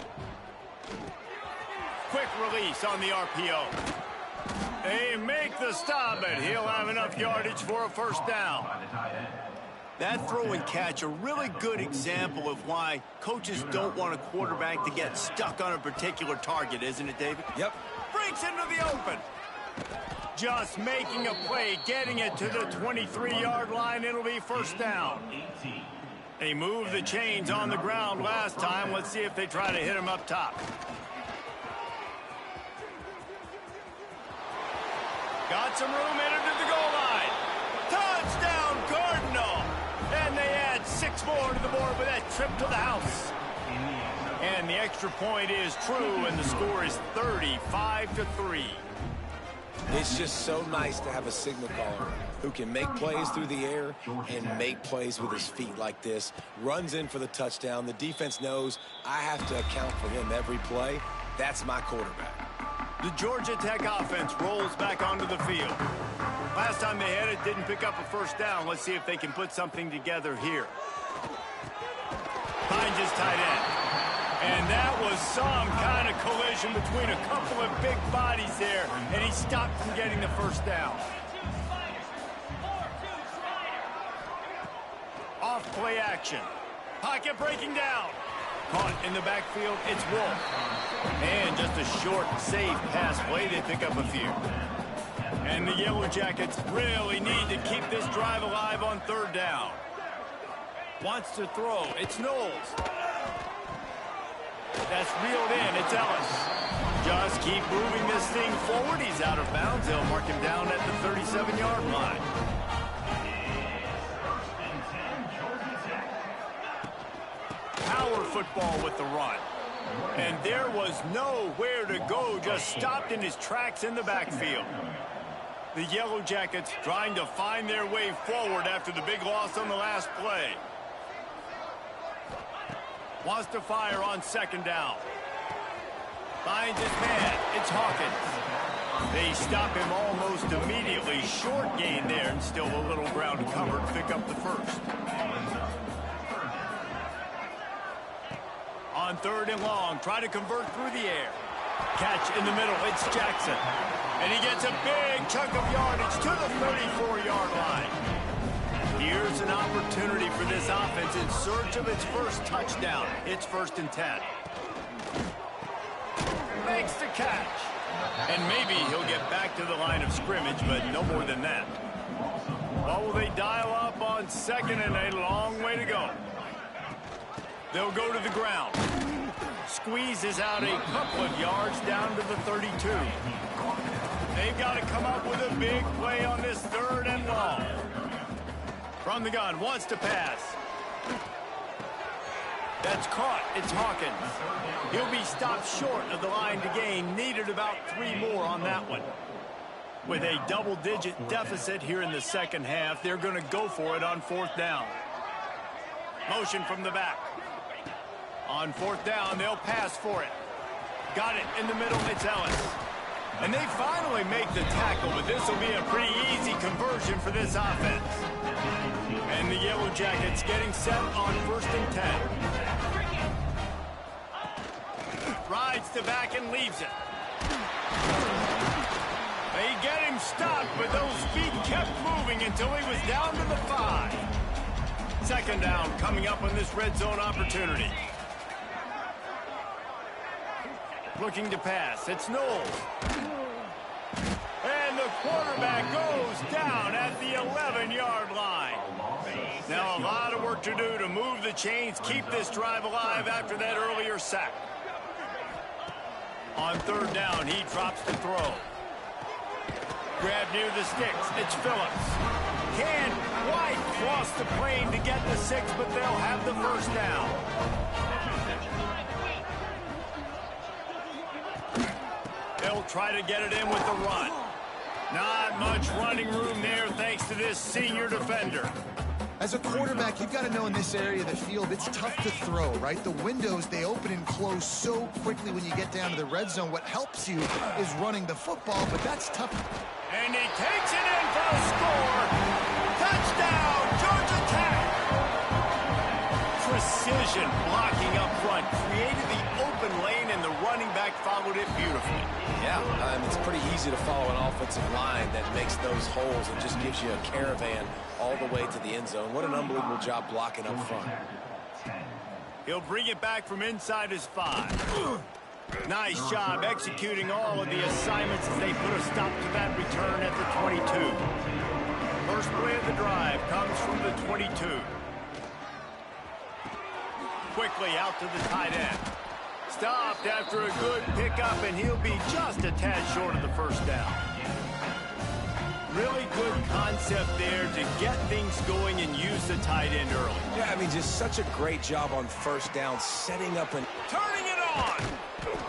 Quick release on the RPO. They make the stop, but he'll have enough yardage for a first down. That throw and catch, a really good example of why coaches don't want a quarterback to get stuck on a particular target, isn't it, David? Yep. Breaks into the open. Just making a play, getting it to the 23-yard line. It'll be first down. They moved the chains on the ground last time. Let's see if they try to hit him up top. Got some room, headed to the goal line. Touchdown, Cardinal! And they add 6 more to the board with that trip to the house. And the extra point is true, and the score is 35-3. It's just so nice to have a signal caller who can make plays through the air and make plays with his feet like this. Runs in for the touchdown. The defense knows I have to account for him every play. That's my quarterback. The Georgia Tech offense rolls back onto the field. Last time they had it, didn't pick up a first down. Let's see if they can put something together here. Finds his tight end. And that was some kind of collision between a couple of big bodies there, and he stopped from getting the first down. Off play action. Pocket breaking down. Caught in the backfield, it's Wolf. And just a short, safe pass play, they pick up a few. And the Yellow Jackets really need to keep this drive alive on 3rd down. Wants to throw, it's Knowles. That's reeled in, it's Ellis. Just keep moving this thing forward. He's out of bounds. They'll mark him down at the 37-yard line. Power football with the run. And there was nowhere to go, just stopped in his tracks in the backfield. The Yellow Jackets trying to find their way forward after the big loss on the last play. Wants to fire on second down. Finds his man. It's Hawkins. They stop him almost immediately. Short gain there and still a little ground covered to pick up the first. On third and long, try to convert through the air. Catch in the middle, it's Jackson. And he gets a big chunk of yardage to the 34-yard line. Here's an opportunity for this offense in search of its first touchdown. It's 1st and 10. Makes the catch. And maybe he'll get back to the line of scrimmage, but no more than that. What will they dial up on 2nd and a long way to go? They'll go to the ground. Squeezes out a couple of yards down to the 32. They've got to come up with a big play on this 3rd and long. From the gun, wants to pass. That's caught. It's Hawkins. He'll be stopped short of the line to gain. Needed about 3 more on that one. With a double-digit deficit here in the second half, they're going to go for it on 4th down. Motion from the back. On 4th down, they'll pass for it. Got it in the middle, it's Ellis. And they finally make the tackle, but this will be a pretty easy conversion for this offense. And the Yellow Jackets getting set on 1st and 10. Rides the back and leaves it. They get him stopped, but those feet kept moving until he was down to the 5. 2nd down coming up on this red zone opportunity. Looking to pass. It's Knowles. And the quarterback goes down at the 11-yard line. Now a lot of work to do to move the chains, keep this drive alive after that earlier sack. On 3rd down, he drops the throw. Grab near the sticks. It's Phillips. Can't quite cross the plane to get the 6, but they'll have the 1st down. They'll try to get it in with the run. Not much running room there thanks to this senior defender. As a quarterback, you've got to know in this area of the field, it's tough to throw, right? The windows, they open and close so quickly when you get down to the red zone. What helps you is running the football, but that's tough. And he takes it in for a score. Touchdown, Georgia Tech. Precision blocking up front created the open lane, and the running back followed it beautifully. Yeah, it's pretty easy to follow an offensive line that makes those holes and just gives you a caravan all the way to the end zone. What an unbelievable job blocking up front. He'll bring it back from inside his 5. Nice job executing all of the assignments as they put a stop to that return at the 22. First play of the drive comes from the 22. Quickly out to the tight end. Stopped after a good pickup, and he'll be just a tad short of the 1st down. Really good concept there to get things going and use the tight end early. Yeah, just such a great job on 1st down, setting up and turning it on.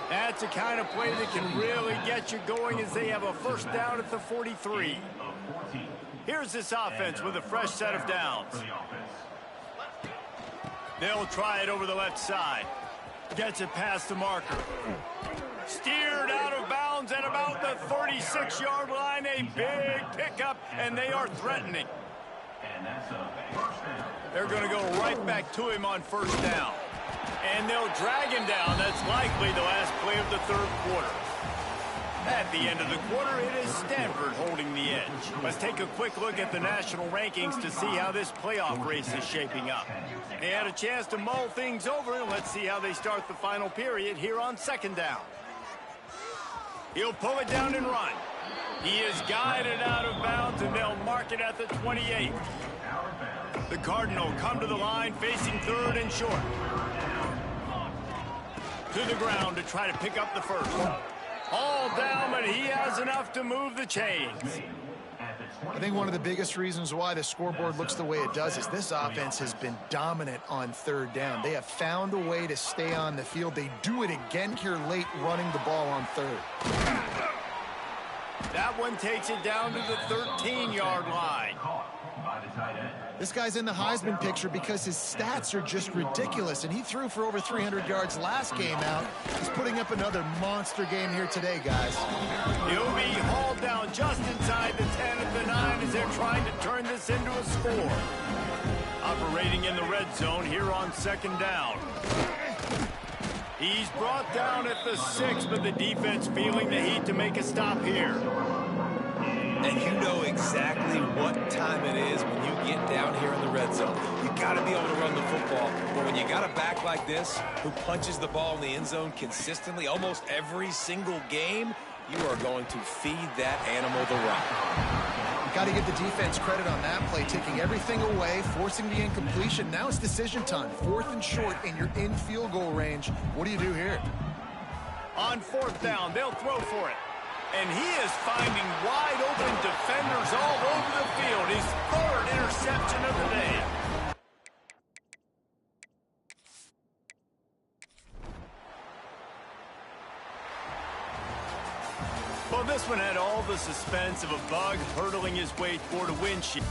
That's the kind of play that can really get you going as they have a 1st down at the 43. Here's this offense with a fresh set of downs. They'll try it over the left side. Gets it past the marker. Steered out of bounds at about the 36-yard line. A big pickup, and they are threatening. They're going to go right back to him on 1st down. And they'll drag him down. That's likely the last play of the 3rd quarter. At the end of the quarter, it is Stanford holding the edge. Let's take a quick look at the national rankings to see how this playoff race is shaping up. They had a chance to mull things over, and let's see how they start the final period here on 2nd down. He'll pull it down and run. He is guided out of bounds, and they'll mark it at the 28. The Cardinal come to the line facing 3rd and short. To the ground to try to pick up the 1st. All down, but he has enough to move the chains. I think one of the biggest reasons why the scoreboard looks the way it does is this offense has been dominant on 3rd down. They have found a way to stay on the field. They do it again here late, running the ball on 3rd. That one takes it down to the 13-yard line. Caught by the tight end. This guy's in the Heisman picture because his stats are just ridiculous, and he threw for over 300 yards last game out. He's putting up another monster game here today, guys. He'll be hauled down just inside the 10 at the 9 as they're trying to turn this into a score. Operating in the red zone here on second down. He's brought down at the 6, but the defense feeling the heat to make a stop here. And you know exactly what time it is when you get down here in the red zone. You got to be able to run the football. But when you got a back like this who punches the ball in the end zone consistently almost every single game, you are going to feed that animal the rock. Got to give the defense credit on that play, taking everything away, forcing the incompletion. Now it's decision time. 4th and short, and you're in field goal range. What do you do here? On 4th down, they'll throw for it. And he is finding wide open defenders all over the field. His 3rd interception of the day. Well, this one had all the suspense of a bug hurtling his way toward a windshield.